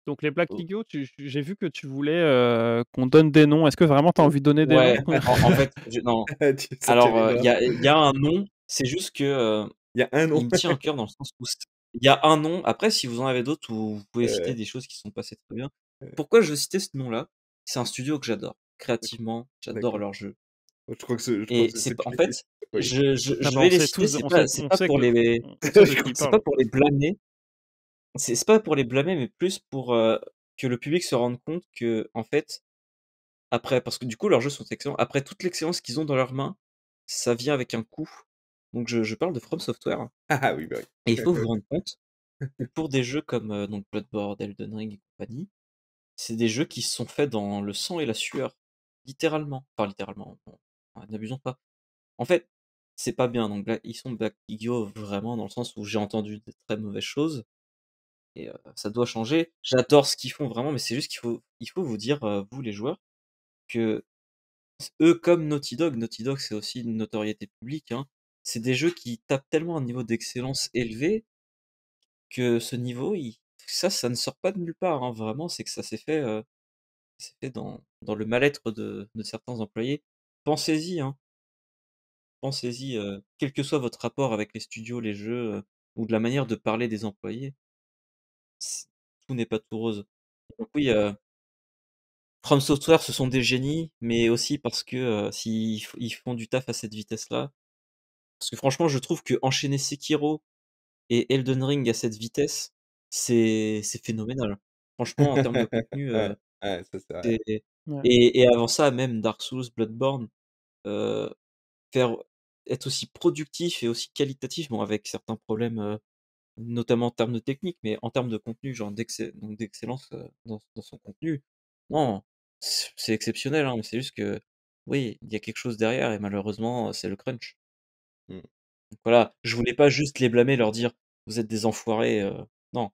Donc les Black O Kigyo, j'ai vu que tu voulais, qu'on donne des noms. Est-ce que vraiment tu as o envie de donner des noms? ouais, en fait, je non. Tu Alors, sortais les notes. il y a un nom, c'est juste que, Il y a un il nom. me tient à cœur dans le sens où il y a un nom. Après, si vous en avez d'autres ou vous pouvez citer Heu, des choses qui sont passées très bien. heu, Pourquoi je veux citer ce nom-là? C'est un studio que j'adore. d'accord, Créativement, j'adore d'accord. leurs jeux Je crois que et c'est c'est ce pas que en tu fait, oui. Ah je bah, vais les citer, on sait que on sait de qui il c'est parle. pas pour les blâmer, c'est pas pour les blâmer, mais plus pour, que le public se rende compte que en fait, après parce que du coup leurs jeux sont excellents. Après toute l'excellence qu'ils ont dans leurs mains, ça vient avec un coût. Donc je parle de From Software Ah oui, bah et il oui. faut vous rendre compte que pour des jeux comme, donc Bloodborne, Elden Ring et compagnie, c'est des jeux qui se sont faits dans le sang et la sueur, littéralement. Enfin littéralement, bon, n'abusons pas. En fait, c'est pas bien, donc ils sont Black Igloo vraiment dans le sens où j'ai entendu des très mauvaises choses et ça doit changer. J'adore ce qu'ils font vraiment, mais c'est juste il faut vous dire, vous les joueurs, que eux comme Naughty Dog c'est aussi une notoriété publique, hein, c'est des jeux qui tapent tellement un niveau d'excellence élevé que ce niveau, ça ne sort pas de nulle part, hein, vraiment, c'est que ça s'est fait dans le mal-être de certains employés. Pensez-y, hein, pensez-y, quel que soit votre rapport avec les studios, les jeux, ou de la manière de parler des employés, c tout n'est pas tout rose. Donc oui, From Software, ce sont des génies, mais aussi parce que, ils font du taf à cette vitesse-là. Parce que franchement, je trouve qu'enchaîner Sekiro et Elden Ring à cette vitesse, c'est phénoménal. Franchement, en termes de contenu, Ouais, ouais, ça c'est vrai. c'est Ouais. et avant ça, même Dark Souls, Bloodborne, heu, faire être aussi productif et aussi qualitatif, bon avec certains problèmes, notamment en termes de technique, mais en termes de contenu, genre d'excellence, dans son contenu, non, c'est exceptionnel, hein, mais c'est juste que, oui, il y a quelque chose derrière et malheureusement, c'est le crunch. Mmh. Donc voilà, je voulais pas juste les blâmer, leur dire: «Vous êtes des enfoirés», non,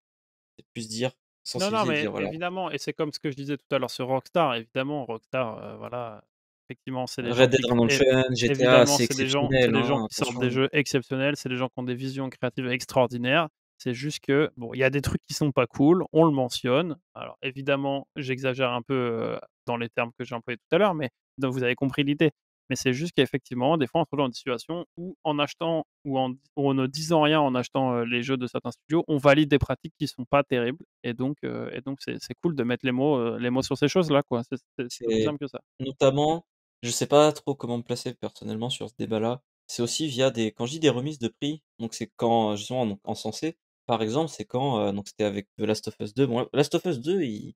c'est plus dire Non, non, sensibiliser et mais dire voilà. évidemment et c'est comme ce que je disais tout à l'heure sur Rockstar, évidemment, Rockstar, voilà, effectivement, c'est des gens Red Dead qui cré é Redemption, GTA, évidemment, c'est c'est exceptionnel, des gens hein, qui sortent des attention. jeux exceptionnels, c'est des gens qui ont des visions créatives extraordinaires. C'est juste que, bon, il y a des trucs qui sont pas cool, on le mentionne. Alors évidemment, j'exagère un peu, dans les termes que j'ai employés tout à l'heure, mais donc vous avez compris l'idée. Mais c'est juste qu'effectivement, des fois, on se retrouve dans des situations où en achetant ou en ne disant rien en achetant, les jeux de certains studios, on valide des pratiques qui sont pas terribles et donc c'est cool de mettre les mots sur ces choses-là, quoi. C'est aussi C'est simple que ça. notamment, je sais pas trop comment me placer personnellement sur ce débat-là. C'est aussi via des quand je dis des remises de prix, donc c'est quand, justement donc encensé, par exemple, c'est quand, donc c'était avec The Last of Us 2. Bon, Last of Us 2, il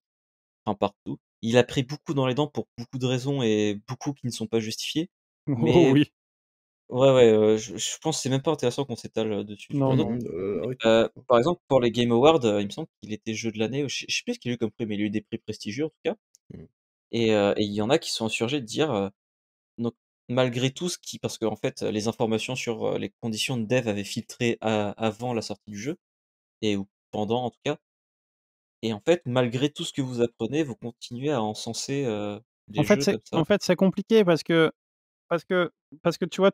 enfin partout, il a pris beaucoup dans les dents pour beaucoup de raisons et beaucoup qui ne sont pas justifiées. Oh Mais oui. ouais, ouais, je pense que c'est même pas intéressant qu'on s'étale, dessus sur Non, les autres. non. Ah oui. Par exemple, pour les Game Awards, il me semble qu'il était jeu de l'année, ou je sais plus ce qu'il a eu comme prix, mais il a eu des prix prestigieux en tout cas. Mmh. Et il y en a qui sont insurgés de dire, donc malgré tout ce qui parce qu'en fait, les informations sur, les conditions de dev avaient filtré avant la sortie du jeu ou pendant en tout cas, et en fait, malgré tout ce que vous apprenez, vous continuez à encenser, En des fait, jeux comme ça. c'est compliqué parce que parce que tu vois,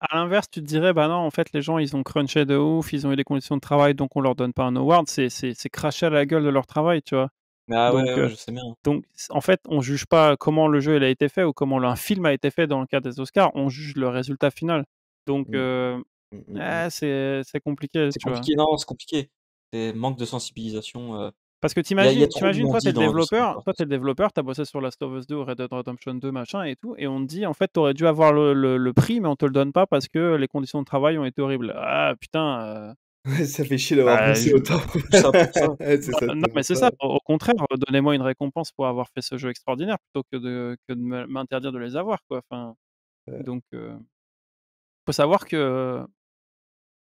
à l'inverse, tu te dirais: «Bah non, en fait, les gens, ils ont crunché de ouf, ils ont eu des conditions de travail, donc on leur donne pas un award». C'est cracher à la gueule de leur travail, tu vois? Ah ouais, Donc ouais, ouais, je sais bien. en fait, on juge pas comment le jeu il a été fait ou comment un film a été fait dans le cas des Oscars, on juge le résultat final. Donc Mmh. Mmh, mmh mh. c'est compliqué, C'est tu vois? compliqué, non, c'est compliqué. C'est manque de sensibilisation, Parce que il y a t'imagines trop de t'imagines toi, non-dits dans cette histoire, de toute tu es façon. le développeur, tu as bossé sur Last of Us 2 ou Red Dead Redemption 2 machin et tout et on te dit: «En fait, tu aurais dû avoir le prix, mais on te le donne pas parce que les conditions de travail ont été horribles». Ah putain, Ouais, ça fait chier d'avoir bah, bossé je autant. Tout ça pour ça. Ouais, c'est bah, ça, non, c'est mais pour c'est ça. ça, au contraire, donnez-moi une récompense pour avoir fait ce jeu extraordinaire plutôt que de m'interdire de les avoir, quoi. Enfin, Ouais. donc faut savoir que,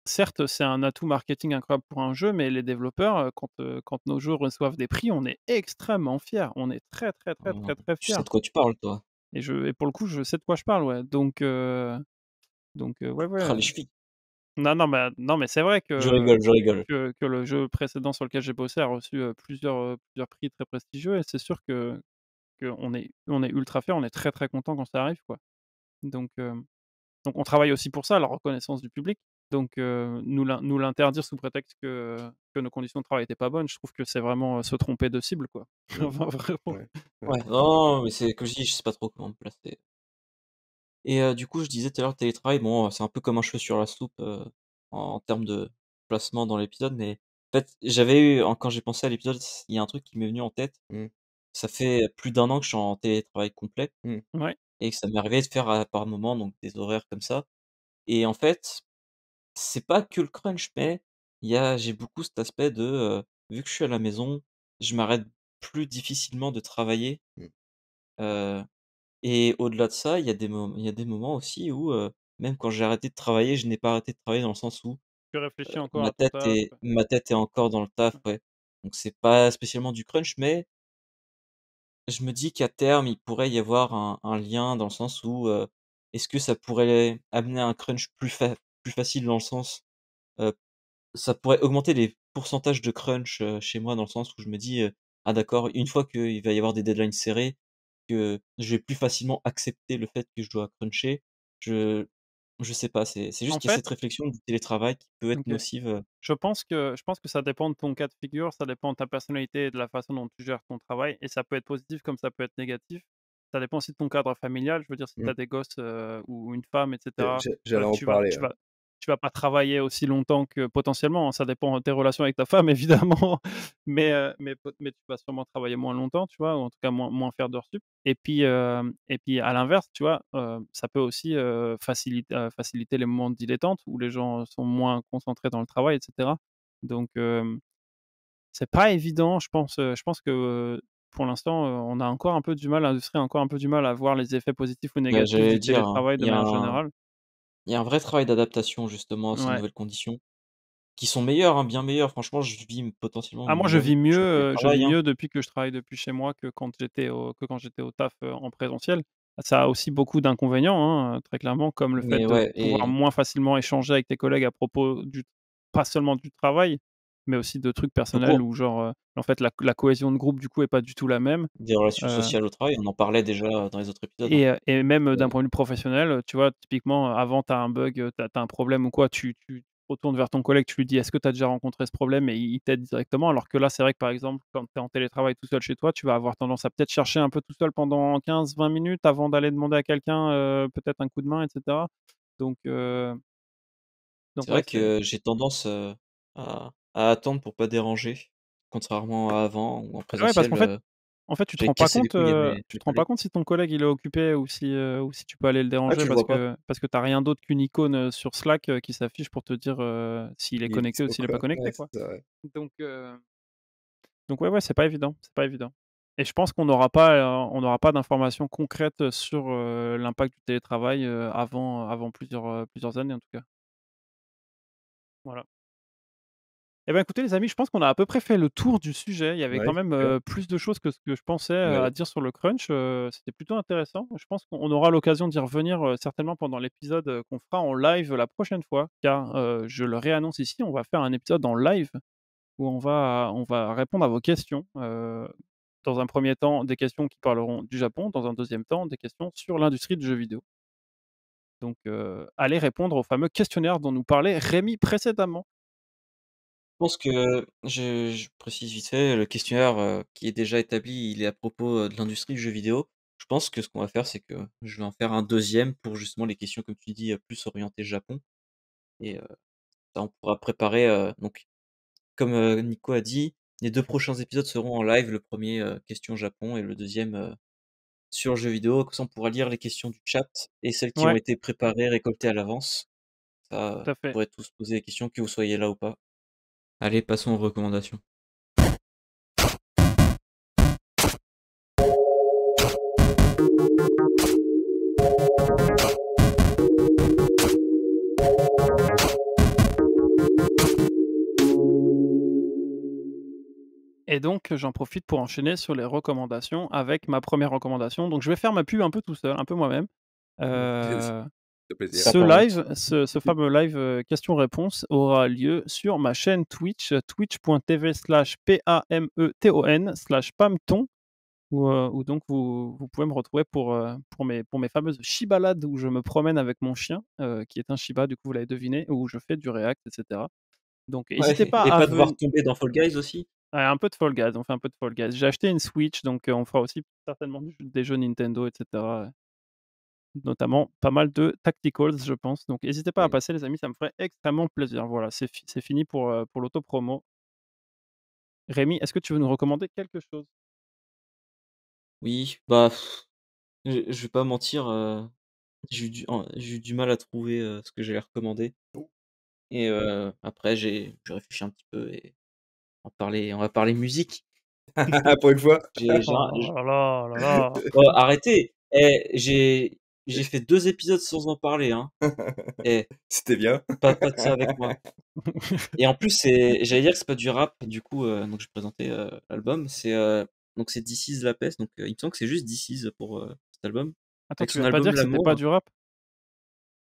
certes, c'est un atout marketing incroyable pour un jeu, mais les développeurs, quand nos jeux reçoivent des prix, on est extrêmement fiers. On est très, très, très, Mmh. très, très Tu sais fiers de quoi tu parles, toi. et pour le coup, je sais de quoi je parle, ouais. Ouais, Ah ouais. les chevilles. Non, mais c'est vrai Je rigole, je rigole. que le jeu précédent sur lequel j'ai bossé a reçu, plusieurs prix très prestigieux et c'est sûr que qu'on est ultra fiers, on est très, très content quand ça arrive, quoi. Donc donc on travaille aussi pour ça, la reconnaissance du public. Donc nous l'interdire sous prétexte que nos conditions de travail étaient pas bonnes, je trouve que c'est vraiment, se tromper de cible, quoi. Mmh. Enfin vraiment. Ouais, ouais. Ouais, non, mais c'est comme je dis, je sais pas trop comment me placer. Et du coup, je disais tout à l'heure, télétravail, bon, c'est un peu comme un cheveu sur la soupe, en termes de placement dans l'épisode, mais en fait, j'avais eu quand j'ai pensé à l'épisode, il y a un truc qui m'est venu en tête. Mmh. Ça fait plus d'1 an que je suis en télétravail complet Mmh. Ouais. et que ça m'est arrivé de faire, par moment donc des horaires comme ça, et en fait, c'est pas que le crunch, mais j'ai beaucoup cet aspect de, vu que je suis à la maison, je m'arrête plus difficilement de travailler, Mmh. heu et au-delà de ça, il y a des moments aussi où, même quand j'ai arrêté de travailler, je n'ai pas arrêté de travailler dans le sens où, Tu réfléchis encore à ton taf. ma tête est encore dans le taf, Ouais. ouais. Donc c'est pas spécialement du crunch, mais je me dis qu'à terme, il pourrait y avoir un lien dans le sens où, est-ce que ça pourrait amener un crunch plus facile dans le sens, heu, ça pourrait augmenter les pourcentages de crunch, chez moi dans le sens où je me dis, «Ah d'accord, une fois qu'il va y avoir des deadlines serrées, que je vais plus facilement accepter le fait que je dois cruncher». Je je sais pas, c'est juste En qu'il y a fait cette réflexion du télétravail qui peut être OK. nocive, Je pense que ça dépend de ton cas de figure, ça dépend de ta personnalité et de la façon dont tu gères ton travail et ça peut être positif comme ça peut être négatif. Ça dépend aussi de ton cadre familial. Je veux dire, si tu Mmh. as des gosses, ou une femme et cetera, J'allais en tu vas parler, tu ouais. vas tu vas pas travailler aussi longtemps que potentiellement, hein, ça dépend de tes relations avec ta femme évidemment, mais tu vas sûrement travailler moins longtemps, tu vois? Ou en tout cas moins faire d'heures sup et puis à l'inverse, tu vois, ça peut aussi, faciliter les moments de dilettante où les gens sont moins concentrés dans le travail et cetera. Donc c'est pas évident, je pense que, pour l'instant, on a encore un peu du mal l'industrie a encore un peu du mal à voir les effets positifs ou négatifs J'allais du dire, hein, télétravail de manière générale. il y a un vrai travail d'adaptation justement à ces Ouais. nouvelles conditions, qui sont meilleures, hein, bien meilleures. Franchement, je vis potentiellement Ah moi mieux depuis que je vis télétravail, hein. mieux depuis que je travaille depuis chez moi que quand j'étais au taf, en présentiel. Ça a aussi beaucoup d'inconvénients, hein, très clairement, comme le fait Mais de ouais pouvoir et moins facilement échanger avec tes collègues à propos du pas seulement du travail, mais aussi de trucs tout personnels court, où genre, en fait la cohésion de groupe du coup est pas du tout la même, des relations heu sociales au travail, on en parlait déjà dans les autres épisodes, hein. et même, d'un Heu, point de vue professionnel, tu vois, typiquement, avant tu as un bug, tu as un problème ou quoi, tu te retournes vers ton collègue, tu lui dis: «Est-ce que tu as déjà rencontré ce problème?» et il t'aide directement. Alors que là, c'est vrai que, par exemple, quand tu es en télétravail tout seul chez toi, tu vas avoir tendance à peut-être chercher un peu tout seul pendant 15-20 minutes avant d'aller demander à quelqu'un, peut-être un coup de main et cetera. Donc heu, donc c'est ouais, vrai c'est que j'ai tendance, à attendre pour pas déranger, contrairement à avant où en ouais, parce présentiel, qu'en fait En fait, j'allais casser les couilles à tu mes te rends pas collègues. compte si ton collègue il est occupé ou si tu peux aller le Ah, déranger tu le vois pas, parce que tu as rien d'autre qu'une icône, sur Slack, qui s'affiche pour te dire, s'il est Il est connecté ou dispo, s'il est pas quoi. connecté, Ouais, quoi. c'est ça, ouais. Donc heu, donc ouais, ouais, c'est pas évident, c'est pas évident et je pense qu'on n'aura pas d'informations concrètes, sur, l'impact du télétravail, avant plusieurs années, en tout cas. Voilà. Eh ben, écoutez les amis, je pense qu'on a à peu près fait le tour du sujet. Il y avait quand Ouais, même, super. plus de choses que ce que je pensais, Ouais. à dire sur le crunch, c'était plutôt intéressant. Je pense qu'on aura l'occasion d'y revenir, certainement pendant l'épisode, qu'on fera en live la prochaine fois, car, je le réannonce ici, on va faire un épisode en live où on va répondre à vos questions, dans un premier temps, des questions qui parleront du Japon, dans un deuxième temps, des questions sur l'industrie du jeu vidéo. Allez répondre au fameux questionnaire dont nous parlait Rémi précédemment. Je pense que je précise vite fait, le questionnaire, qui est déjà établi, il est à propos, de l'industrie du jeu vidéo. Je pense que ce qu'on va faire, c'est que je vais en faire un deuxième pour justement les questions, comme tu dis, plus orientées Japon et ça on pourra préparer, donc comme, Nico a dit, les 2 prochains épisodes seront en live. Le premier er question Japon et le deuxième sur le jeu vidéo. Comme ça, on pourra lire les questions du chat et celles qui ont Ouais, été préparées, récoltées à l'avance. Ça, tout à vous fait. pourrez tous poser des questions, que vous soyez là ou pas. Allez, passons aux recommandations. Et donc, j'en profite pour enchaîner sur les recommandations avec ma première recommandation. Donc je vais faire ma pub un peu tout seul, un peu moi-même. Avec plaisir. Heu, Ça fait plaisir. T'as pas honte. ce fameux live, questions-réponses aura lieu sur ma chaîne Twitch, twitch.tv/pameton/pamton où donc vous pouvez me retrouver pour mes fameuses chibalades où je me promène avec mon chien, qui est un Shiba, du coup vous l'avez deviné, où je fais du React et cetera. Donc Ouais n'hésitez pas et à pas devoir ven tomber dans Fall Guys aussi? Ouais, un peu de Fall Guys, on fait un peu de Fall Guys. J'ai acheté une Switch, donc on fera aussi certainement des jeux Nintendo et cetera, notamment pas mal de tacticals, je pense. Donc n'hésitez pas à Oui. passer les amis, ça me ferait extrêmement plaisir. Voilà, c'est fini pour l'auto-promo. Rémi, est-ce que tu veux nous recommander quelque chose? Oui, bah, je vais pas mentir, j'ai eu du mal à trouver, ce que j'allais recommander et après j'ai réfléchi un petit peu et on va parler musique. Pour une fois. J'ai un Oh là là, oh là là! oh arrêtez! J'ai fait 2 épisodes sans en parler, hein. Eh, C'était bien. pas de ça avec moi et en plus j'allais dire que c'est pas du rap, du coup, donc je présentais, l'album, c'est This Is La Peste, donc il me semble que c'est juste This Is pour, cet album, Attends, avec tu son viens de pas dire album que c'était pas L'amour. du rap?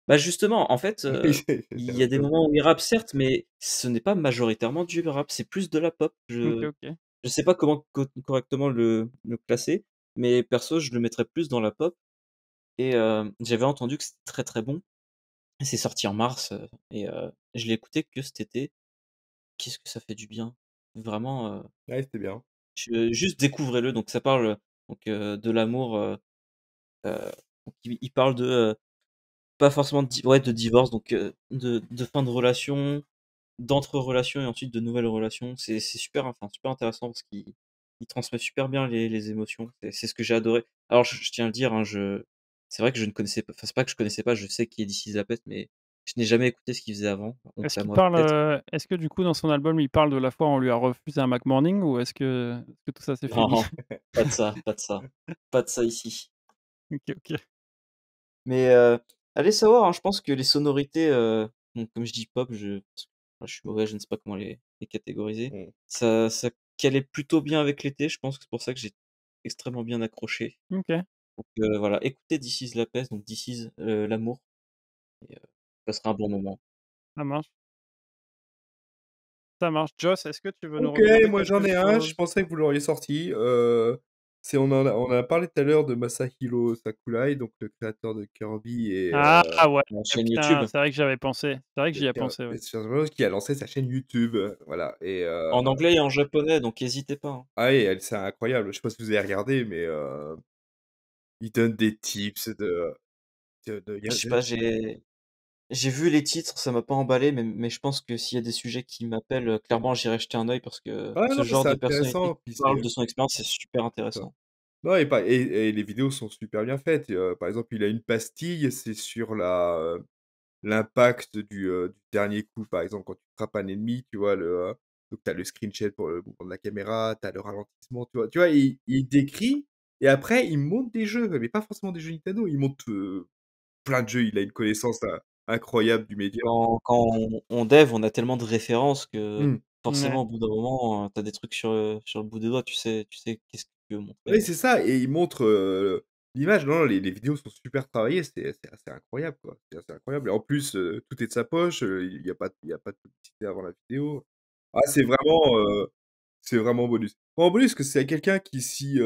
Bah, justement, en fait, Oui, il c'était y a autre des chose. moments où il rappe certes, mais ce n'est pas majoritairement du rap, c'est plus de la pop. OK, Je OK. je sais pas comment correctement le classer, mais perso, je le mettrais plus dans la pop et j'avais entendu que c'était très, très bon et c'est sorti en mars, et je l'ai écouté que cet été. Qu'est-ce que ça fait du bien! Vraiment, Ouais, c'était bien. juste découvrez-le, donc ça parle, donc de l'amour, heu, donc il parle de, pas forcément de divorce, donc de fin de relation, d'entre-relations et ensuite de nouvelles relations. C'est super, enfin, super intéressant parce qu'il transmet super bien les émotions. C'est ce que j'ai adoré. Alors je tiens à le dire, hein, c'est vrai que je ne connaissais pas, enfin, c'est pas que je connaissais pas, je sais qui est This Is La Peste, mais Je n'ai jamais écouté ce qu'il faisait avant, honte Est-ce à qu'il moi parle, peut-être. est-ce que du coup dans son album, il parle de la fois où on lui a refusé un Mac Morning ou est-ce que tout ça c'est fini? Non, pas de ça, pas de ça. Pas de ça ici. OK, OK. Mais allez savoir, hein, je pense que les sonorités, donc comme je dis pop, je suis mauvais, je ne sais pas comment les catégoriser. Mmh. Ça calait plutôt bien avec l'été, je pense que c'est pour ça que j'ai extrêmement bien accroché. OK, Donc voilà, écoutez This Is La Peste, donc This Is, l'amour et ça sera un bon moment. ça marche, ça marche. Joss, est-ce que tu veux nous OK, recommander moi j'en quelque ai un, je chose? pensais que vous l'auriez sorti, c'est on en a parlé tout à l'heure de Masahiro Sakurai, donc le créateur de Kirby Ah ouais, La eh chaîne YouTube, putain, c'est vrai que j'avais pensé. C'est vrai que et j'y ai Kir pensé, ouais. et c'est qui a lancé sa chaîne YouTube, voilà et en anglais et en japonais, donc hésitez pas, hein. ah oui, elle c'est incroyable, je sais pas si vous avez regardé, mais il donne des tips de y Je a sais pas, j'ai vu les titres, ça m'a pas emballé, mais je pense que s'il y a des sujets qui m'appellent, clairement j'irai jeter un œil parce que ouais, ce non, mais genre c'est de personnalité intéressant, qui puis parle c'est de son expérience, c'est super ça. intéressant. Non et les vidéos sont super bien faites, par exemple, il a une pastille, c'est sur l'impact du dernier coup, par exemple, quand tu frappes un ennemi, tu vois, donc tu as le screen shot pour le mouvement de la caméra, tu as le ralentissement, tu vois? Tu vois? Il décrit et après il monte des jeux, mais pas forcément des jeux Nintendo, il monte, plein de jeux, il a une connaissance, incroyable du média. Quand on dev, on a tellement de références que Mmh. Ouais. forcément au bout d'un moment, tu as des trucs sur le bout des doigts, tu sais qu'est-ce que tu veux Oui, montrer. c'est ça et il montre, l'image. Non, non, les vidéos sont super travaillées, c'est assez incroyable, quoi. C'est assez incroyable et en plus, tout est de sa poche, il y a pas de publicité avant la vidéo. Ah, c'est vraiment bonus. Bon, en bonus que c'est quelqu'un qui s'il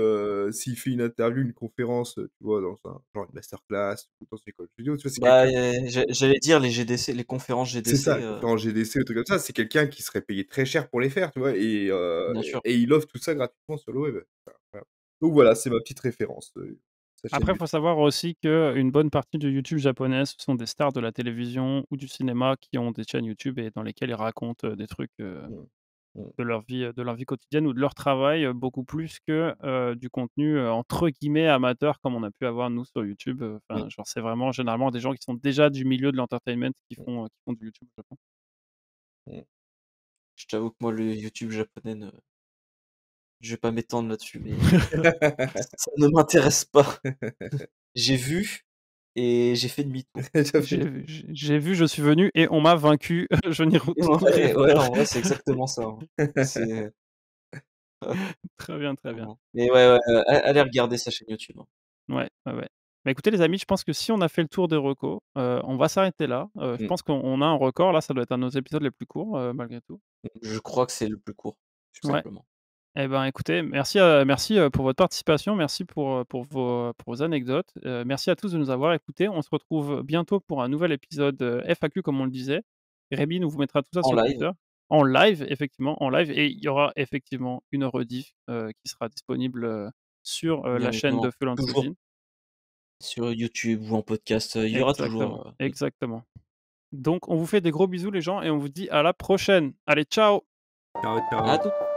fait une interview, une conférence, tu vois, dans un genre une masterclass ou dans une école de vidéo, tu vois? C'est Bah, quelqu'un j'allais dire les GDC, les conférences c'est GDC, ça, conférence GDC, ou trucs comme ça, c'est quelqu'un qui serait payé très cher pour les faire, tu vois? bien sûr. Et il offre tout ça gratuitement sur le web. C'est incroyable. Donc voilà, c'est ma petite référence, sa chaîne Après, il faut YouTube. savoir aussi qu'une bonne partie de YouTube japonais, ce sont des stars de la télévision ou du cinéma qui ont des chaînes YouTube et dans lesquelles ils racontent, des trucs, Mmh. Mmh. de leur vie quotidienne ou de leur travail, beaucoup plus que, du contenu, entre guillemets «amateur» comme on a pu avoir nous sur YouTube, Mmh. enfin, genre, c'est vraiment généralement des gens qui sont déjà du milieu de l'entertainment Mmh. qui font du YouTube au Japon. Mmh. Je t'avoue que moi, le YouTube japonais, je vais pas m'étendre là-dessus, mais ça ne m'intéresse pas. J'ai vu et j'ai fait demi-tour. Ça fait J'ai vu, je suis venu et on m'a vaincu, je n'y retournerai Ouais, ouais, plus. en vrai, c'est exactement ça, hein. C'est Très bien, très bien. clairement. Mais ouais, ouais, allez regarder sa chaîne YouTube, hein. Ouais, ouais, ouais. Bah, écoutez les amis, je pense que si on a fait le tour des recos, on va s'arrêter là. Je Mmh. pense qu'on a un record là, ça doit être un de nos épisodes les plus courts, malgré tout. Je crois que c'est le plus court, tout Ouais. simplement. Eh ben, écoutez, merci, pour votre participation, merci pour vos anecdotes. Merci à tous de nous avoir écoutés. On se retrouve bientôt pour un nouvel épisode, FAQ comme on le disait. Rémi nous vous mettra tout ça En sur live, Twitter. En live, effectivement, en live et il y aura effectivement une rediff, qui sera disponible, sur, bien la chaîne de évidemment, Feu toujours Sojin. sur YouTube ou en podcast, il y aura Exactement, toujours, exactement. Donc on vous fait des gros bisous les gens et on vous dit à la prochaine. Allez, ciao! Ciao, à ciao. toutes.